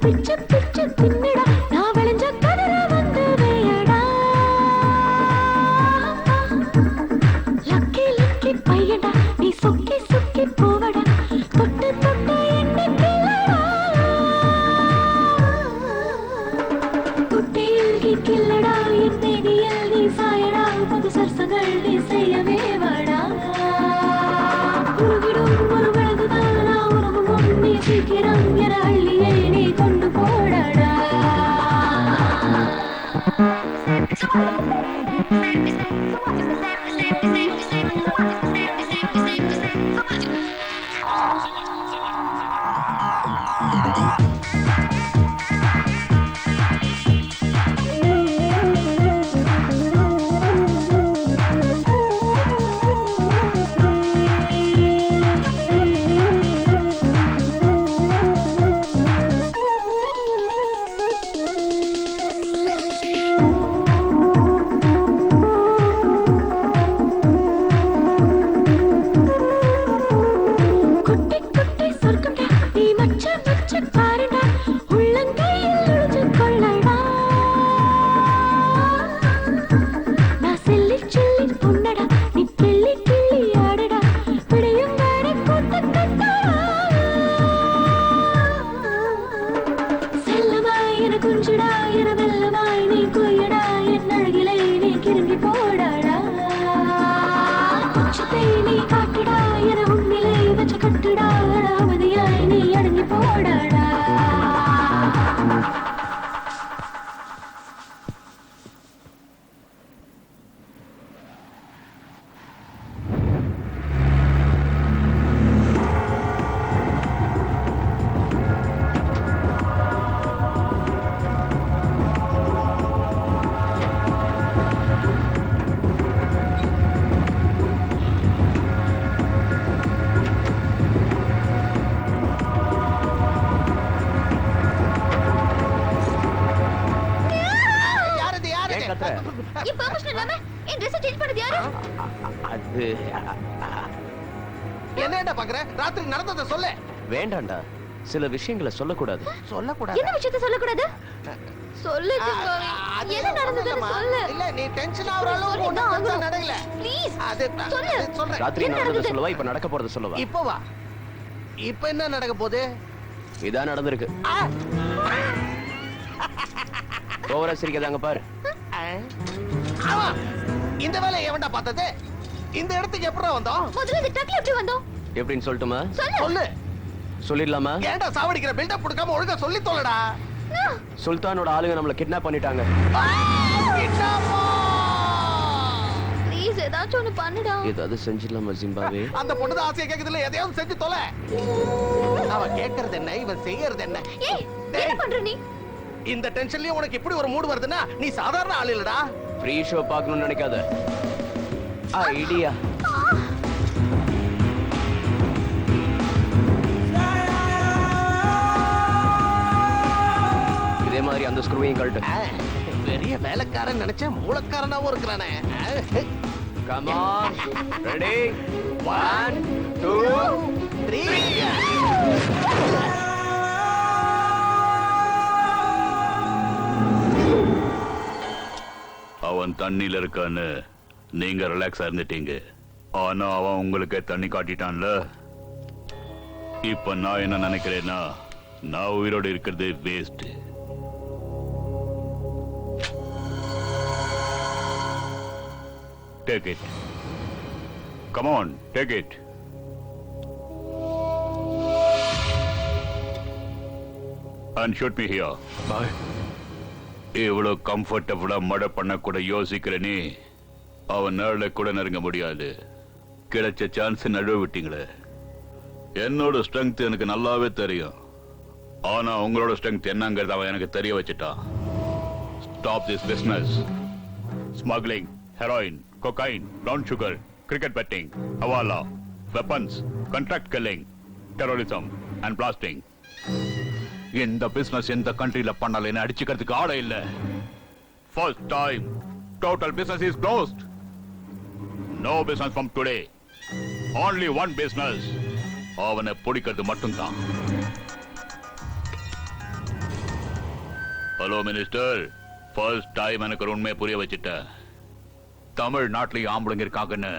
பிச்சு பிச்சு தின்னுடா நான் விளைஞ்ச கதிர வந்து வேயடா லக்கி லக்கி பையடா நீ சுக்கி சுக்கி போவடா தொட்டு தொட்டு என்ன கிள்ளடா குட்டியில் கிள்ளடா என் தேனியில் நீ சாயடா புது சரசங்கள் நீ செய்யவே வாடா உருகிடும் ஒரு வழங்குதானா உறவும் நீ சீக்கிரம் என அள்ளியே நீ கொண்டு போடடா குட்டி குட்டி சொர்க்கம்டா நீ மச்ச மச்ச பாருடா உள்ளங்கையில் ஒளிஞ்சு கொள்ளடா நான் செல்லி செல்லி பொன்னடா நீ கிள்ளி கிள்ளி ஆடடா பிடியும் வேற கூத்து கட்டடா செல்லமாய் என குஞ்சுடா என வெல்லமாய் நீ குய்யடா என் அழகிலே நீ கிருங்கி போடடா உச்சத்தை நீ காட்டுடா என உன்னிலே வச்ச கட்டுடா அவதியாய் நீ அடங்கி போடடா யாரது யாரு ஏன் கத்துற? என் பெர்மிஷன் இல்லாம என் ட்ரெஸ் சேஞ்ச் பண்ணது யாரு அது என்னடா பாக்குற ராத்திரி நடந்ததை சொல்ல வேண்டாம்டா சில விஷயங்களை சொல்லக்கூடாது சொல்லக்கூடாது என்ன விஷயத்தை சொல்லக்கூடாது சொல்லு சிங்காரி என்ன நடந்ததுன்னு சொல்லு இல்ல நீ டென்ஷன் ஆவற அளவுக்கு சொல்லு, ஒண்ணும் நான் பெருசா நடக்கல ப்ளீஸ் அது சொல்லு. அது சொல்றேன் ராத்திரி என்ன நடந்ததை நடந்தது? சொல்லவா இப்ப நடக்க போறது சொல்லவா இப்போ வா இப்போ என்ன நடக்க போகுது இதான் நடந்திருக்கு ஓவரா சிரிக்காதாங்க பாரு ஆமா இந்த வேலையை எவன்டா பார்த்தது இந்த இடத்துக்கு எப்பறா வந்தோம் முதல்ல இந்த ட்ரக்ல எப்படி வந்தோம் எப்படின்னு சொல்லட்டுமா சொல்லு சொல்லிடலாமா ஏன்டா சாவடிக்கிற பில்டப் கொடுக்காம ஒழுங்கா சொல்லி தொலைடா சுல்தானோட ஆளுங்க நம்மள கிட்னாப் பண்ணிட்டாங்க ப்ளீஸ் ஏதாச்சும் ஒன்னு பண்ணுடா ஏதாவது செஞ்சிடலாமா ஜிம்பாவே அந்த பொண்ணு தான் ஆசையா கேக்குதுல எதையாவது செஞ்சு தொலை அவ கேக்குறது என்ன இவன் செய்யறது என்ன ஏய் என்ன பண்ற நீ இந்த டென்ஷன்லயே உனக்கு இப்படி ஒரு மூடு வருதுன்னா நீ சாதாரண ஆள் இல்லடா ஃப்ரீ ஷோ பார்க்கணும்னு நினைக்காத ஐடியா இதே மாதிரி அந்த ஸ்க்ரூவையும் கழட்டு பெரிய வேலைக்காரன் நினைச்சேன் மூலக்காரனாவும் இருக்கிறானே கம் ஆன் ரெடி 1 2 3 அவன் தண்ணியில இருக்கான்னு நீங்க ரிலாக்ஸா இருந்துட்டீங்க ஆனா அவன் உங்களுக்கு தண்ணி காட்டிட்டான்ல இப்ப நான் என்ன நினைக்கிறேன்னா நான் உயிரோடு இருக்கிறது waste take it come on take it and shoot me here பாய் இவ்வளவு கம்ஃபர்டபுளா மழை பண்ண கூட யோசிக்கிற நீ அவன் நேரில் கூட நெருங்க முடியாது கிடைச்ச சான்ஸ் நழுவ விட்டீங்களே என்னோட ஸ்ட்ரென்த் எனக்கு நல்லாவே தெரியும் ஆனா உங்களோட ஸ்ட்ரென்த் என்னங்கிறது அவன் எனக்கு தெரிய வச்சுட்டான் stop this business smuggling heroin cocaine brown sugar cricket betting hawala weapons contract killing terrorism and blasting இந்த பிசினஸ் எந்த கண்ட்ரில பண்ணல அடிச்சுக்கிறதுக்கு ஆளே இல்ல first time total business is closed no business from today only one business அவனை பிடிக்கிறது மட்டும்தான் ஹலோ மினிஸ்டர், ஃபர்ஸ்ட் டைம் எனக்கு ஒரு உண்மையை புரிய வச்சுட்ட. தமிழ்நாட்டிலேயே ஆம்பளைங்க இருக்காங்கன்னு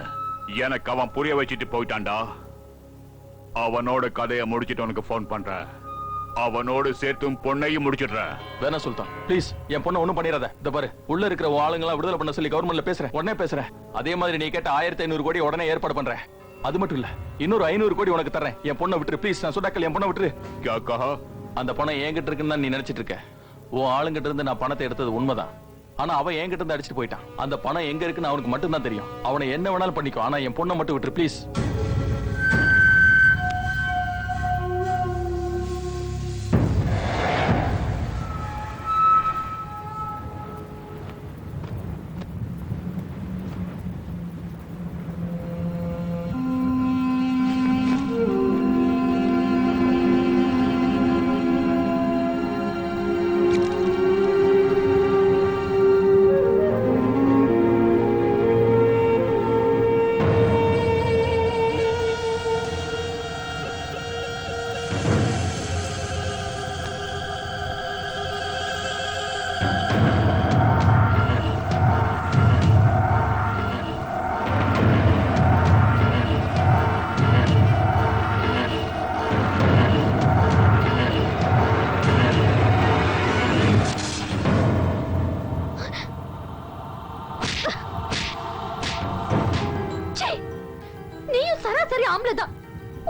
எனக்கு அவன் புரிய வச்சுட்டு போயிட்டான்டா. அவனோட கதையை முடிச்சிட்டு உனக்கு போன் பண்றேன். அவனோடு சேர்த்தும் பொண்ணையும் முடிச்சிடுறேன். வேணா சுல்தான், ப்ளீஸ் என் பொண்ணை ஒண்ணும் பண்ணிடாத. இந்த பாரு, உள்ள இருக்கிற ஆளுங்களா விடுதலை பண்ண சொல்லி கவர்மெண்ட்ல பேசுறேன், உடனே பேசுறேன். அதே மாதிரி நீ கேட்ட 1500 கோடி உடனே ஏற்பாடு பண்றேன். அது மட்டும் இல்ல, இன்னொரு 500 கோடி உனக்கு தரேன். என் பொண்ணை விட்டுரு ப்ளீஸ். நான் சொன்னாக்கல் என் பொண்ணை விட்டுரு. அந்த பணம் என்கிட்ட இருக்குன்னு தான் நீ நினைச்சிட்டு இருக்க. உன் ஆளுங்கிட்ட இருந்து நான் பணத்தை எடுத்தது உண்மைதான். ஆனா அவன் என்கிட்ட இருந்து அடிச்சுட்டு போயிட்டான். அந்த பணம் எங்க இருக்குன்னு அவனுக்கு மட்டும் தான் தெரியும். அவனை என்ன வேணாலும் பண்ணிக்கோ, ஆனா என் பொண்ணை மட்டும் விட்டுரு ப்ளீஸ்.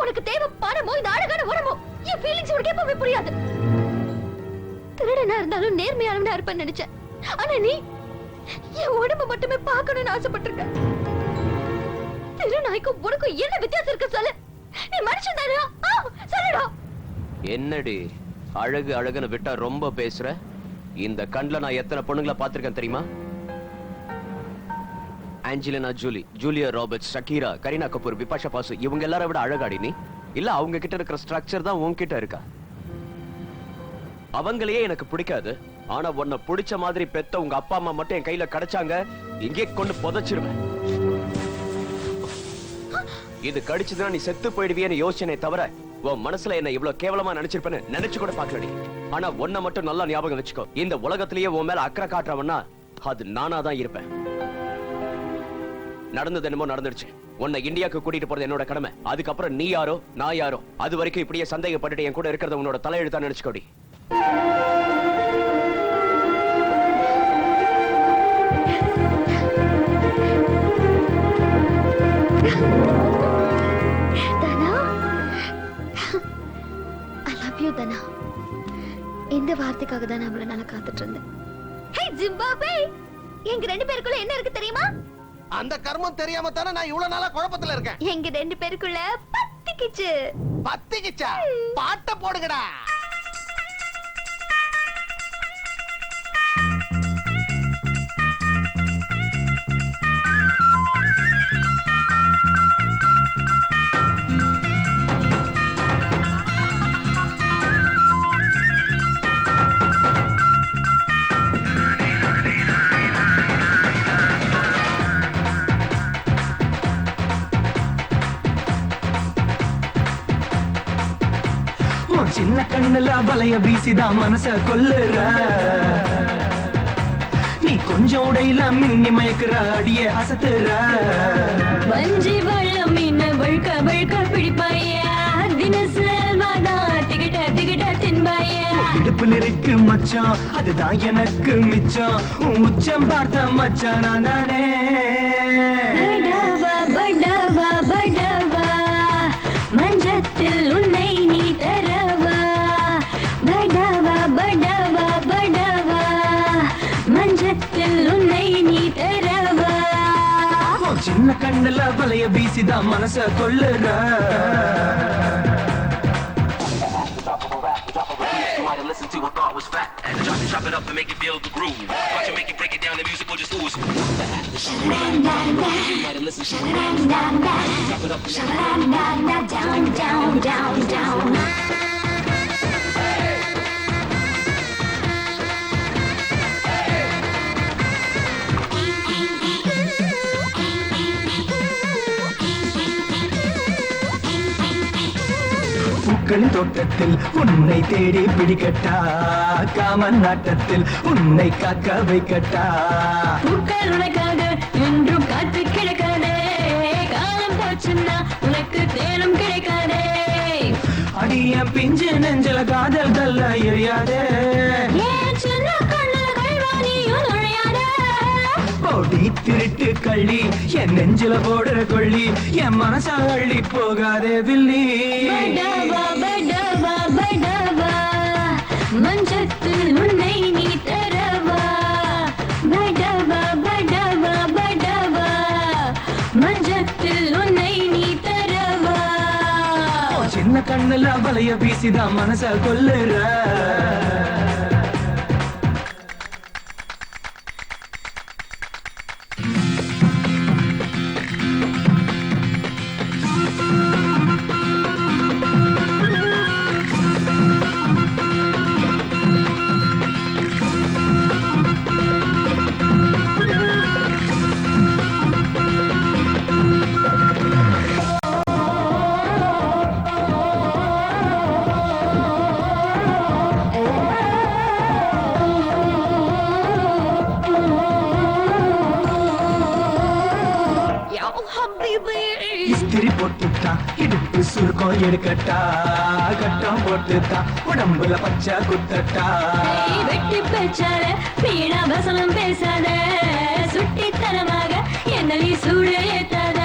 உனக்கு தேவை பணமோ இந்த அழகான உடம்போ? என் ஃபீலிங்ஸ் உனக்கு எப்பவுமே புரியாது. திருடனா இருந்தாலும் நேர்மையானவனா இருப்பேன்னு நினைச்சேன். ஆனா நீ என் உடம்ப மட்டுமே பார்க்கணும்னு ஆசைப்பட்டிருக்க. திருநாய்க்கும் உனக்கும் என்ன வித்தியாசம் இருக்கு சொல்லு. நீ மனுஷன் தானா? சொல்லுடா. என்னடி அழகு அழகுன்னு விட்டா ரொம்ப பேசுற? இந்த கண்ல நான் எத்தனை பொண்ணுங்களை பார்த்திருக்கேன் தெரியுமா? Angelina Jolie, Julia Roberts, Shakira, Kareena Kapoor, Bipasha Basu, இவங்க எல்லாரை விட அழகாடி நீ. இல்ல அவங்க கிட்ட இருக்கிற ஸ்ட்ரக்சர் தான் உன்கிட்ட இருக்கா? அவங்களையே எனக்கு பிடிக்காது. ஆனா உன்னை பிடிச்ச மாதிரி பெத்த உங்க அப்பா அம்மா மட்டும் என் கையில கிடைச்சாங்க, இங்கே கொண்டு புதைச்சிருவேன். இது கடிச்சதுன்னா நீ செத்து போயிடுவியன்னு யோசனை தவிர உன் மனசுல என்ன இவ்வளவு கேவலமா நினைச்சிருப்பேன்னு நினைச்சு கூட பாக்கலடி. ஆனா உன்னை மட்டும் நல்லா ஞாபகம் வச்சுக்கோ, இந்த உலகத்திலேயே உன் மேல அக்கறை காட்டுறவன்னா அது நானா தான் இருப்பேன். நடந்தது என்னமோ நடந்துடுச்சு. உன்னை இந்தியாவுக்கு கூட்டிட்டு போறது என்னோட கடமை. அதுக்கப்புறம் நீ யாரோ நான் யாரோ, அது வரைக்கும் இப்படியே சந்தேகப்பட்டுட்டு என் கூட இருக்கிறத உன்னோட தலையெழுத்தா நினைச்சுக்கோடி. இந்த வார்த்தைக்காக தான் நம்மள நான் காத்துட்டு இருந்தேன். ஹே ஜிம்பாப்வே, எங்க ரெண்டு பேருக்குள்ள என்ன இருக்கு தெரியுமா? அந்த கர்மம் தெரியாம தானே நான் இவ்வளவு நாளா குழப்பத்துல இருக்கேன். எங்க ரெண்டு பேருக்குள்ள பத்திக்கிச்சு. பத்திக்கிச்சா? பாட்ட போடுங்கடா. சின்ன கண்ணுல வலைய வீசிதான் மனச கொல்லுற. நீ கொஞ்சம் உடையில மின்னி மயக்குற, அடியே அசத்துற. வஞ்சி வள்ள மீன் வழுக்க வழுக்க பிடிப்பாயா, தினசல்வாதா திகிட்ட திகிட்ட தின்பாயா. இடுப்புல இருக்கு மச்சான், அதுதான் எனக்கு மிச்சம். உன் உச்சம் பார்த்த மச்சான் நான் தானே. படவா படவா படவா, மஞ்சத்தில் உன்னை நீ தரவா. படவா படவா படவா, மஞ்சத்தில் உன்னை நீ தரவா. சின்ன கண்ணுல வலைய வீசிதான் மனச கொல்லுற. Listen to a thought was fat and chop it up and make it feel the groove. Watch it make it break it down, the music will just ooze. Listen, chop it up, down, down, down, down. பூக்களின் தோட்டத்தில் உன்னை தேடி பிடிக்கட்டா common நாட்டத்தில் உன்னை காக்க வைக்கட்டா பூக்கள் உனக்காக என்றும் காத்து கிடக்காதே காலம் போச்சுன்னா உனக்கு தேனும் கிடைக்காதே அடிய பிஞ்சு நெஞ்சல காதல் கல்ல எரியாதே ஏன் சின்ன கண்ணுல கைவாணியும் நுழையாதே போடி திருட்டு கள்ளி என் நெஞ்சில போடுற கொள்ளி என் மனச அள்ளி போகாதே வில்லி படவா படவா படவா மஞ்சத்தில் உன்னை நீ தரவா படவா படவா படவா மஞ்சத்தில் உன்னை நீ தரவா சின்ன கண்ணுல வலைய வீசிதான் மனச கொல்லுற இஸ்திரி போட்டுட்டா இடுப்பு சுருக்கம் எடுக்கட்டா கட்டம் போட்டுட்டா உடம்புல பச்சை குத்தட்டா வெட்டி பேச்சாத வீணா வசனம் பேசாத சுட்டித்தனமாக என்ன நீ சூழ ஏத்தாத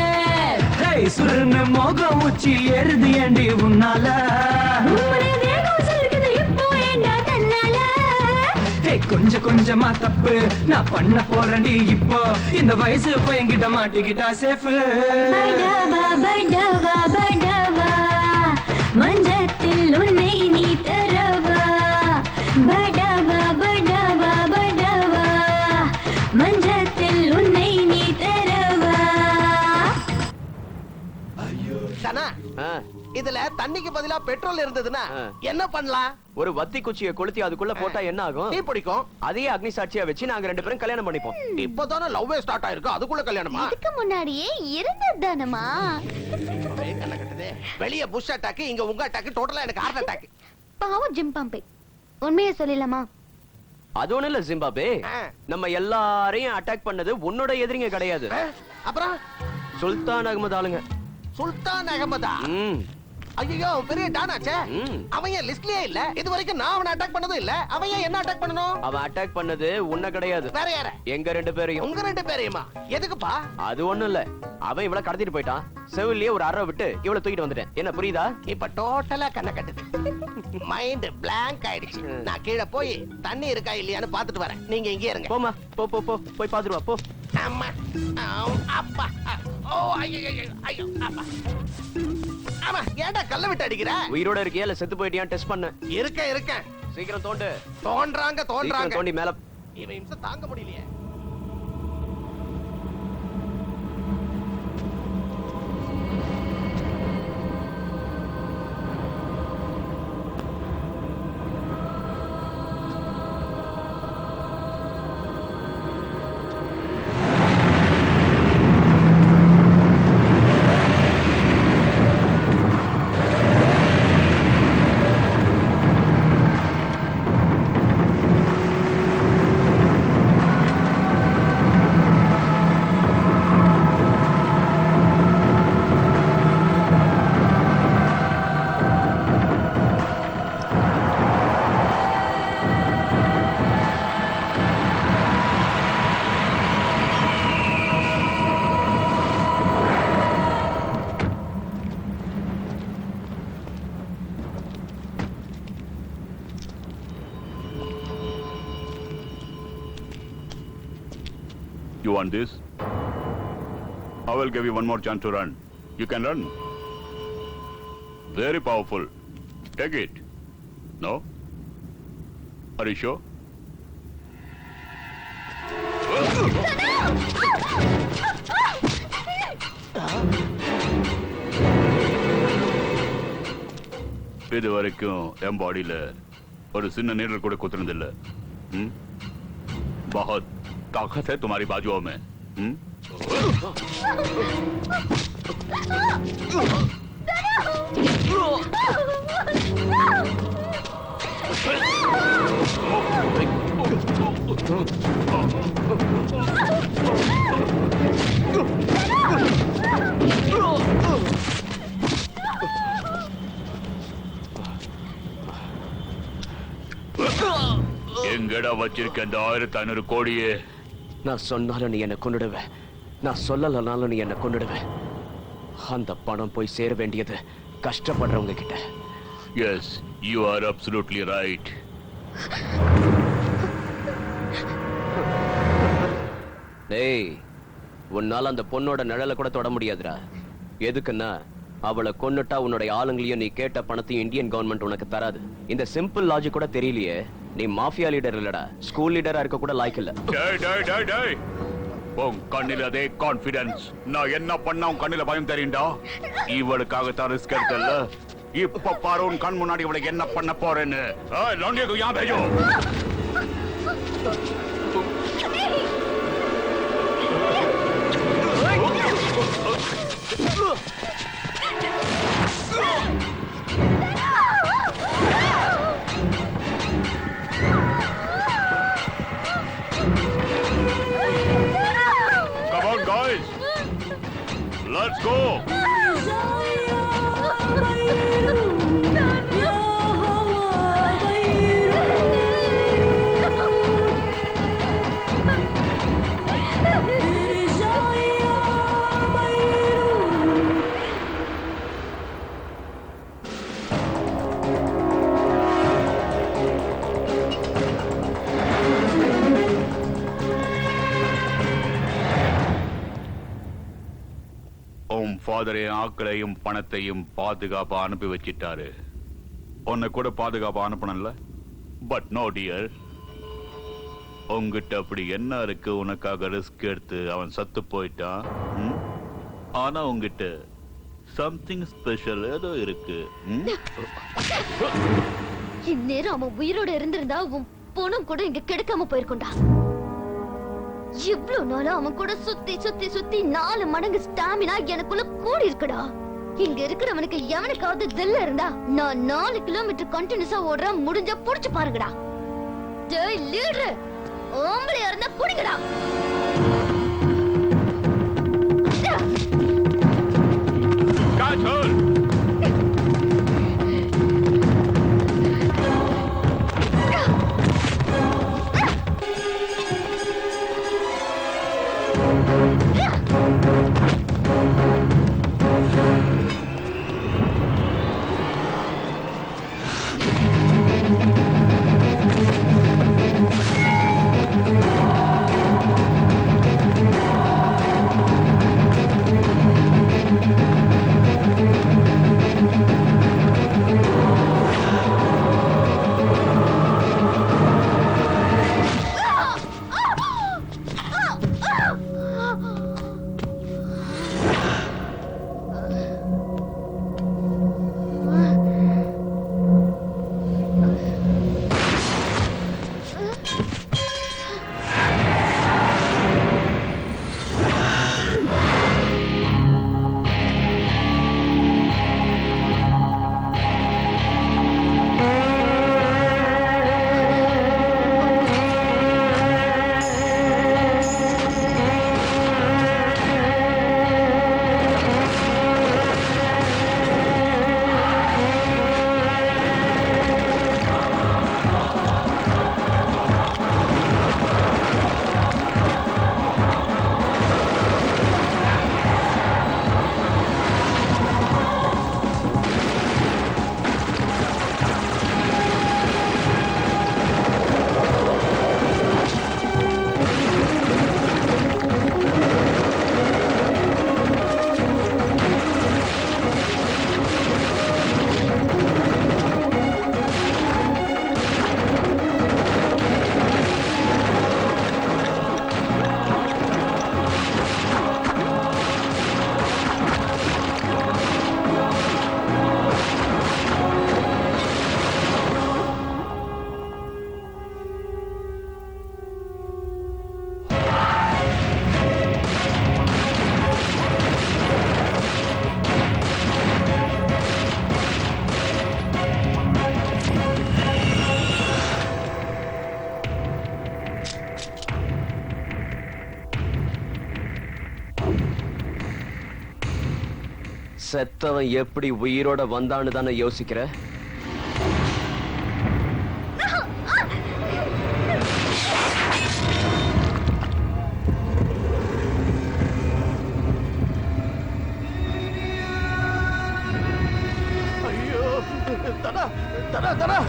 சுருன்னு மோகம் உச்சி ஏறுது ஏண்டி உன்னால கொஞ்சம் கொஞ்சமா தப்பு நான் பண்ண போறேன்டி இப்போ இந்த வயசு பையன்கிட்ட மாட்டிக்கிட்டா சேஃப் மஞ்சத்தில் உன்னை நீ தரவா படவா படவா படவா மஞ்சத்தில் உன்னை நீ தரவா சனா இதுல தண்ணிக்கு பதிலா பெட்ரோல் இருந்ததுன்னா என்ன பண்ணலாம்? ஒரு வத்தி குச்சியை கொளுத்தி அதுக்குள்ள போட்டா என்ன ஆகும்? தீ பிடிக்கும். அதையே அக்னி சாட்சியா வச்சு நாங்க 2 பேரும் கல்யாணம் பண்ணிப்போம். இப்போதானே லவ்வே ஸ்டார்ட் ஆயிருக்கு, அதுக்குள்ள கல்யாணமா? இதுக்கு முன்னாடியே இருந்ததானமா? வெளிய புஷ் அட்டாக், இங்க உங்க அட்டாக், டோட்டலா எனக்கு ஹார்ட் அட்டாக். பாவம் ஜிம்பாம்பே. உண்மையை சொல்லலாமா? அது ஒண்ணு இல்ல ஜிம்பாபே, நம்ம எல்லாரையும் அட்டாக் பண்ணது உன்னோட எதிரிங்க கிடையாது. அப்புறம் சுல்தான் அகமது ஆளுங்க. சுல்தான் அகமதா? ஐயோ, பெரிய டானாச்சே. அவன் ஏன் லிஸ்ட்லயே இல்ல? இது வரைக்கும் நான் அவனை அட்டாக் பண்ணதும் இல்ல. அவன் ஏன் என்ன அட்டாக் பண்ணனும்? அவன் அட்டாக் பண்ணது உன்ன கிடையாது. வேற யார? எங்க 2 பேரையும். உங்க 2 பேரையுமா? எதுக்குப்பா? அது ஒண்ணும் இல்ல, அவன் இவள கடத்திட்டு போயிட்டான். செவிலியே ஒரு அரை விட்டு இவள தூக்கிட்டு வந்துட்டேன். என்ன புரியுதா? இப்ப டோட்டலா கண்ண கட்டுது. மைண்ட் பிளாங்க் ஆயிடுச்சு. நான் கீழ போய் தண்ணி இருக்கா இல்லையான்னு பாத்துட்டு வரேன். நீங்க இங்கே இருங்க. போமா, போ போ போ, போய் பாத்துட்டு வா போ. அம்மா, அப்பா, ஓ ஐயோ ஐயோ, அப்பா. ஆமா, ஏன்டா கல்ல விட்டு அடிக்கிற? உயிரோட இருக்கியா இல்ல செத்து போயிட்டியா டெஸ்ட் பண்ணு. இருக்கேன். சீக்கிரம் தோண்டு. தோன்றாங்க. தோண்டி மேல. இவன் இம்சை தாங்க முடியலையே. You want this? I will give you one more chance to run. You can run. Very powerful. Take it. No? Are you sure? இது வரைக்கும் என் பாடியில ஒரு சின்ன நீடல் கூட குத்துறதில்ல. बहुत ताकत है तुम्हारी बाजुओं में. எங்கடா வச்சிருக்க அந்த 1500 கோடியே? நான் சொன்னாலும் நீ என்ன கொன்னுடுவ, நான் சொல்லலனாலும் நீ என்ன கொன்னுடுவ. அந்த பணம் போய் சேர வேண்டியது கஷ்டப்படுறவங்க கிட்ட. Yes, you are absolutely right. டேய், உன்னால அந்த பொண்ணோட நிழலை கூட தொட முடியாதுடா. எதுக்குன்னா அவளை கொன்னுட்டா உன்னுடைய ஆளுங்களையும் நீ கேட்ட பணத்தையும் இந்தியன் கவர்மெண்ட் உனக்கு தராது. இந்த சிம்பிள் லாஜிக் கூட தெரியலையே. நீ மாஃபியா லீடர் இல்லடா, ஸ்கூல் லீடரா இருக்க கூட லாய்க்கு இல்ல. டேய் டேய் டேய் டேய், உன் கண்ணில அதே கான்ஃபிடன்ஸ். நான் என்ன பண்ண உன் கண்ணில பயம் தெரியும்டா. இவளுக்காக தான் ரிஸ்க் எடுத்தல்ல. இப்ப பாரு உன் கண் முன்னாடி இவளுக்கு என்ன பண்ண போறேன்னு. லோண்டியோ को यहाँ भेजो. Come on, guys. Let's go. Father என் ஆக்களையும் பணத்தையும் பாதுகாப்பா அனுப்பி வச்சிட்டாரு. உன்னை கூட பாதுகாப்பா அனுப்பணும்ல. பட் நோ டியர், உங்ககிட்ட அப்படி என்ன இருக்கு உனக்காக ரிஸ்க் எடுத்து அவன் சத்து போயிட்டான்? ஆனா உங்ககிட்ட சம்திங் ஸ்பெஷல் ஏதோ இருக்கு. இந்நேரம் அவன் உயிரோட இருந்திருந்தா உன் பொண்ணும் கூட இங்க கிடைக்காம போயிருக்கோண்டா. இவ்ளோ நாளா அவன் கூட சுத்தி சுத்தி சுத்தி 4 மடங்கு ஸ்டாமினா எனக்குள்ள கூடி இருக்குடா. இங்க இருக்கிறவனுக்கு எவனுக்காவது தில்ல இருந்தா நான் 4 கிலோமீட்டர் கண்டினியூஸா ஓடுறேன். முடிஞ்சா புடிச்சு பாருங்கடா. டேய் லீடர், ஓம்பளையா இருந்தா புடிங்கடா. காச்சோல் செத்தவன் எப்படி உயிரோட வந்தான்னு தானே யோசிக்கிற? ஐயோ தடா தடா தடா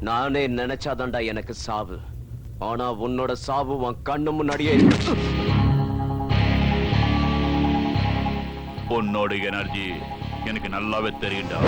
நானே நினைச்சாதான்டா எனக்கு சாவு. ஆனா உன்னோட சாவு உன் கண்ணு முன்னாடியே. உன்னோட எனர்ஜி எனக்கு நல்லாவே தெரியும்டா.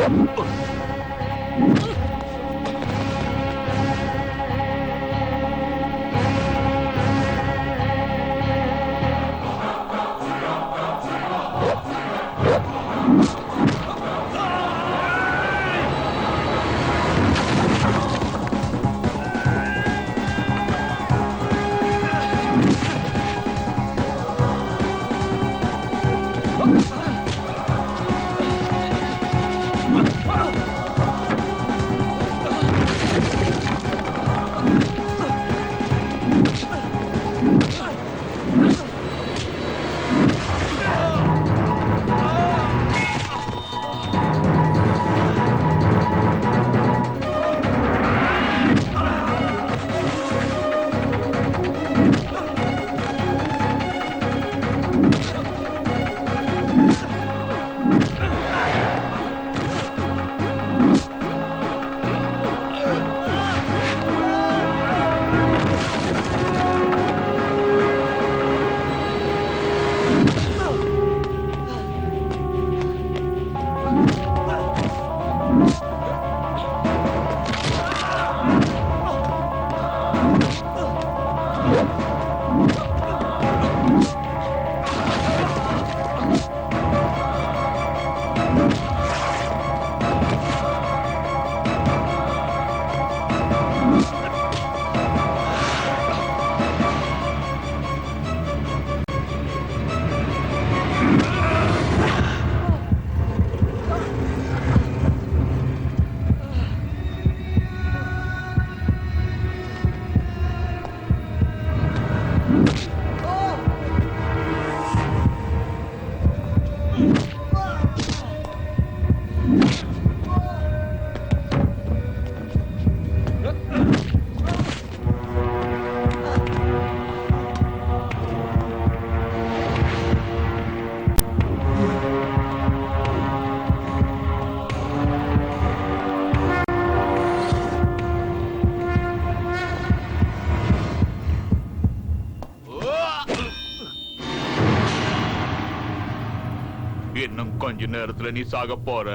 இன்னும் கொஞ்ச நேரத்துல நீ சாக போற.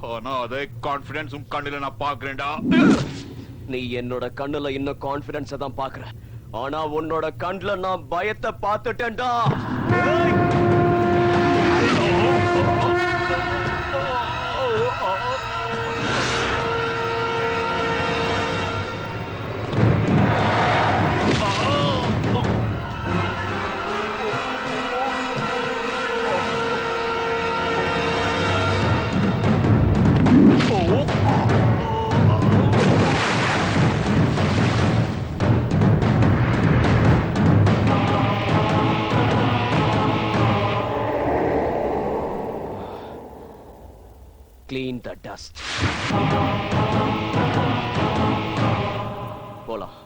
ஆனா அதே கான்பிடன்ஸ் உன் கண்ணுல நான் பாக்குறேன்டா. நீ என்னோட கண்ணுல இன்னும் கான்பிடன்ஸ் தான் பாக்குற. ஆனா உன்னோட கண்ணுல நான் பயத்தை பார்த்துட்டேன்டா. Clean the dust. போலாம்.